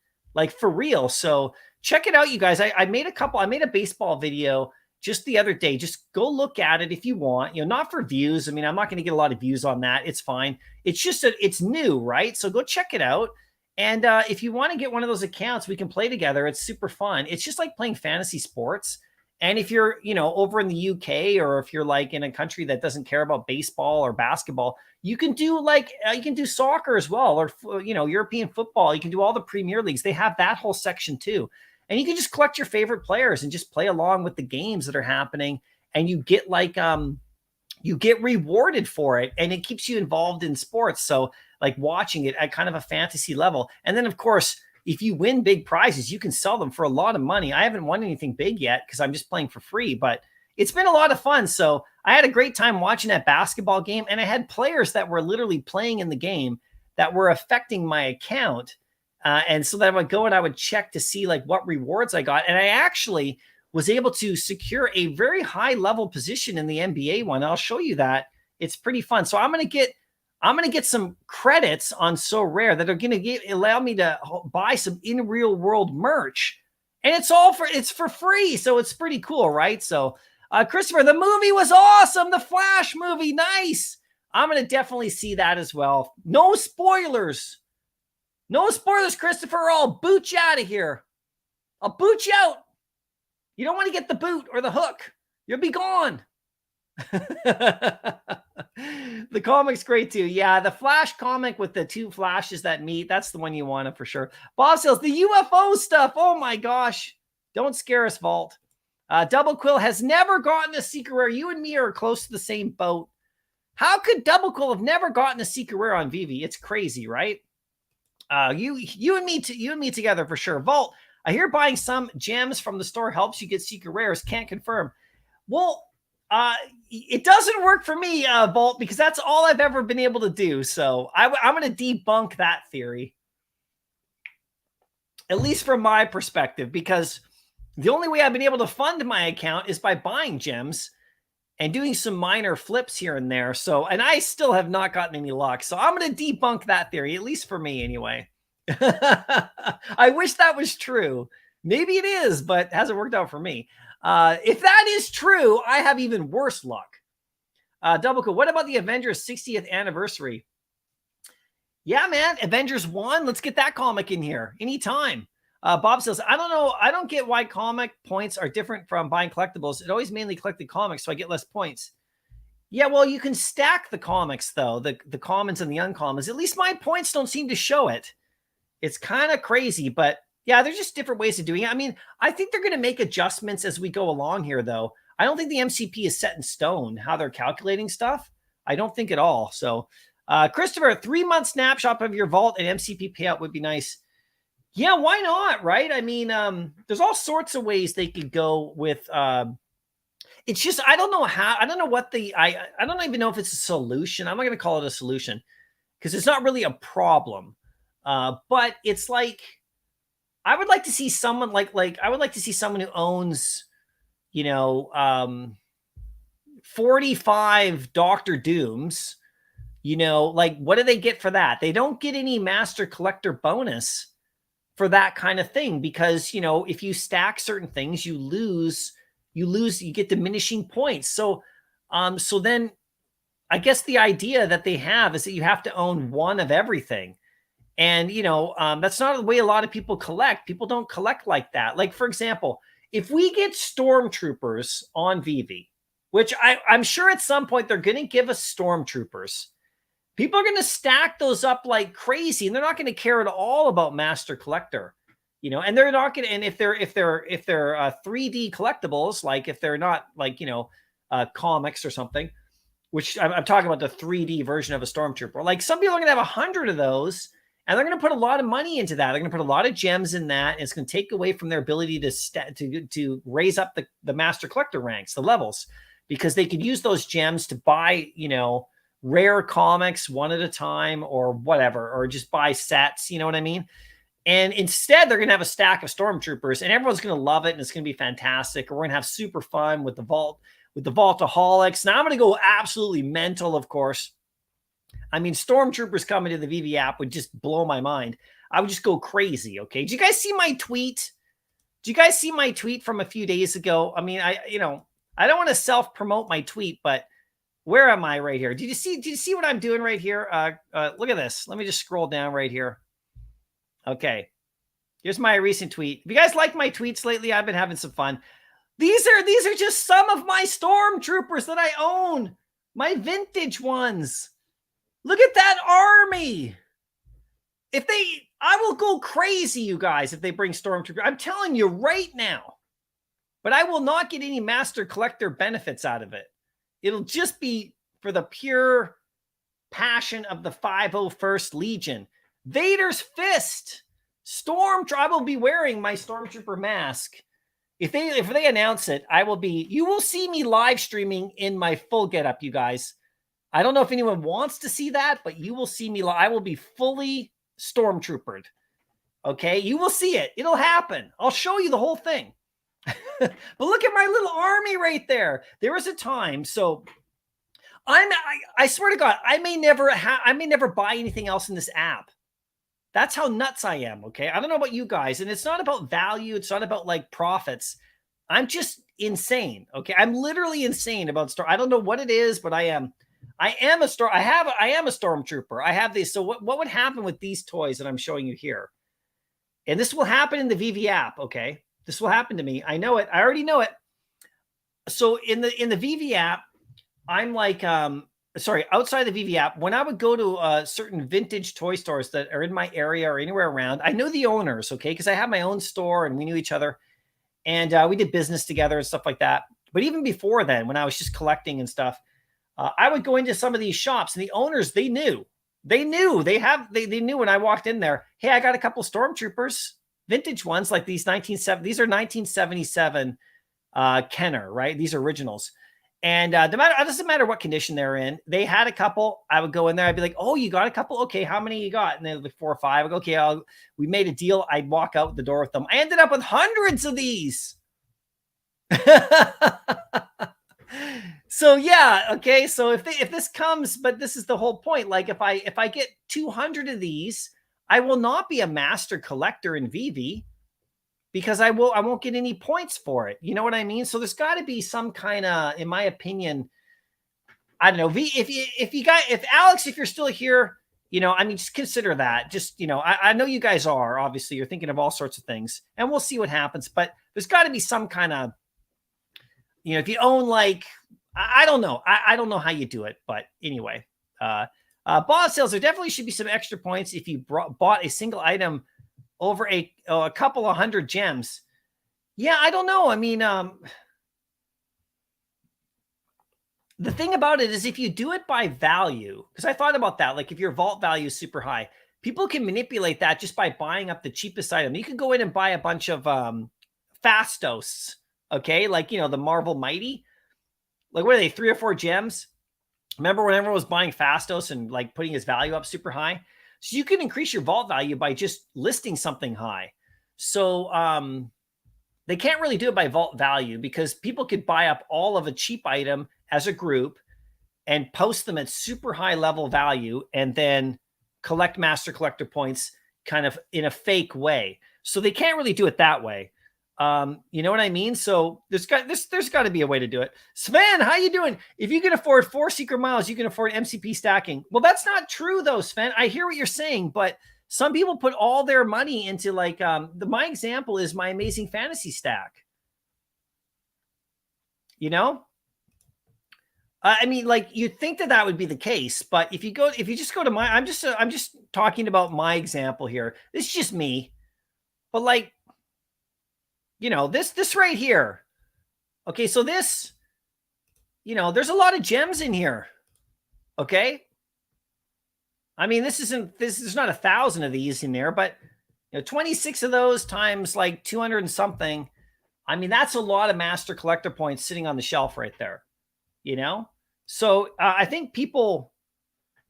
for real. So check it out, you guys. I made a baseball video just the other day. Just go look at it if you want, not for views. I mean, I'm not going to get a lot of views on that. It's fine. It's just it's new, right? So go check it out. And if you want to get one of those accounts, we can play together. It's super fun. It's just like playing fantasy sports. And if you're, over in the UK, or if you're in a country that doesn't care about baseball or basketball, you can do you can do soccer as well, or, European football. You can do all the Premier Leagues. They have that whole section too. And you can just collect your favorite players and just play along with the games that are happening. And you get you get rewarded for it, and it keeps you involved in sports. So watching it at kind of a fantasy level. And then of course, if you win big prizes, you can sell them for a lot of money. I haven't won anything big yet because I'm just playing for free, but it's been a lot of fun. So I had a great time watching that basketball game, and I had players that were literally playing in the game that were affecting my account. And so that I would go and I would check to see what rewards I got. And I actually was able to secure a very high level position in the NBA one. I'll show you that. It's pretty fun. So I'm going to get some credits on So Rare that are going to allow me to buy some in real world merch. And it's for free. So it's pretty cool, right? So Christopher, the movie was awesome. The Flash movie. Nice. I'm going to definitely see that as well. No spoilers. No spoilers, Christopher, or I'll boot you out of here. I'll boot you out. You don't want to get the boot or the hook. You'll be gone. The comic's great too. Yeah, the Flash comic with the 2 Flashes that meet, that's the one you want for sure. Bob Sales, the UFO stuff. Oh my gosh. Don't scare us, Vault. Double Quill has never gotten a secret rare. You and me are close to the same boat. How could Double Quill have never gotten a secret rare on Vivi? It's crazy, right? You and me together for sure. Vault, I hear buying some gems from the store helps you get secret rares. Can't confirm. Well, it doesn't work for me, Vault, because that's all I've ever been able to do. So I'm going to debunk that theory, at least from my perspective, because the only way I've been able to fund my account is by buying gems and doing some minor flips here and there. So, and I still have not gotten any luck. So I'm going to debunk that theory, at least for me anyway. I wish that was true. Maybe it is, but it hasn't worked out for me. If that is true, I have even worse luck. Double Cool, what about the Avengers 60th anniversary? Yeah, man. Avengers 1. Let's get that comic in here anytime. Bob says, I don't know. I don't get why comic points are different from buying collectibles. It always mainly collected comics, so I get less points. Yeah, well, you can stack the comics, though, the commons and the uncommons. At least my points don't seem to show it. It's kind of crazy, but yeah, there's just different ways of doing it. I mean, I think they're going to make adjustments as we go along here, though. I don't think the MCP is set in stone, how they're calculating stuff. I don't think at all. So, Christopher, 3-month snapshot of your vault and MCP payout would be nice. Yeah, why not, right? I mean, there's all sorts of ways they could go with it's just I don't know how, I don't know what I don't even know if it's a solution. I'm not going to call it a solution because it's not really a problem. But it's like I would like to see someone like I would like to see someone who owns, 45 Doctor Dooms. Like what do they get for that? They don't get any Master Collector bonus for that kind of thing because if you stack certain things, you get diminishing points. So then I guess the idea that they have is that you have to own one of everything. And, that's not the way a lot of people collect. People don't collect like that. Like, for example, if we get Stormtroopers on Vivi, which I'm sure at some point they're going to give us Stormtroopers, people are going to stack those up like crazy, and they're not going to care at all about Master Collector, and they're not going to. And if they're 3D collectibles, like if they're not like comics or something, which I'm talking about the 3D version of a Stormtrooper. Like some people are going to have 100 of those. And they're going to put a lot of money into that. They're going to put a lot of gems in that. And it's going to take away from their ability to raise up the Master Collector ranks, the levels, because they could use those gems to buy, rare comics one at a time or whatever, or just buy sets. You know what I mean? And instead, they're going to have a stack of Stormtroopers, and everyone's going to love it, and it's going to be fantastic. We're going to have super fun with the Vaultaholics. Now I'm going to go absolutely mental, of course. I mean, Stormtroopers coming to the VV app would just blow my mind. I would just go crazy. Okay. Did you guys see my tweet? Did you guys see my tweet from a few days ago? I mean, I don't want to self-promote my tweet, but where am I right here? Did you see what I'm doing right here? Look at this. Let me just scroll down right here. Okay. Here's my recent tweet. If you guys like my tweets lately, I've been having some fun. These are just some of my Stormtroopers that I own. My vintage ones. Look at that army. I will go crazy, you guys, if they bring Stormtrooper. I'm telling you right now. But I will not get any Master Collector benefits out of it. It'll just be for the pure passion of the 501st Legion. Vader's Fist. I will be wearing my Stormtrooper mask. If they announce it, you will see me live streaming in my full getup, you guys. I don't know if anyone wants to see that, but you will see me. I will be fully Stormtroopered. Okay, you will see it. It'll happen. I'll show you the whole thing. But look at my little army right there. There was a time. So I swear to God, I may never buy anything else in this app. That's how nuts I am. Okay, I don't know about you guys, and it's not about value. It's not about like profits. I'm just insane. Okay, I'm literally insane about I don't know what it is, but I am. I am a Stormtrooper. I have these. So what would happen with these toys that I'm showing you here? And this will happen in the VV app. Okay. This will happen to me. I know it. I already know it. So in the VV app, I'm like, outside the VV app, when I would go to certain vintage toy stores that are in my area or anywhere around, I know the owners. Okay. Cause I have my own store and we knew each other and we did business together and stuff like that. But even before then, when I was just collecting and stuff, I would go into some of these shops and the owners, they knew they knew when I walked in there, hey, I got a couple Stormtroopers, vintage ones like these 1970. These are 1977 Kenner, right? These are originals. And it doesn't matter what condition they're in. They had a couple. I would go in there. I'd be like, oh, you got a couple? Okay, how many you got? And they're like 4 or 5. I go, okay, we made a deal. I'd walk out the door with them. I ended up with hundreds of these. So yeah, okay. So if this comes, but this is the whole point. Like if I get 200 of these, I will not be a Master Collector in VV because I won't get any points for it. You know what I mean? So there's got to be some kind of, in my opinion, I don't know. If Alex, if you're still here, I mean, just consider that. Just, I know you guys are, obviously, you're thinking of all sorts of things, and we'll see what happens. But there's got to be some kind of, if you own like, I don't know. I don't know how you do it. But anyway, boss sales, there definitely should be some extra points if you bought a single item over a couple of hundred gems. Yeah, I don't know. I mean, the thing about it is if you do it by value, because I thought about that, like if your vault value is super high, people can manipulate that just by buying up the cheapest item. You can go in and buy a bunch of Fastos, okay? Like, the Marvel Mighty. Like, what are they, 3 or 4 gems? Remember when everyone was buying Fastos and like putting his value up super high? So you can increase your vault value by just listing something high. So they can't really do it by vault value because people could buy up all of a cheap item as a group and post them at super high level value and then collect master collector points kind of in a fake way. So they can't really do it that way. You know what I mean? So there's got to be a way to do it. Sven, how you doing? If you can afford 4 secret miles, you can afford MCP stacking. Well, that's not true though, Sven. I hear what you're saying, but some people put all their money into like my example is my Amazing Fantasy stack. I mean, like you'd think that would be the case, but if you just go to I'm just talking about my example here. This is just me, but like, this right here. Okay, so this, there's a lot of gems in here. Okay, I mean, there's not 1,000 of these in there, but 26 of those times like 200 and something. I mean, that's a lot of master collector points sitting on the shelf right there. So I think people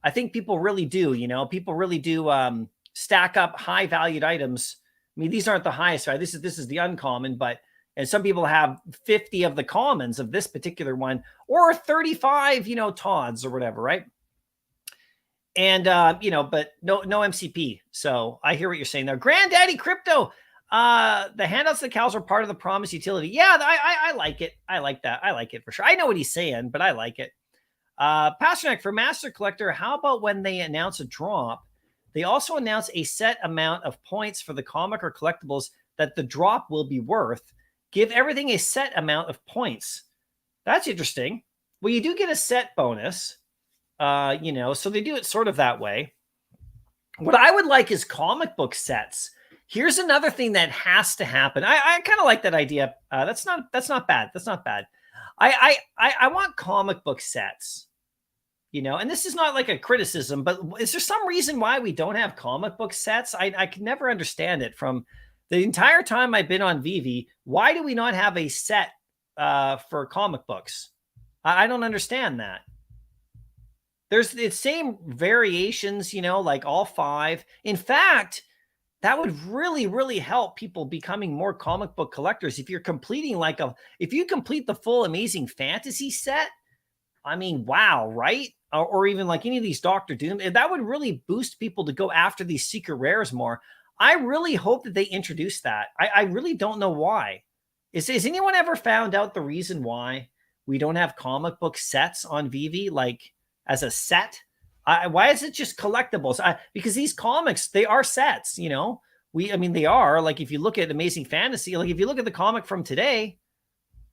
really do, people really do stack up high valued items. I mean, these aren't the highest, right? This is the uncommon, and some people have 50 of the commons of this particular one, or 35, Todds or whatever, right? And but no MCP. So I hear what you're saying there. Granddaddy Crypto. The handouts that cows are part of the promise utility. Yeah, I like it. I like that. I like it for sure. I know what he's saying, but I like it. Pasternak, for Master Collector, how about when they announce a drop, they also announce a set amount of points for the comic or collectibles that the drop will be worth. Give everything a set amount of points. That's interesting. Well, you do get a set bonus, so they do it sort of that way. What I would like is comic book sets. Here's another thing that has to happen. I kind of like that idea. That's not bad. That's not bad. I want comic book sets. And this is not like a criticism, but is there some reason why we don't have comic book sets? I can never understand it. From the entire time I've been on VV, why do we not have a set for comic books? I don't understand that. There's the same variations, like all 5. In fact, that would really, really help people becoming more comic book collectors. If you're completing if you complete the full Amazing Fantasy set, I mean, wow, right? Or even like any of these Doctor Doom, that would really boost people to go after these secret rares more. I really hope that they introduce that. I really don't know why. Is anyone ever found out the reason why we don't have comic book sets on VV, like as a set? Why is it just collectibles? Because these comics, they are sets, they are. Like if you look at Amazing Fantasy, like if you look at the comic from today,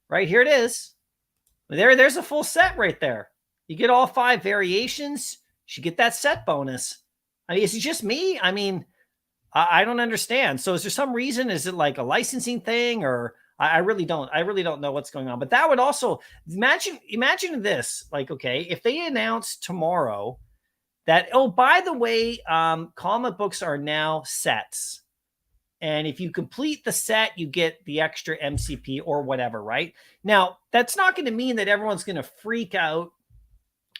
right here it is. There's a full set right there. You get all 5 variations. You should get that set bonus. I mean, is it just me? I mean, I don't understand. So is there some reason? Is it like a licensing thing, or I really don't know what's going on. But that would also imagine this. Like, okay, if they announce tomorrow that, oh, by the way, comic books are now sets. And if you complete the set, you get the extra MCP or whatever, right? Now, that's not going to mean that everyone's going to freak out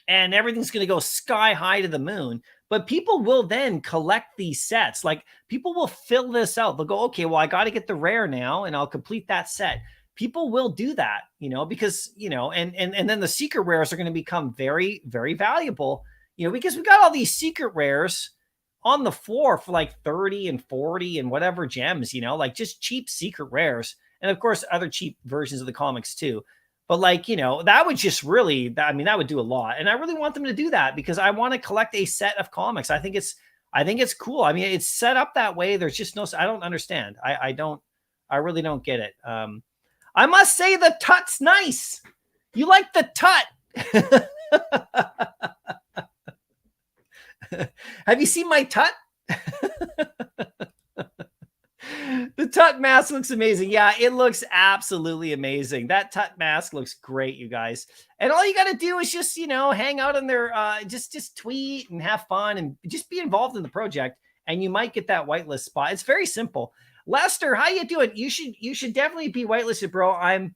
and everything's going to go sky high to the moon. But people will then collect these sets. Like people will fill this out. They'll go, okay, well, I got to get the rare now and I'll complete that set. People will do that, because, and then the secret rares are going to become very, very valuable, because we got all these secret rares on the floor for like 30 and 40 and whatever gems, like just cheap secret rares. And of course, other cheap versions of the comics too. But like, that would just really, I mean, that would do a lot. And I really want them to do that because I want to collect a set of comics. I think it's cool. I mean, it's set up that way. There's just I don't understand. I really don't get it. I must say the tut's nice. You like the tut. Have you seen my tut? The Tut mask looks amazing. Yeah, it looks absolutely amazing. That Tut mask looks great, you guys. And all you got to do is just, hang out on their, just tweet and have fun and just be involved in the project. And you might get that whitelist spot. It's very simple. Lester, how you doing? You should definitely be whitelisted, bro. I'm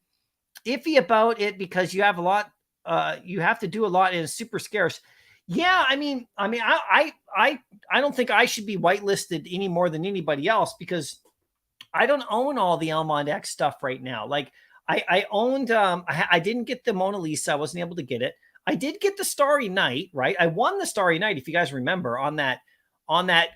iffy about it because you have a lot, you have to do a lot and it's super scarce. Yeah, I don't think I should be whitelisted any more than anybody else because I don't own all the Almond X stuff right now. Like I owned, I didn't get the Mona Lisa. I wasn't able to get it. I did get the Starry Night, right? I won the Starry Night, if you guys remember, on that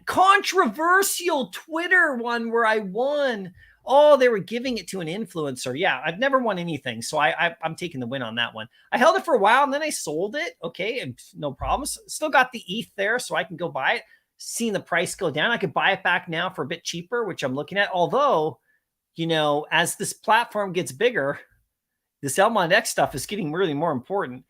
controversial Twitter one where I won. Oh, they were giving it to an influencer. Yeah, I've never won anything, so I'm taking the win on that one. I held it for a while, and then I sold it. Okay, and no problems. Still got the ETH there, so I can go buy it. Seeing the price go down, I could buy it back now for a bit cheaper, which I'm looking at. Although, as this platform gets bigger, this Elmont X stuff is getting really more important.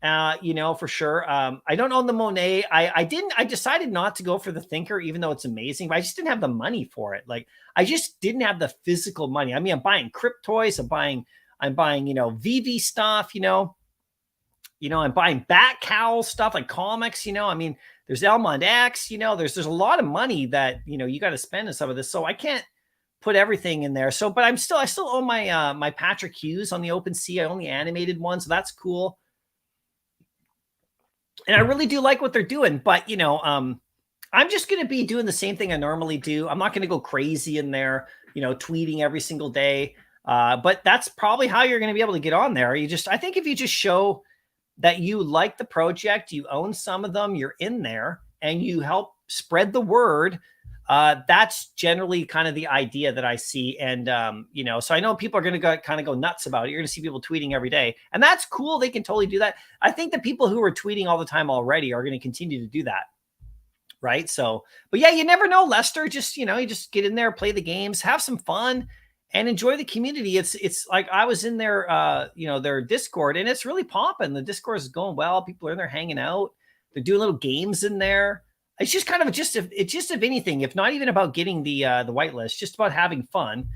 For sure. I don't own the Monet. I decided not to go for the Thinker, even though it's amazing, but I just didn't have the money for it. Like I just didn't have the physical money. I mean, I'm buying Crypt toys. I'm buying, VV stuff, I'm buying Bat Cowl stuff like comics, I mean, there's Elmont X, there's a lot of money that, you got to spend in some of this. So I can't put everything in there. So, but I still own my, my Patrick Hughes on the OpenSea. I only animated one. So that's cool. And I really do like what they're doing, but I'm just going to be doing the same thing I normally do. I'm not going to go crazy in there, tweeting every single day. But that's probably how you're going to be able to get on there. I think if you just show that you like the project, you own some of them, you're in there and you help spread the word. That's generally kind of the idea that I see. And, so I know people are going to kind of go nuts about it. You're going to see people tweeting every day and that's cool. They can totally do that. I think the people who are tweeting all the time already are going to continue to do that. Right. So, but yeah, you never know, Lester, just, you just get in there, play the games, have some fun and enjoy the community. It's like I was in their, their Discord and it's really popping. The Discord is going well. People are in there hanging out. They're doing little games in there. It's just kind of it's just if anything, if not even about getting the whitelist, just about having fun,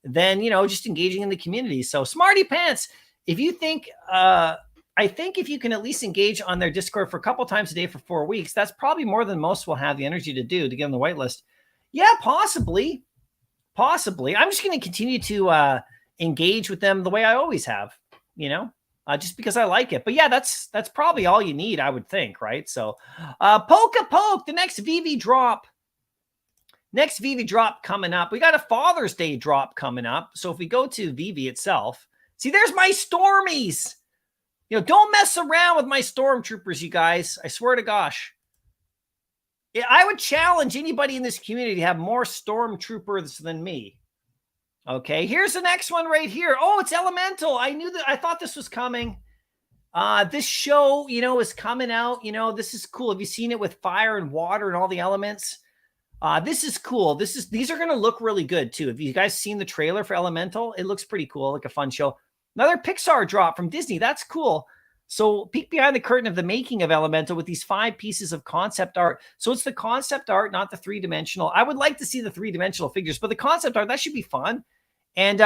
then, just engaging in the community. So Smarty Pants, if you think, I think if you can at least engage on their Discord for a couple times a day for 4 weeks, that's probably more than most will have the energy to do to get on the whitelist. Yeah, possibly. I'm just going to continue to engage with them the way I always have, just because I like it. But yeah, that's probably all you need, I would think, right? So Polka Poke, the next VV drop. Next VV drop coming up. We got a Father's Day drop coming up. So if we go to VV itself, see, there's my Stormies. Don't mess around with my Stormtroopers, you guys. I swear to gosh. Yeah, I would challenge anybody in this community to have more Stormtroopers than me. Okay, here's the next one right here. Oh, it's Elemental. I thought this was coming. This show, is coming out. This is cool. Have you seen it with fire and water and all the elements? This is cool. These are going to look really good too. Have you guys seen the trailer for Elemental? It looks pretty cool, like a fun show. Another Pixar drop from Disney. That's cool. So peek behind the curtain of the making of Elemental with these 5 pieces of concept art. So it's the concept art, not the 3-dimensional. I would like to see the 3-dimensional figures, but the concept art, that should be fun. And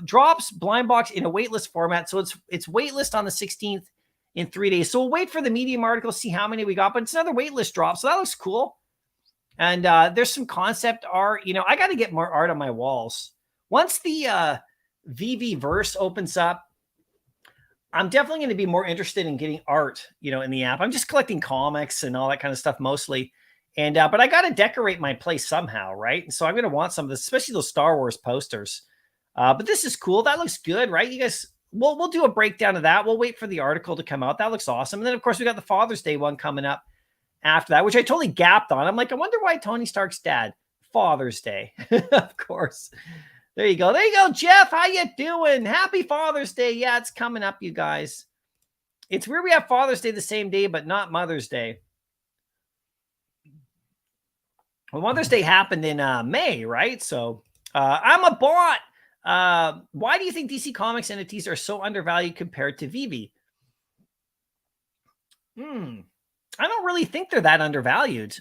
drops blind box in a waitlist format. So it's waitlist on the 16th in 3 days. So we'll wait for the Medium article, see how many we got, but it's another waitlist drop. So that looks cool. And there's some concept art. I got to get more art on my walls. Once the VV verse opens up, I'm definitely going to be more interested in getting art, in the app. I'm just collecting comics and all that kind of stuff mostly. And, but I got to decorate my place somehow. Right. And so I'm going to want some of this, especially those Star Wars posters. But this is cool. That looks good, right? You guys, we'll do a breakdown of that. We'll wait for the article to come out. That looks awesome. And then of course we got the Father's Day one coming up after that, which I totally gapped on. I'm like, I wonder why Tony Stark's dad, Father's Day, of course. There you go. There you go, Jeff. How you doing? Happy Father's Day. Yeah, it's coming up, you guys. It's weird we have Father's Day the same day, but not Mother's Day. Well, Mother's Day happened in May, right? So I'm a bot. Why do you think DC Comics NFTs are so undervalued compared to Vivi? I don't really think they're that undervalued.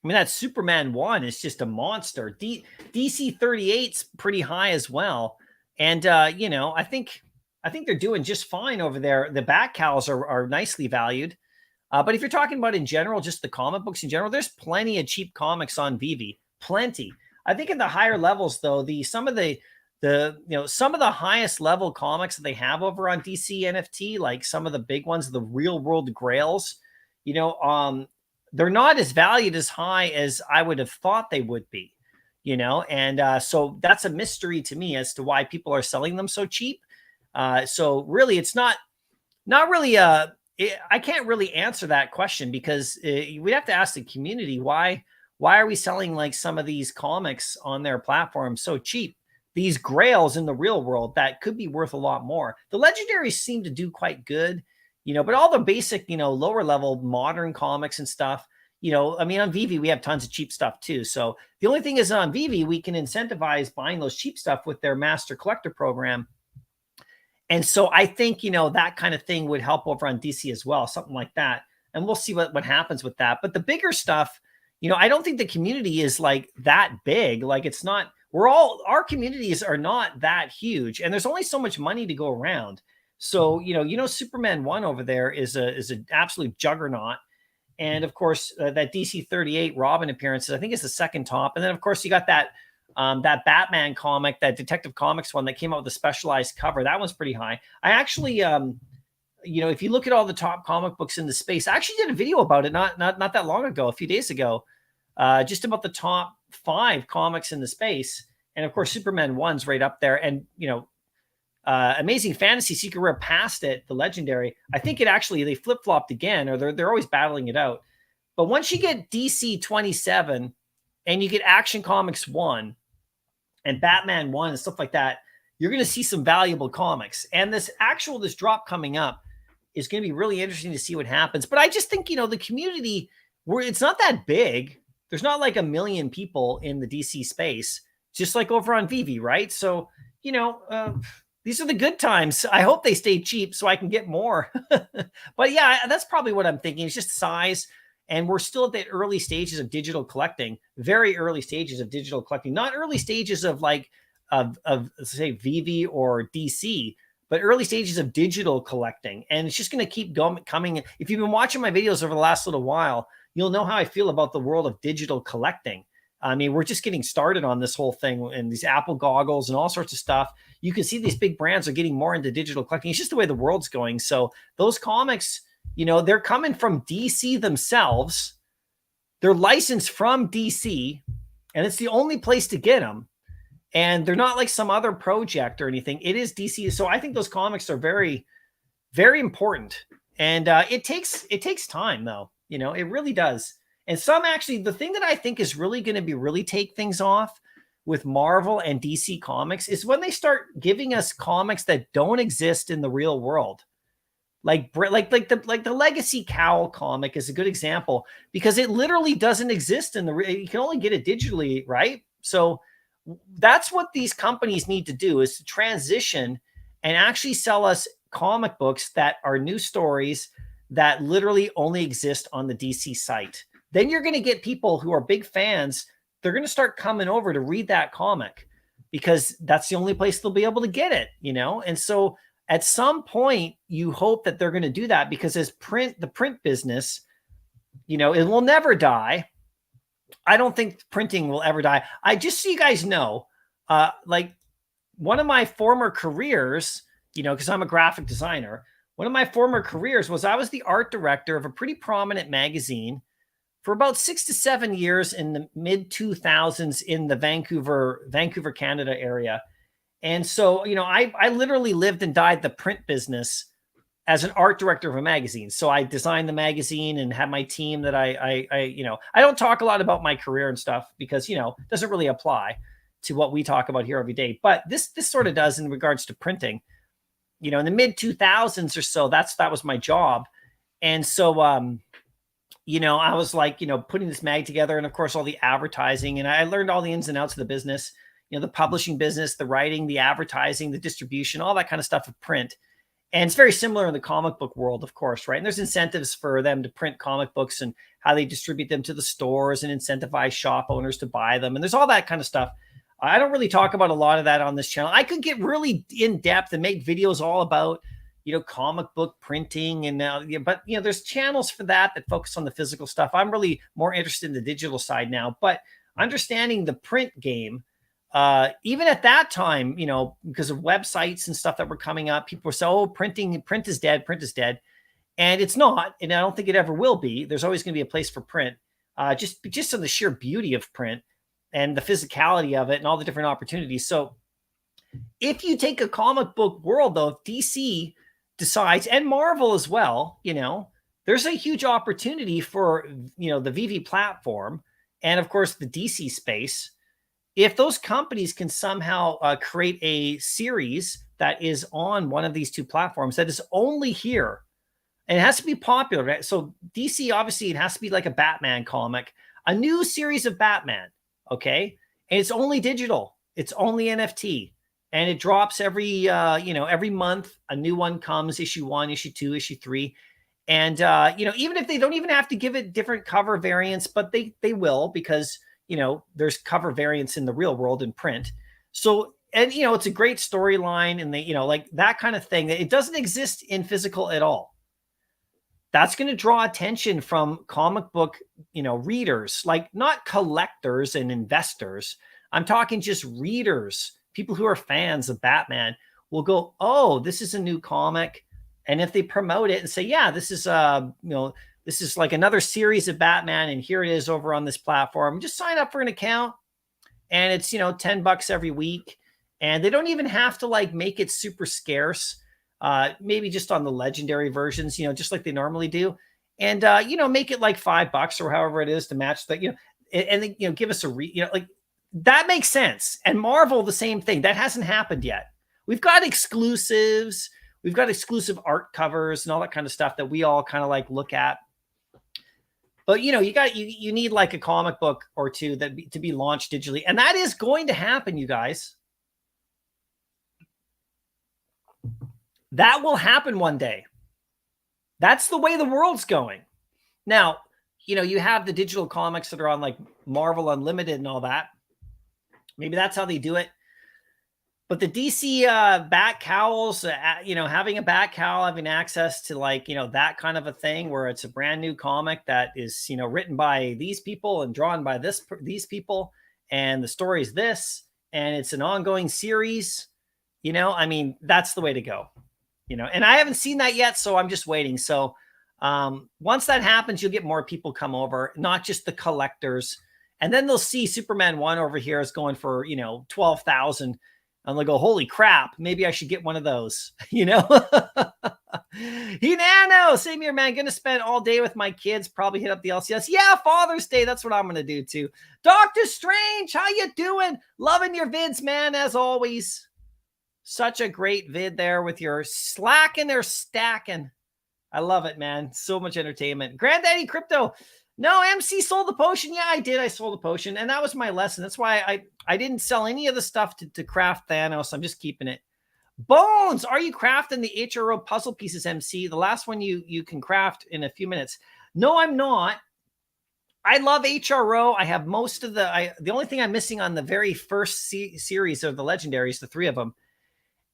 I mean, that Superman 1 is just a monster. DC 38's pretty high as well. And, you know, I think they're doing just fine over there. The back cows are nicely valued. But if you're talking about in general, just the comic books in general, there's plenty of cheap comics on Vivi. Plenty. I think in the higher levels, though, some of the highest level comics that they have over on DC NFT, like some of the big ones, the real world grails, you know, they're not as valued as high as I would have thought they would be, you know, and so that's a mystery to me as to why people are selling them so cheap. So really, it's not really I can't really answer that question because we'd have to ask the community why are we selling like some of these comics on their platform so cheap? These grails in the real world that could be worth a lot more. The legendaries seem to do quite good, you know, but all the basic, you know, lower level modern comics and stuff, you know, I mean, on Vivi, we have tons of cheap stuff too. So the only thing is on Vivi, we can incentivize buying those cheap stuff with their master collector program. And so I think, you know, that kind of thing would help over on DC as well, something like that. And we'll see what happens with that. But the bigger stuff, you know, I don't think the community is like that big. Like it's not, our communities are not that huge. And there's only so much money to go around. So, you know, Superman 1 over there is an absolute juggernaut. And of course, that DC 38 Robin appearances, I think is the second top. And then, of course, you got that Batman comic, that Detective Comics one that came out with a specialized cover. That one's pretty high. I actually, you know, if you look at all the top comic books in the space, I actually did a video about it not that long ago, a few days ago, just about the top 5 comics in the space. And of course, Superman 1's right up there. And, you know, Amazing Fantasy Secret Rare passed it, the legendary. I think they flip-flopped again, or they're always battling it out. But once you get DC 27 and you get Action Comics 1 and Batman 1 and stuff like that, you're going to see some valuable comics. And this drop coming up is going to be really interesting to see what happens. But I just think, you know, the community, it's not that big. There's not like 1 million people in the DC space, just like over on Vivi, right? So, you know, these are the good times. I hope they stay cheap so I can get more. But yeah, that's probably what I'm thinking. It's just size. And we're still at the early stages of digital collecting, very early stages of digital collecting, not early stages of like, of say Vivi or DC, but early stages of digital collecting. And it's just going to keep coming. If you've been watching my videos over the last little while, you'll know how I feel about the world of digital collecting. I mean, we're just getting started on this whole thing and these Apple goggles and all sorts of stuff. You can see these big brands are getting more into digital collecting. It's just the way the world's going. So those comics, you know, they're coming from DC themselves. They're licensed from DC, and it's the only place to get them. And they're not like some other project or anything. It is DC. So I think those comics are very, very important. And it takes time, though. You know, it really does. And some actually, the thing that I think is really going to really take things off with Marvel and DC Comics is when they start giving us comics that don't exist in the real world. Like the Legacy Cowl comic is a good example because it literally doesn't exist in you can only get it digitally, right? So that's what these companies need to do, is to transition and actually sell us comic books that are new stories that literally only exist on the DC site. Then you're going to get people who are big fans. They're going to start coming over to read that comic because that's the only place they'll be able to get it, you know? And so at some point, you hope that they're going to do that because the print business, you know, it will never die. I don't think printing will ever die. I just so you guys know, like one of my former careers, you know, because I'm a graphic designer, one of my former careers was I was the art director of a pretty prominent magazine for about 6 to 7 years in the mid 2000s in the Vancouver, Canada area. And so, you know, I literally lived and died the print business as an art director of a magazine. So I designed the magazine and had my team that I you know, I don't talk a lot about my career and stuff because, you know, it doesn't really apply. to what we talk about here every day. But this sort of does in regards to printing. You know, in the mid 2000s or so, that was my job. And so, you know, I was like, you know, putting this mag together, and of course all the advertising, and I learned all the ins and outs of the business, you know, the publishing business, the writing, the advertising, the distribution, all that kind of stuff of print. And it's very similar in the comic book world, of course, right? And there's incentives for them to print comic books and how they distribute them to the stores and incentivize shop owners to buy them. And there's all that kind of stuff. I don't really talk about a lot of that on this channel. I could get really in depth and make videos all about, you know, comic book printing and but you know, there's channels for that focus on the physical stuff. I'm really more interested in the digital side now, but understanding the print game, even at that time, you know, because of websites and stuff that were coming up, people were saying, oh, print is dead, print is dead. And it's not, and I don't think it ever will be. There's always going to be a place for print, just on the sheer beauty of print and the physicality of it and all the different opportunities. So if you take a comic book world, though, if DC decides, and Marvel as well, you know, there's a huge opportunity for, you know, the VV platform and of course the DC space. If those companies can somehow create a series that is on one of these two platforms that is only here, and it has to be popular, right? So DC, obviously, it has to be like a Batman comic, a new series of Batman, okay? And it's only digital. It's only NFT. And it drops every, you know, every month. A new one comes, issue 1, issue 2, issue 3. And, you know, even if they don't even have to give it different cover variants, but they will, because, you know, there's cover variants in the real world in print. So, and, you know, it's a great storyline, and they, you know, like that kind of thing. It doesn't exist in physical at all. That's going to draw attention from comic book, you know, readers, like not collectors and investors. I'm talking just readers, people who are fans of Batman will go, oh, this is a new comic. And if they promote it and say, yeah, this is, you know, this is like another series of Batman, and here it is over on this platform, just sign up for an account, and it's, you know, $10 every week. And they don't even have to like make it super scarce. Maybe just on the legendary versions, you know, just like they normally do. And, you know, make it like $5 or however it is to match that, you know, and then, you know, give us a, you know, like that makes sense. And Marvel, the same thing. That hasn't happened yet. We've got exclusives. We've got exclusive art covers and all that kind of stuff that we all kind of like look at. But, you know, you need like a comic book or two to be launched digitally. And that is going to happen, you guys. That will happen one day. That's the way the world's going. Now, you know, you have the digital comics that are on like Marvel Unlimited and all that. Maybe that's how they do it. But the DC bat cowls, you know, having a bat cowl, having access to like, you know, that kind of a thing where it's a brand new comic that is, you know, written by these people and drawn by these people, and the story is this, and it's an ongoing series, you know, I mean, that's the way to go, you know, and I haven't seen that yet, so I'm just waiting. So once that happens, you'll get more people come over, not just the collectors, and then they'll see Superman 1 over here is going for, you know, 12,000. And they'll go, holy crap, maybe I should get one of those, you know? Hinano, same here, man. Gonna spend all day with my kids, probably hit up the LCS. Yeah, Father's Day, that's what I'm gonna do too. Doctor Strange, how you doing? Loving your vids, man, as always. Such a great vid there with your slacking or stacking. I love it, man. So much entertainment. Granddaddy Crypto. No, MC sold the potion. Yeah, I did. I sold the potion. And that was my lesson. That's why I didn't sell any of the stuff to craft Thanos. I'm just keeping it. Bones, are you crafting the HRO puzzle pieces, MC? The last one you can craft in a few minutes. No, I'm not. I love HRO. I have most of the only thing I'm missing on the very first series of the legendaries, the 3 of them.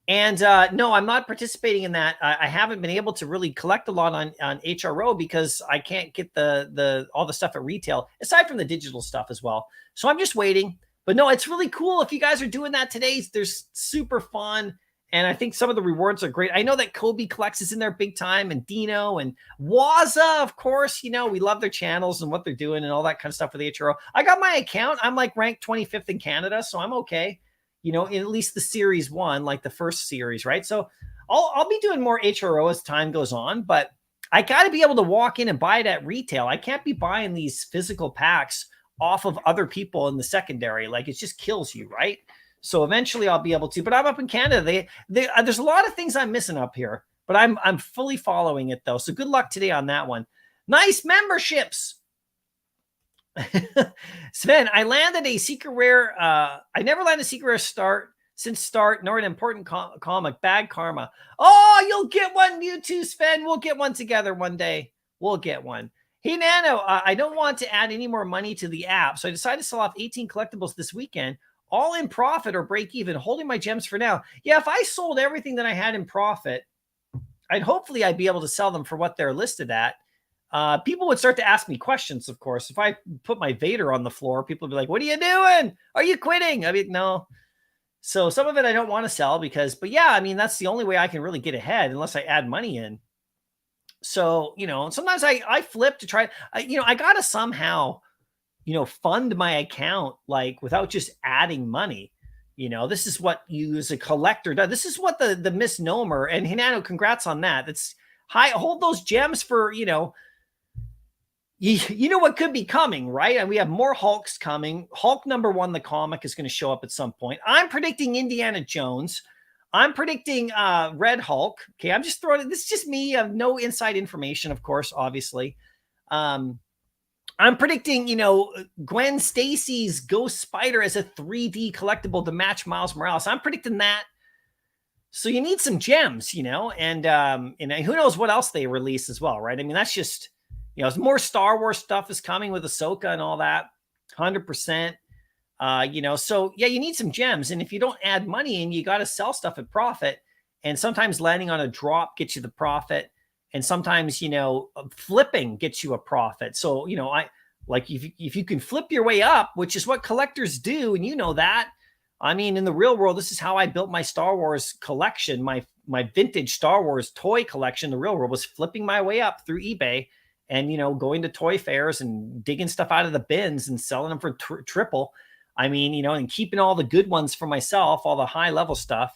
And no, I'm not participating in that. I haven't been able to really collect a lot on HRO because I can't get all the stuff at retail, aside from the digital stuff as well. So I'm just waiting. But no, it's really cool. If you guys are doing that today, there's super fun. And I think some of the rewards are great. I know that Kobe Collects is in there big time, and Dino and Waza, of course. You know, we love their channels and what they're doing and all that kind of stuff with HRO. I got my account. I'm like ranked 25th in Canada, so I'm okay. You know, in at least the series 1, like the first series, right? So I'll be doing more HRO as time goes on, but I got to be able to walk in and buy it at retail. I can't be buying these physical packs off of other people in the secondary. Like it just kills you, right? So eventually I'll be able to, but I'm up in Canada. There's a lot of things I'm missing up here, but I'm fully following it though. So good luck today on that one. Nice memberships. Sven, I landed a secret rare. I never landed a secret rare since start, nor an important comic. Bad karma. Oh, you'll get one, you too, Sven. We'll get one together one day. We'll get one. Hey, Nano, I don't want to add any more money to the app, so I decided to sell off 18 collectibles this weekend, all in profit or break even, holding my gems for now. Yeah, if I sold everything that I had in profit, I'd be able to sell them for what they're listed at. People would start to ask me questions, of course. If I put my Vader on the floor, people would be like, what are you doing? Are you quitting? I mean, no. So some of it I don't want to sell but yeah, I mean, that's the only way I can really get ahead unless I add money in. So, sometimes I flip to try, I got to somehow, fund my account, like without just adding money. This is what you as a collector does. This is what the misnomer, and Hinano, congrats on that. That's high. Hold those gems for, you know what could be coming, right? And we have more Hulks coming. Hulk #1, the comic, is going to show up at some point. I'm predicting Indiana Jones. I'm predicting Red Hulk. Okay, I'm just throwing it. This is just me. I have no inside information, of course, obviously. I'm predicting, Gwen Stacy's Ghost Spider as a 3D collectible to match Miles Morales. I'm predicting that. So you need some gems, and who knows what else they release as well, right? I mean, that's just, more Star Wars stuff is coming with Ahsoka and all that, 100%. So yeah, you need some gems. And if you don't add money in, you got to sell stuff at profit. And sometimes landing on a drop gets you the profit. And sometimes, flipping gets you a profit. So, if you can flip your way up, which is what collectors do, and that, I mean, in the real world, this is how I built my Star Wars collection, my vintage Star Wars toy collection. The real world was flipping my way up through eBay and, going to toy fairs and digging stuff out of the bins and selling them for triple. I mean, and keeping all the good ones for myself, all the high level stuff.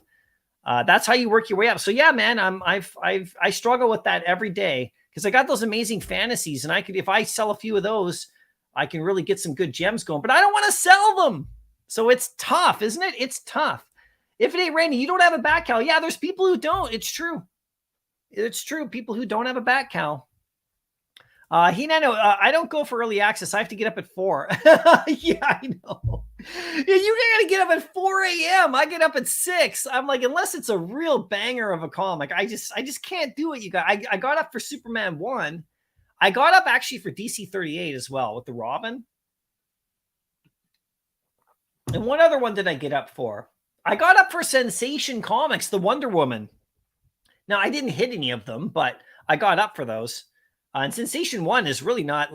That's how you work your way up. So yeah, man, I struggle with that every day because I got those amazing fantasies, and if I sell a few of those, I can really get some good gems going. But I don't want to sell them, so it's tough, isn't it? It's tough. If it ain't Randy, you don't have a back cow. Yeah, there's people who don't. It's true. It's true. People who don't have a back cow. I don't go for early access. I have to get up at 4. Yeah, I know. Yeah, you gotta get up at 4 a.m. I get up at 6. I'm like, unless it's a real banger of a comic, I just can't do it. I got up for Superman 1. I got up actually for DC 38 as well with the Robin. And one other one did I get up for? I got up for Sensation Comics, the Wonder Woman. Now I didn't hit any of them, but I got up for those. And Sensation 1 is really not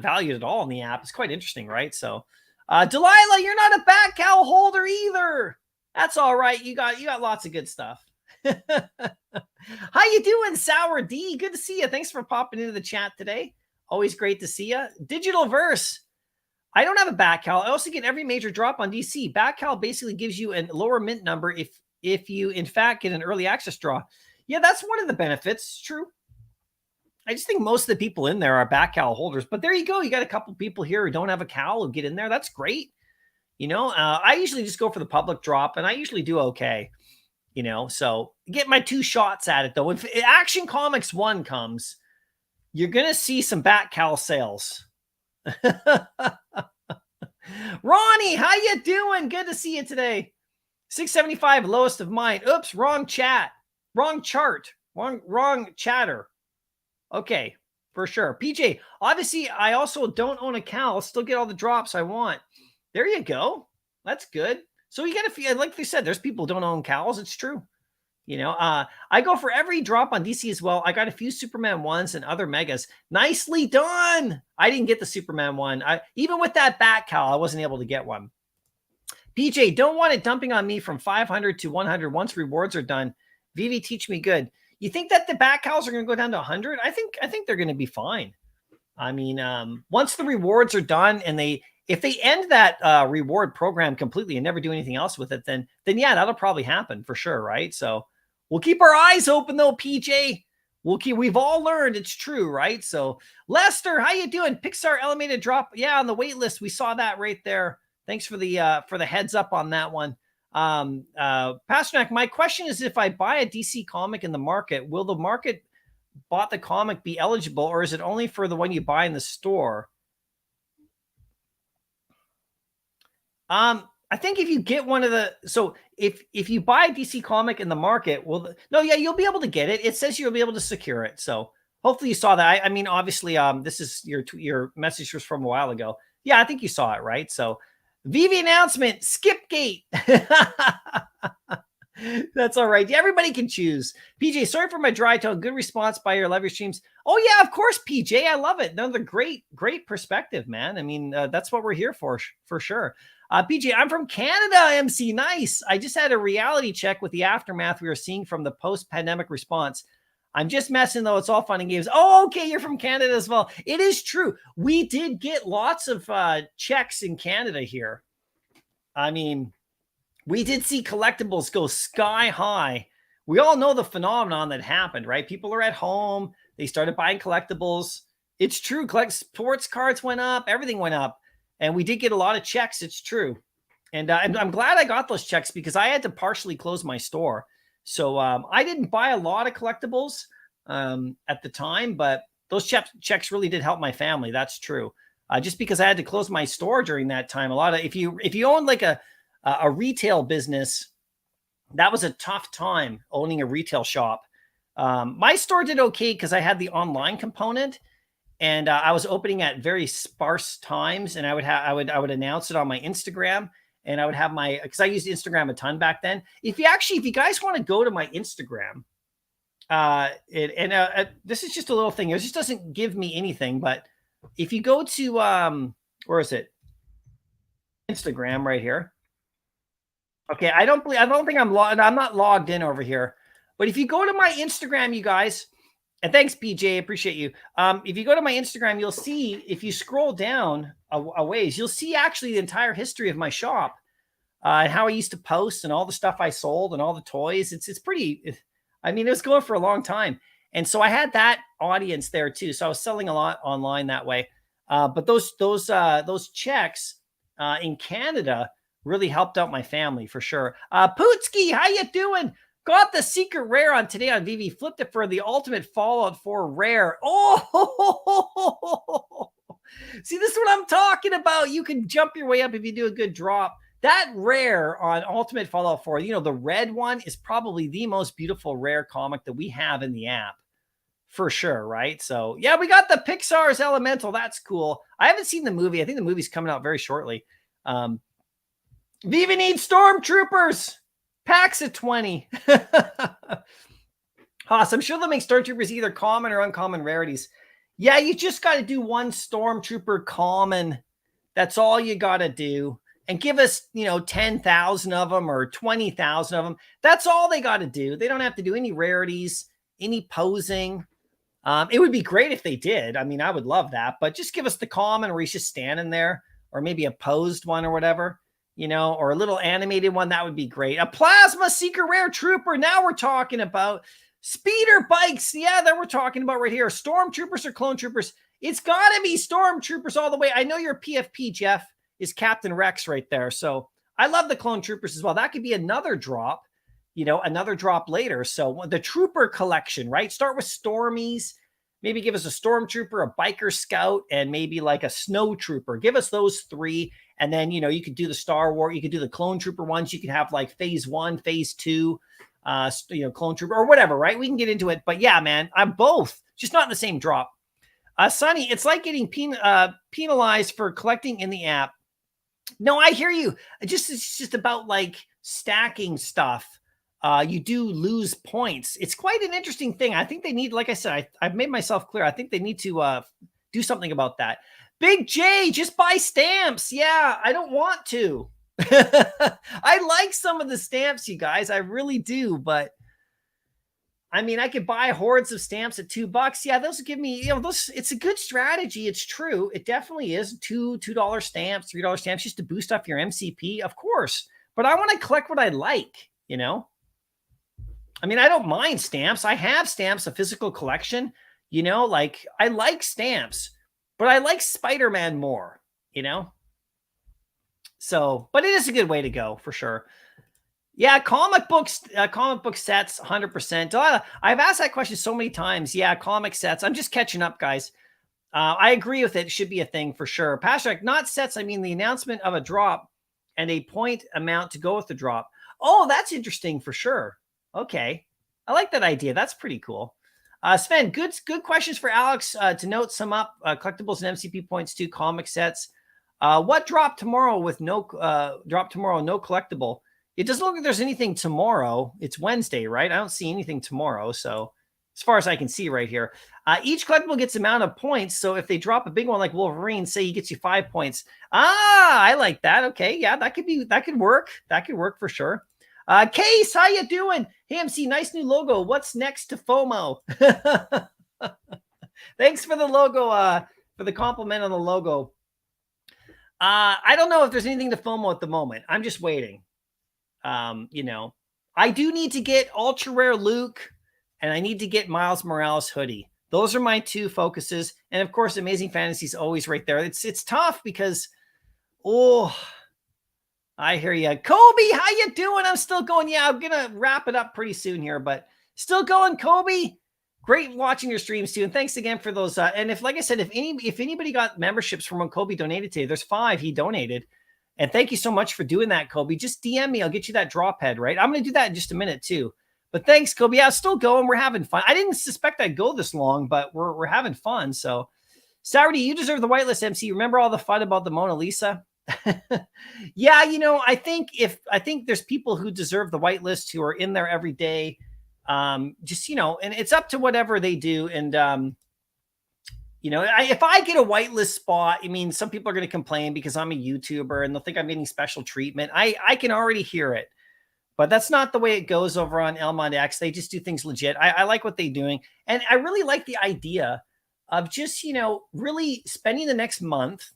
valued at all in the app. It's quite interesting, right? So, Delilah, you're not a bat cow holder either. That's all right. You got lots of good stuff. How you doing, Sour D? Good to see you. Thanks for popping into the chat today. Always great to see you. Digital Verse. I don't have a bat cow. I also get every major drop on DC. Bat cow basically gives you a lower mint number if you in fact get an early access draw. Yeah, that's one of the benefits. It's true. I just think most of the people in there are back cow holders, but there you go. You got a couple people here who don't have a cow who get in there. That's great. I usually just go for the public drop, and I usually do okay. So get my 2 shots at it though. If Action Comics 1 comes, you're gonna see some bat cow sales. Ronnie, how you doing? Good to see you today. 675, lowest of mine. Oops, wrong chat, wrong chart, wrong chatter. Okay, for sure. PJ, obviously, I also don't own a cow. I'll still get all the drops I want. There you go. That's good. So you got to feel, like they said, there's people who don't own cows. It's true. I go for every drop on DC as well. I got a few Superman 1s and other megas. Nicely done. I didn't get the Superman 1. Even with that bat cow, I wasn't able to get one. PJ, don't want it dumping on me from 500 to 100 once rewards are done. Vivi, teach me good. You think that the bat cows are going to go down to 100? I think they're going to be fine. I mean, once the rewards are done and if they end that reward program completely and never do anything else with it, then yeah, that'll probably happen for sure, right? So we'll keep our eyes open though, PJ. we've all learned it's true, right? So Lester, how you doing? Pixar animated drop. Yeah, on the wait list. We saw that right there. Thanks for the heads up on that one. Pasternak, my question is, if I buy a DC comic in the market, will the market bought the comic be eligible, or is it only for the one you buy in the store? I think if you get one of the, so if you buy a DC comic in the market, well, no, yeah, you'll be able to get it. It says you'll be able to secure it. So hopefully you saw that. I mean, obviously, this is your message was from a while ago. Yeah, I think you saw it, right? So VV announcement, skip gate. That's all right. Everybody can choose. PJ, sorry for my dry tone. Good response by your live streams. Oh yeah, of course, PJ. I love it. Another great perspective, man. I mean, that's what we're here for sure. PJ, I'm from Canada, MC. Nice. I just had a reality check with the aftermath we were seeing from the post-pandemic response. I'm just messing, though. It's all fun and games. Oh, okay. You're from Canada as well. It is true. We did get lots of checks in Canada here. I mean, we did see collectibles go sky high. We all know the phenomenon that happened, right? People are at home. They started buying collectibles. It's true. Sports cards went up. Everything went up. And we did get a lot of checks. It's true. And I'm glad I got those checks because I had to partially close my store. So I didn't buy a lot of collectibles at the time, but those checks really did help my family. That's true. Just because I had to close my store during that time. A lot of, if you own like a retail business, that was a tough time owning a retail shop. My store did okay because I had the online component. And I was opening at very sparse times, and I would announce it on my Instagram, and I would have because I used Instagram a ton back then. If you guys want to go to my Instagram, this is just a little thing. It just doesn't give me anything, but if you go to where is it? Instagram right here. Okay, I don't think I'm not logged in over here, but if you go to my Instagram, you guys. And thanks, PJ. Appreciate you. If you go to my Instagram, you'll see, if you scroll down a ways, you'll see actually the entire history of my shop and how I used to post and all the stuff I sold and all the toys. It's pretty, I mean, it was going for a long time. And so I had that audience there too. So I was selling a lot online that way. But those checks in Canada really helped out my family for sure. Pootsky, how you doing? Got the secret rare on today on VV. Flipped it for the ultimate Fallout 4 rare. Oh, see, this is what I'm talking about. You can jump your way up if you do a good drop. That rare on Ultimate Fallout 4, the red one is probably the most beautiful rare comic that we have in the app. For sure, right? So, yeah, we got the Pixar's Elemental. That's cool. I haven't seen the movie. I think the movie's coming out very shortly. Viva needs Stormtroopers. Packs of 20. Haas, I'm sure they'll make Stormtroopers either common or uncommon rarities. Yeah, you just got to do one Stormtrooper common. That's all you got to do. And give us, 10,000 of them or 20,000 of them. That's all they got to do. They don't have to do any rarities, any posing. It would be great if they did. I mean, I would love that. But just give us the common where he's just standing there, or maybe a posed one or whatever. Or a little animated one, that would be great. A plasma secret rare trooper. Now we're talking about speeder bikes. Yeah, that we're talking about right here. Stormtroopers or clone troopers. It's got to be Stormtroopers all the way. I know your PFP, Jeff, is Captain Rex right there. So I love the clone troopers as well. That could be another drop, another drop later. So the trooper collection, right? Start with Stormies. Maybe give us a Stormtrooper, a Biker Scout, and maybe like a Snow Trooper. Give us those three. And then, you could do the Star Wars. You could do the Clone Trooper ones. You could have like phase 1, phase 2, Clone Trooper or whatever, right? We can get into it. But yeah, man, I'm both. Just not in the same drop. Sonny, it's like getting penalized for collecting in the app. No, I hear you. It's just about like stacking stuff. You do lose points. It's quite an interesting thing. I think they need, like I said, I've made myself clear. I think they need to do something about that. Big J, just buy stamps. Yeah, I don't want to. I like some of the stamps, you guys. I really do. But I mean, I could buy hordes of stamps at $2. Yeah, those give me, it's a good strategy. It's true. It definitely is. $2 stamps, $3 stamps just to boost up your MCP, of course. But I want to collect what I like, I mean, I don't mind stamps. I have stamps, a physical collection, you know, like I like stamps, but I like Spider-Man more, you know? So, but it is a good way to go for sure. Yeah, comic book sets, 100%. I've asked that question so many times. Yeah, comic sets. I'm just catching up, guys. I agree with it. It should be a thing for sure. Patrick, not sets. I mean, the announcement of a drop and a point amount to go with the drop. Oh, that's interesting for sure. Okay. I like that idea. That's pretty cool. Sven, good questions for Alex to note some up. Collectibles and MCP points to comic sets. What drop tomorrow with no collectible? It doesn't look like there's anything tomorrow. It's Wednesday, right? I don't see anything tomorrow. So as far as I can see right here, each collectible gets amount of points. So if they drop a big one like Wolverine, say he gets you 5 points. I like that. Okay, yeah, that could work. That could work for sure. Case, how you doing? Hey, MC, nice new logo. What's next to FOMO? Thanks for the logo, for the compliment on the logo. I don't know if there's anything to FOMO at the moment. I'm just waiting. You know, I do need to get ultra rare Luke, and I need to get Miles Morales hoodie. Those are my two focuses. And of course, Amazing Fantasy is always right there. It's tough because, I hear you. Kobe, how you doing? I'm still going. Yeah, I'm going to wrap it up pretty soon here, but still going, Kobe. Great watching your streams too. And thanks again for those. And if, like I said, if anybody got memberships from when Kobe donated today, there's 5 he donated. And thank you so much for doing that, Kobe. Just DM me. I'll get you that drop head, right? I'm going to do that in just a minute too. But thanks, Kobe. Yeah, still going. We're having fun. I didn't suspect I'd go this long, but we're having fun. So, Saturday, you deserve the whitelist, MC. Remember all the fun about the Mona Lisa? Yeah, you know, I think there's people who deserve the whitelist who are in there every day. Just, you know, and it's up to whatever they do. And, you know, if I get a whitelist spot, I mean, some people are going to complain because I'm a YouTuber and they'll think I'm getting special treatment. I can already hear it, but that's not the way it goes over on Elmont X. They just do things legit. I like what they're doing. And I really like the idea of just, you know, really spending the next month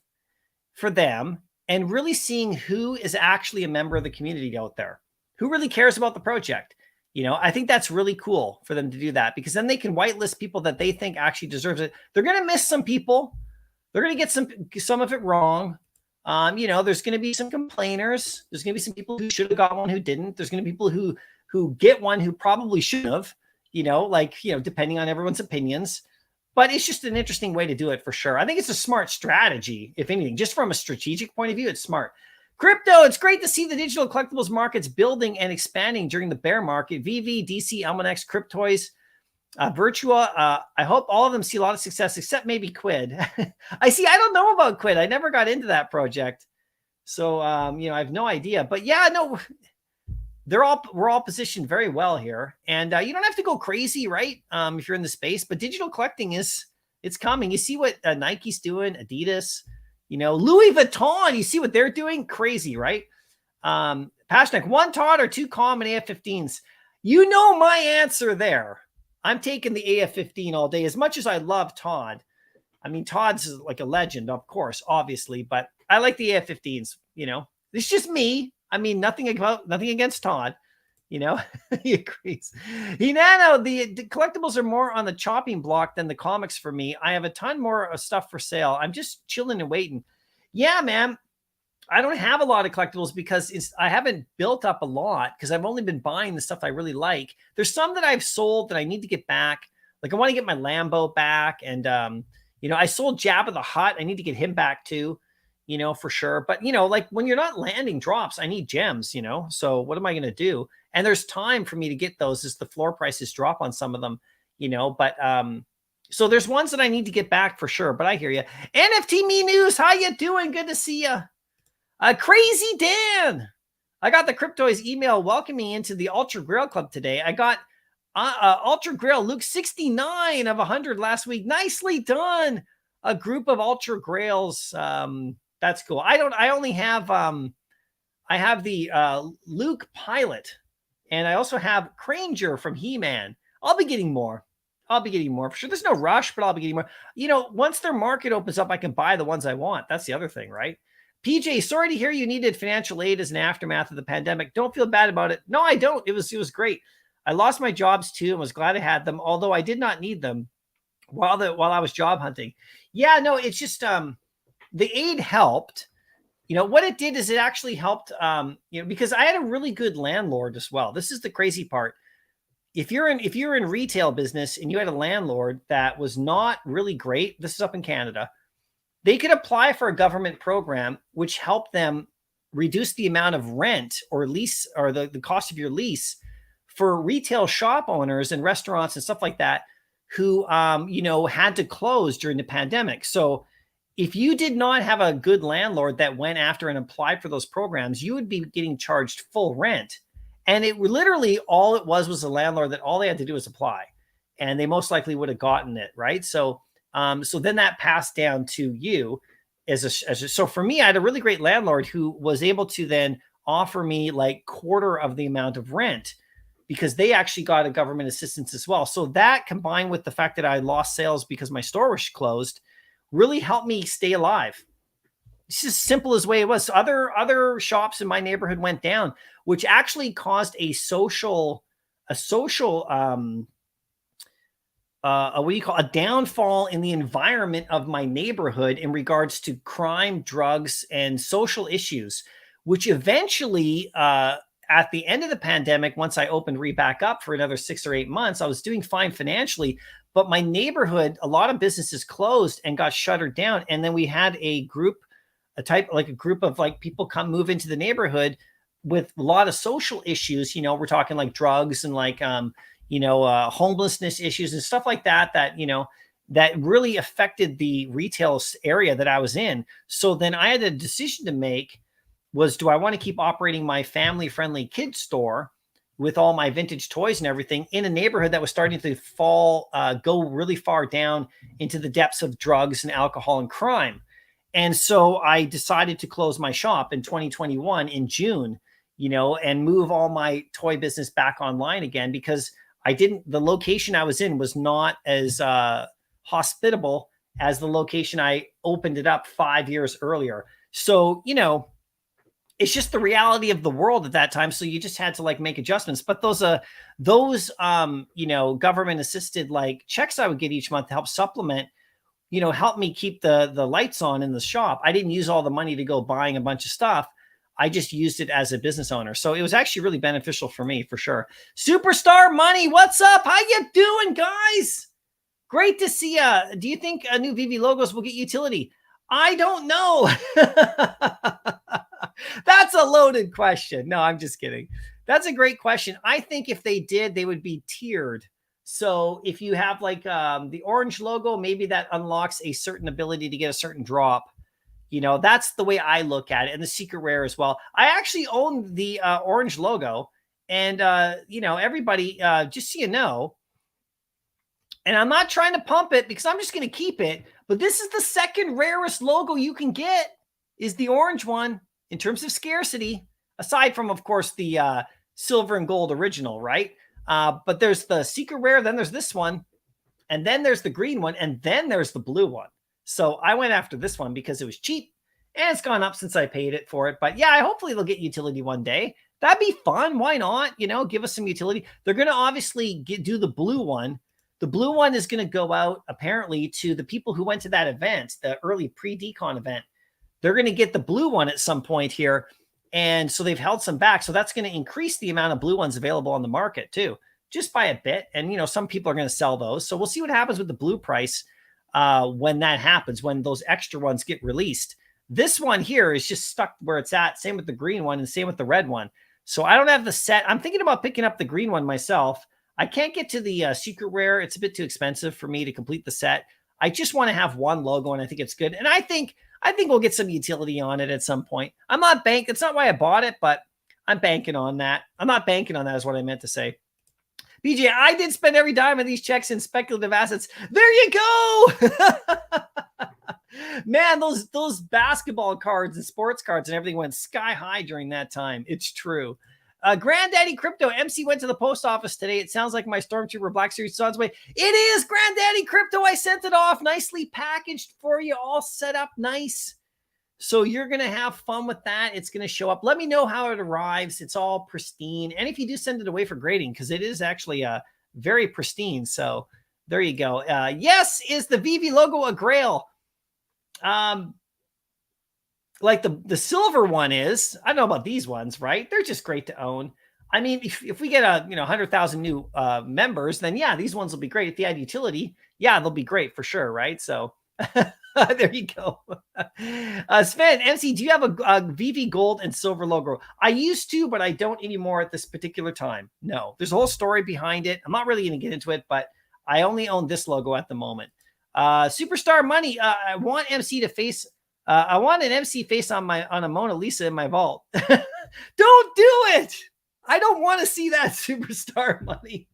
for them and really seeing who is actually a member of the community out there, who really cares about the project. You know, I think that's really cool for them to do that because then they can whitelist people that they think actually deserves it. They're going to miss some people. They're going to get some of it wrong. You know, there's going to be some complainers. There's going to be some people who should have got one who didn't. There's going to be people who get one who probably shouldn't have, you know, like, you know, depending on everyone's opinions. But it's just an interesting way to do it for sure. I think it's a smart strategy, if anything, just from a strategic point of view, it's smart. Crypto, it's great to see the digital collectibles markets building and expanding during the bear market. VV, DC, Elmonex, Cryptoys, Virtua. I hope all of them see a lot of success, except maybe Quid. I don't know about Quid. I never got into that project. So, you know, I have no idea. But yeah, no, we're all positioned very well here. And you don't have to go crazy, right? If you're in the space. But digital collecting it's coming. You see what Nike's doing, Adidas. You know, Louis Vuitton, you see what they're doing? Crazy, right? Pashnik, 1 Todd or 2 common AF-15s. You know my answer there. I'm taking the AF-15 all day. As much as I love Todd. I mean, Todd's like a legend, of course, obviously. But I like the AF-15s, you know. It's just me. I mean, nothing against Todd. You know, he agrees. Hinano, the collectibles are more on the chopping block than the comics for me. I have a ton more stuff for sale. I'm just chilling and waiting. Yeah, man. I don't have a lot of collectibles because I haven't built up a lot because I've only been buying the stuff I really like. There's some that I've sold that I need to get back. Like I want to get my Lambo back. And, you know, I sold Jabba the Hutt. I need to get him back too. You know, for sure. But, you know, like when you're not landing drops, I need gems, you know, so what am I going to do? And there's time for me to get those as the floor prices drop on some of them, you know, but, so there's ones that I need to get back for sure, but I hear you. NFT Me News, how you doing? Good to see you. Crazy Dan. I got the Cryptoys email welcoming me into the Ultra Grail Club today. I got Ultra Grail Luke 69 of 100 last week. Nicely done. A group of Ultra Grails. That's cool. I only have, I have the Luke Pilot, and I also have Cranger from He-Man. I'll be getting more. For sure. There's no rush, but I'll be getting more. You know, once their market opens up, I can buy the ones I want. That's the other thing, right? PJ, sorry to hear you needed financial aid as an aftermath of the pandemic. Don't feel bad about it. No, I don't. It was great. I lost my jobs too and was glad I had them, although I did not need them while I was job hunting. Yeah, no, it's just the aid helped. What it did is it actually helped, because I had a really good landlord as well. This is the crazy part. If you're in retail business and you had a landlord that was not really great, this is up in Canada, they could apply for a government program which helped them reduce the amount of rent or lease or the cost of your lease for retail shop owners and restaurants and stuff like that who had to close during the pandemic. So if you did not have a good landlord that went after and applied for those programs, you would be getting charged full rent. And it literally all it was a landlord that all they had to do was apply, and they most likely would have gotten it, right? So then that passed down to you so for me, I had a really great landlord who was able to then offer me like quarter of the amount of rent because they actually got a government assistance as well. So that combined with the fact that I lost sales because my store was closed really helped me stay alive. It's just simple as way it was. So other shops in my neighborhood went down, which actually caused a downfall in the environment of my neighborhood in regards to crime, drugs, and social issues, which eventually, at the end of the pandemic, once I opened back up for another 6 or 8 months, I was doing fine financially, but my neighborhood, a lot of businesses closed and got shuttered down. And then we had a group of like people come move into the neighborhood with a lot of social issues. We're talking like drugs and like, homelessness issues and stuff like that, that really affected the retail area that I was in. So then I had a decision to make was, do I want to keep operating my family-friendly kids store with all my vintage toys and everything in a neighborhood that was starting to go really far down into the depths of drugs and alcohol and crime? And so I decided to close my shop in 2021 in June, and move all my toy business back online again, because the location I was in was not as hospitable as the location I opened it up 5 years earlier. So, it's just the reality of the world at that time. So you just had to like make adjustments. But those government assisted like checks I would get each month to help supplement, help me keep the lights on in the shop. I didn't use all the money to go buying a bunch of stuff. I just used it as a business owner. So it was actually really beneficial for me, for sure. Superstar Money, what's up? How you doing, guys? Great to see ya. Do you think new VV logos will get utility? I don't know. That's a loaded question. No, I'm just kidding. That's a great question. I think if they did, they would be tiered. So if you have like the orange logo, maybe that unlocks a certain ability to get a certain drop. That's the way I look at it. And the secret rare as well. I actually own the orange logo. And, everybody, just so you know, and I'm not trying to pump it because I'm just going to keep it. But this is the second rarest logo you can get, is the orange one in terms of scarcity, aside from, of course, the silver and gold original, right? But there's the secret rare. Then there's this one. And then there's the green one. And then there's the blue one. So I went after this one because it was cheap, and it's gone up since I paid it for it. But yeah, hopefully they'll get utility one day. That'd be fun. Why not? Give us some utility. They're going to obviously do the blue one. The blue one is going to go out apparently to the people who went to that event, the early pre-decon event. They're going to get the blue one at some point here. And so they've held some back. So that's going to increase the amount of blue ones available on the market too, just by a bit. And, some people are going to sell those. So we'll see what happens with the blue price when that happens, when those extra ones get released. This one here is just stuck where it's at. Same with the green one and same with the red one. So I don't have the set. I'm thinking about picking up the green one myself. I can't get to the secret rare. It's a bit too expensive for me to complete the set. I just want to have one logo, and I think it's good. And I think we'll get some utility on it at some point. I'm not banking. It's not why I bought it, but I'm banking on that. I'm not banking on that is what I meant to say. BJ, I did spend every dime of these checks in speculative assets. There you go. Man, those basketball cards and sports cards and everything went sky high during that time. It's true. Granddaddy Crypto, MC went to the post office today. It sounds like my Stormtrooper Black Series is on its way. It is, Granddaddy Crypto. I sent it off nicely packaged for you, all set up nice. So you're going to have fun with that. It's going to show up. Let me know how it arrives. It's all pristine. And if you do send it away for grading, because it is actually very pristine. So there you go. Yes, is the VV logo a grail? Like the silver one is. I don't know about these ones, right? They're just great to own. I mean, if we get 100,000 new members, then yeah, these ones will be great. If they add utility, yeah, they'll be great for sure, right? So there you go. Sven, MC, do you have a VV gold and silver logo? I used to, but I don't anymore at this particular time. No, there's a whole story behind it. I'm not really going to get into it, but I only own this logo at the moment. Superstar Money, I want MC to face. I want an MC face on a Mona Lisa in my vault. Don't do it. I don't want to see that, Superstar Money.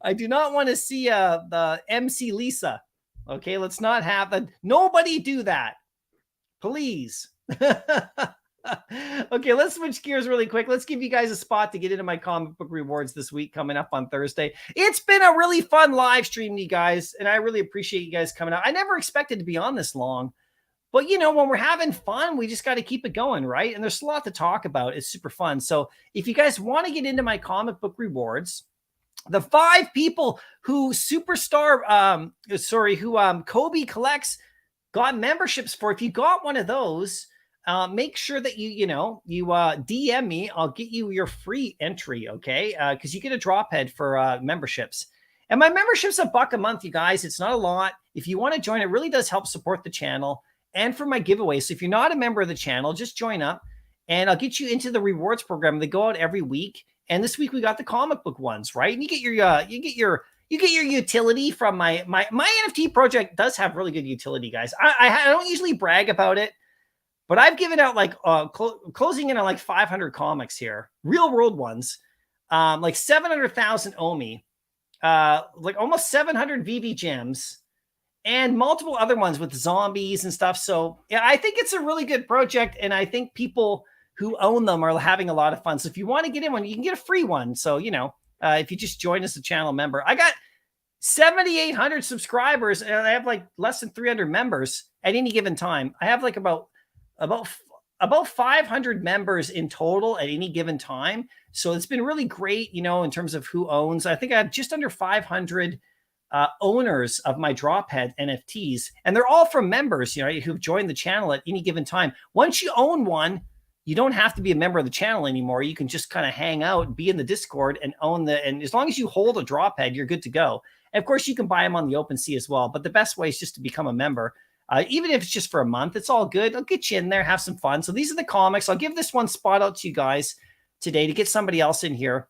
I do not want to see the MC Lisa. Okay, let's not have that. Nobody do that, please. Okay, let's switch gears really quick. Let's give you guys a spot to get into my comic book rewards this week coming up on Thursday. It's been a really fun live stream, you guys, and I really appreciate you guys coming out. I never expected to be on this long. But, when we're having fun, we just got to keep it going, right? And there's a lot to talk about. It's super fun. So if you guys want to get into my comic book rewards, the 5 people who Kobe collects got memberships for, if you got one of those, make sure that you DM me. I'll get you your free entry, okay? Because you get a drop head for memberships. And my membership's $1 a month, you guys. It's not a lot. If you want to join, it really does help support the channel. And for my giveaway. So if you're not a member of the channel, just join up and I'll get you into the rewards program. They go out every week. And this week we got the comic book ones, right? And you get your utility from my NFT project does have really good utility, guys. I don't usually brag about it, but I've given out like closing in on like 500 comics here, real world ones, like 700,000 Omi, like almost 700 VV gems, and multiple other ones with zombies and stuff. So yeah, I think it's a really good project. And I think people who own them are having a lot of fun. So if you want to get in one, you can get a free one. So, if you just join as a channel member, I got 7,800 subscribers and I have like less than 300 members at any given time. I have like about 500 members in total at any given time. So it's been really great, in terms of who owns. I think I have just under 500 owners of my Drophead NFTs, and they're all from members, who've joined the channel at any given time. Once you own one, you don't have to be a member of the channel anymore. You can just kind of hang out, be in the Discord, and and as long as you hold a Drophead, you're good to go. And of course, you can buy them on the OpenSea as well. But the best way is just to become a member. Even if it's just for a month, it's all good. I'll get you in there, have some fun. So these are the comics. I'll give this one spot out to you guys today to get somebody else in here.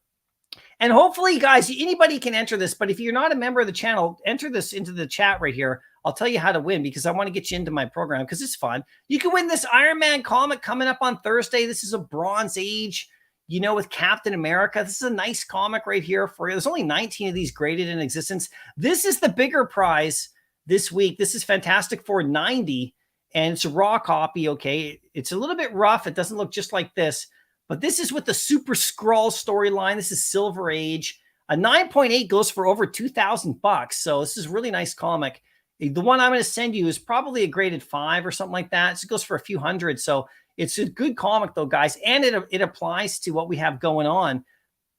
And hopefully, guys, anybody can enter this. But if you're not a member of the channel, enter this into the chat right here. I'll tell you how to win because I want to get you into my program because it's fun. You can win this Iron Man comic coming up on Thursday. This is a Bronze Age, with Captain America. This is a nice comic right here for you. There's only 19 of these graded in existence. This is the bigger prize this week. This is Fantastic Four 90, and it's a raw copy, okay? It's a little bit rough. It doesn't look just like this. But this is with the Super Skrull storyline. This is Silver Age. A 9.8 goes for over $2,000. So this is a really nice comic. The one I'm going to send you is probably a graded 5 or something like that. So it goes for a few hundred. So it's a good comic though, guys. And it applies to what we have going on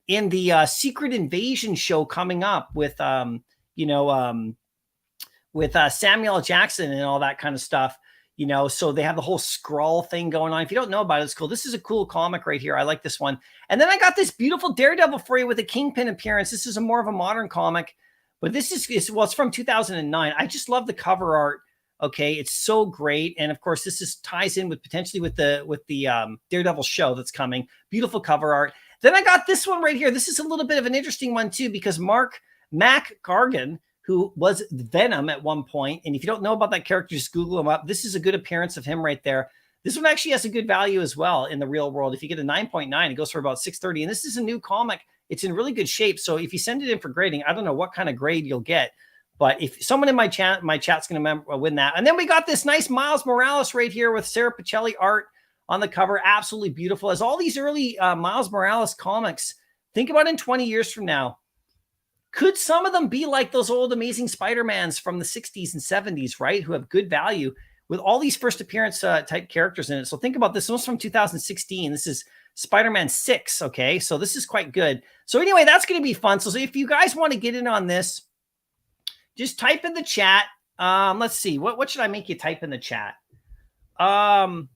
in the Secret Invasion show coming up with, Samuel L. Jackson and all that kind of stuff. So they have the whole Skrull thing going on. If you don't know about it, it's cool. This is a cool comic right here. I like this one. And then I got this beautiful Daredevil for you with a Kingpin appearance. This is more of a modern comic, but this it's from 2009. I just love the cover art. Okay, it's so great. And of course, this ties in with potentially with the Daredevil show that's coming. Beautiful cover art. Then I got this one right here. This is a little bit of an interesting one too, because Mac Gargan, who was Venom at one point. And if you don't know about that character, just Google him up. This is a good appearance of him right there. This one actually has a good value as well in the real world. If you get a 9.9, it goes for about $630. And this is a new comic. It's in really good shape. So if you send it in for grading, I don't know what kind of grade you'll get. But if someone in my chat's going to win that. And then we got this nice Miles Morales right here with Sarah Pichelli art on the cover. Absolutely beautiful. As all these early Miles Morales comics, think about in 20 years from now. Could some of them be like those old Amazing Spider-Mans from the 60s and 70s, right? Who have good value. with all these first appearance type characters in it. So think about this. This one's from 2016. This is Spider-Man 6. Okay, so this is quite good. So anyway, that's going to be fun. So if you guys want to get in on this, just type in the chat. Let's see. What should I make you type in the chat? I'm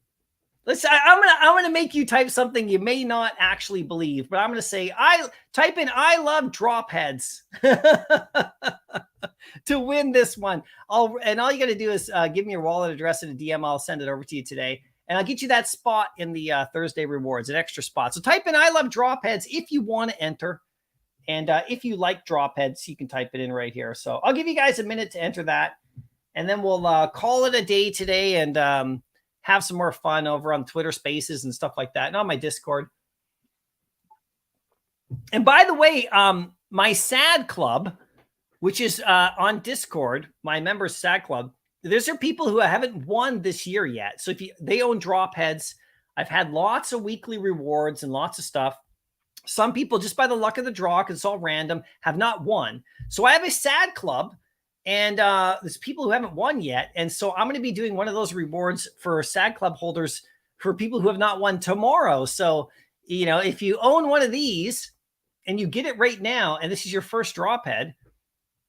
gonna make you type something you may not actually believe, but I'm gonna say type in I love drop heads to win this one. All you gotta do is give me your wallet address and a DM. I'll send it over to you today, and I'll get you that spot in the Thursday rewards, an extra spot. So type in I love drop heads if you want to enter, and if you like drop heads, you can type it in right here. So I'll give you guys a minute to enter that, and then we'll call it a day today, and have some more fun over on Twitter Spaces and stuff like that, and on my Discord. And by the way, my SAD Club, which is on Discord, my members SAD Club, these are people who haven't won this year yet. So if they own drop heads, I've had lots of weekly rewards and lots of stuff. Some people, just by the luck of the draw, because it's all random, have not won. So I have a SAD Club, and there's people who haven't won yet. And so I'm going to be doing one of those rewards for SAD Club holders for people who have not won tomorrow. So, if you own one of these and you get it right now, and this is your first drop head,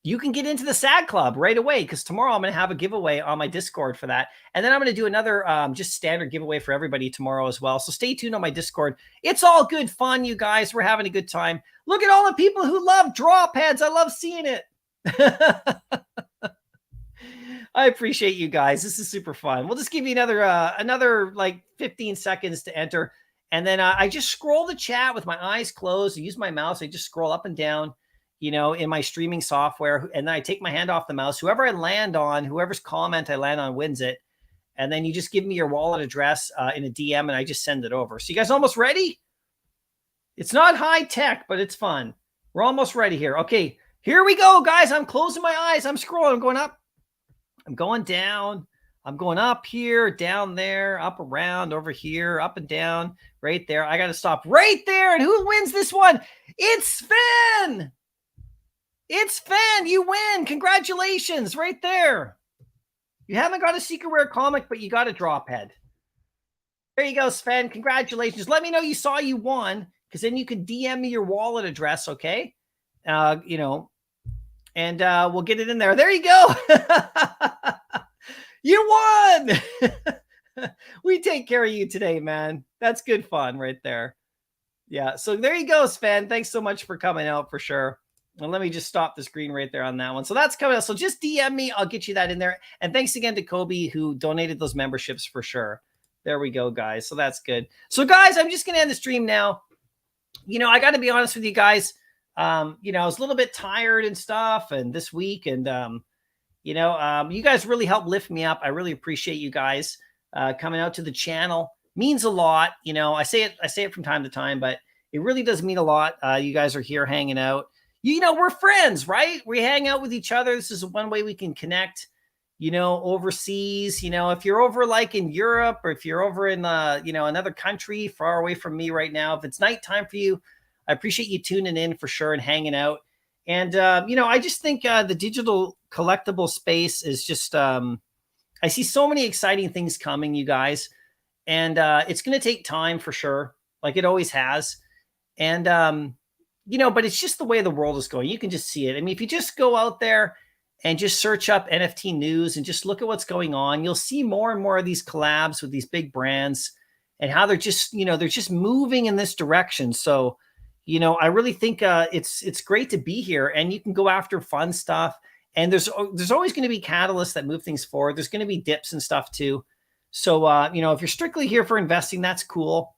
you can get into the SAD Club right away, because tomorrow I'm going to have a giveaway on my Discord for that. And then I'm going to do another just standard giveaway for everybody tomorrow as well. So stay tuned on my Discord. It's all good fun, you guys. We're having a good time. Look at all the people who love drop heads. I love seeing it. I appreciate you guys. This is super fun. We'll just give you another like 15 seconds to enter. And then I just scroll the chat with my eyes closed. I use my mouse. I just scroll up and down, in my streaming software. And then I take my hand off the mouse. Whoever I land on, whoever's comment I land on wins it. And then you just give me your wallet address in a DM, and I just send it over. So you guys almost ready? It's not high tech, but it's fun. We're almost ready here. Okay. Here we go, guys. I'm closing my eyes. I'm scrolling. I'm going up. I'm going down. I'm going up here, down there, up around, over here, up and down, right there. I got to stop right there. And who wins this one? It's Sven. It's Sven. You win. Congratulations. Right there. You haven't got a secret rare comic, but you got a drop head. There you go, Sven. Congratulations. Let me know you won, because then you can DM me your wallet address, okay? And we'll get it in there. There you go. You won. We take care of you today, man. That's good fun right there. Yeah. So there you go, Sven. Thanks so much for coming out for sure. And let me just stop the screen right there on that one. So that's coming out. So just DM me. I'll get you that in there. And thanks again to Kobe, who donated those memberships for sure. There we go, guys. So that's good. So guys, I'm just going to end the stream now. I got to be honest with you guys. I was a little bit tired and stuff, and this week, and you guys really helped lift me up. I really appreciate you guys coming out to the channel. Means a lot. I say it from time to time, but it really does mean a lot. You guys are here hanging out. We're friends, right? We hang out with each other. This is one way we can connect. Overseas. If you're over like in Europe, or if you're over in another country far away from me right now, if it's nighttime for you, I appreciate you tuning in for sure and hanging out. And, I just think the digital collectible space is just, I see so many exciting things coming, you guys. And it's going to take time for sure, like it always has. And, but it's just the way the world is going. You can just see it. I mean, if you just go out there and just search up NFT news and just look at what's going on, you'll see more and more of these collabs with these big brands and how they're just, they're just moving in this direction. So, I really think it's great to be here, and you can go after fun stuff. And there's always going to be catalysts that move things forward. There's going to be dips and stuff too. So, if you're strictly here for investing, that's cool.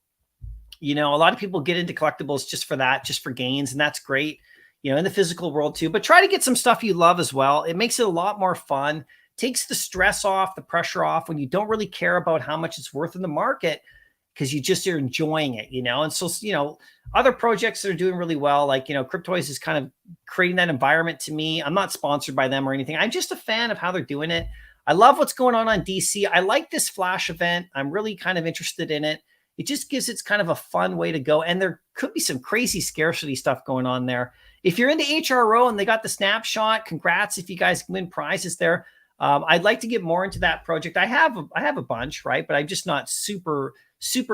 A lot of people get into collectibles just for that, just for gains. And that's great, in the physical world too. But try to get some stuff you love as well. It makes it a lot more fun, takes the stress off, the pressure off when you don't really care about how much it's worth in the market, because you just are enjoying it, And so, other projects that are doing really well, like, Cryptoys is kind of creating that environment to me. I'm not sponsored by them or anything. I'm just a fan of how they're doing it. I love what's going on DC. I like this Flash event. I'm really kind of interested in it. It just gives it's kind of a fun way to go. And there could be some crazy scarcity stuff going on there. If you're into HRO and they got the snapshot, congrats if you guys win prizes there. I'd like to get more into that project. I have a bunch, right? But I'm just not super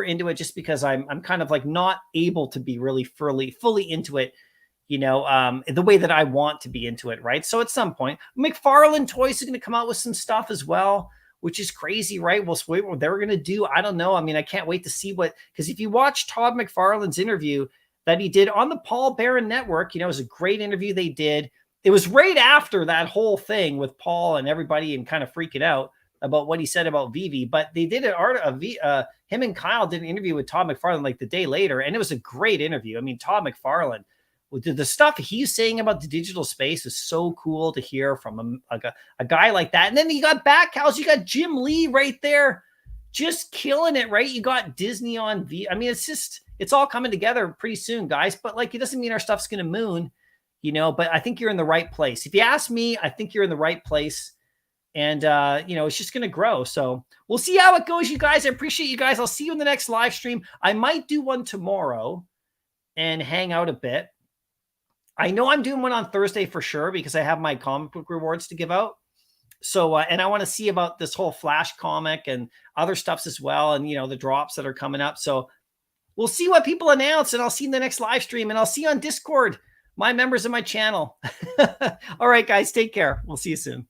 into it, just because I'm kind of like not able to be really fully into it, the way that I want to be into it, right? So at some point, McFarlane Toys is going to come out with some stuff as well, which is crazy, right? We'll wait what they're going to do. I don't know. I mean, I can't wait to see because if you watch Todd McFarlane's interview that he did on the Paul Barron Network, it was a great interview they did. It was right after that whole thing with Paul and everybody and kind of freaking out about what he said about Vivi, but they did him and Kyle did an interview with Todd McFarlane like the day later, and it was a great interview. I mean, Todd McFarlane, the stuff he's saying about the digital space is so cool to hear from a guy like that. And then you got Backhouse, you got Jim Lee right there, just killing it, right? You got Disney on I mean, it's all coming together pretty soon, guys. But like, it doesn't mean our stuff's going to moon, but I think you're in the right place. If you ask me, I think you're in the right place. And, it's just going to grow. So we'll see how it goes, you guys. I appreciate you guys. I'll see you in the next live stream. I might do one tomorrow and hang out a bit. I know I'm doing one on Thursday for sure, because I have my comic book rewards to give out. So, and I want to see about this whole Flash comic and other stuffs as well. And, the drops that are coming up. So we'll see what people announce, and I'll see you in the next live stream, and I'll see you on Discord, my members of my channel. All right, guys, take care. We'll see you soon.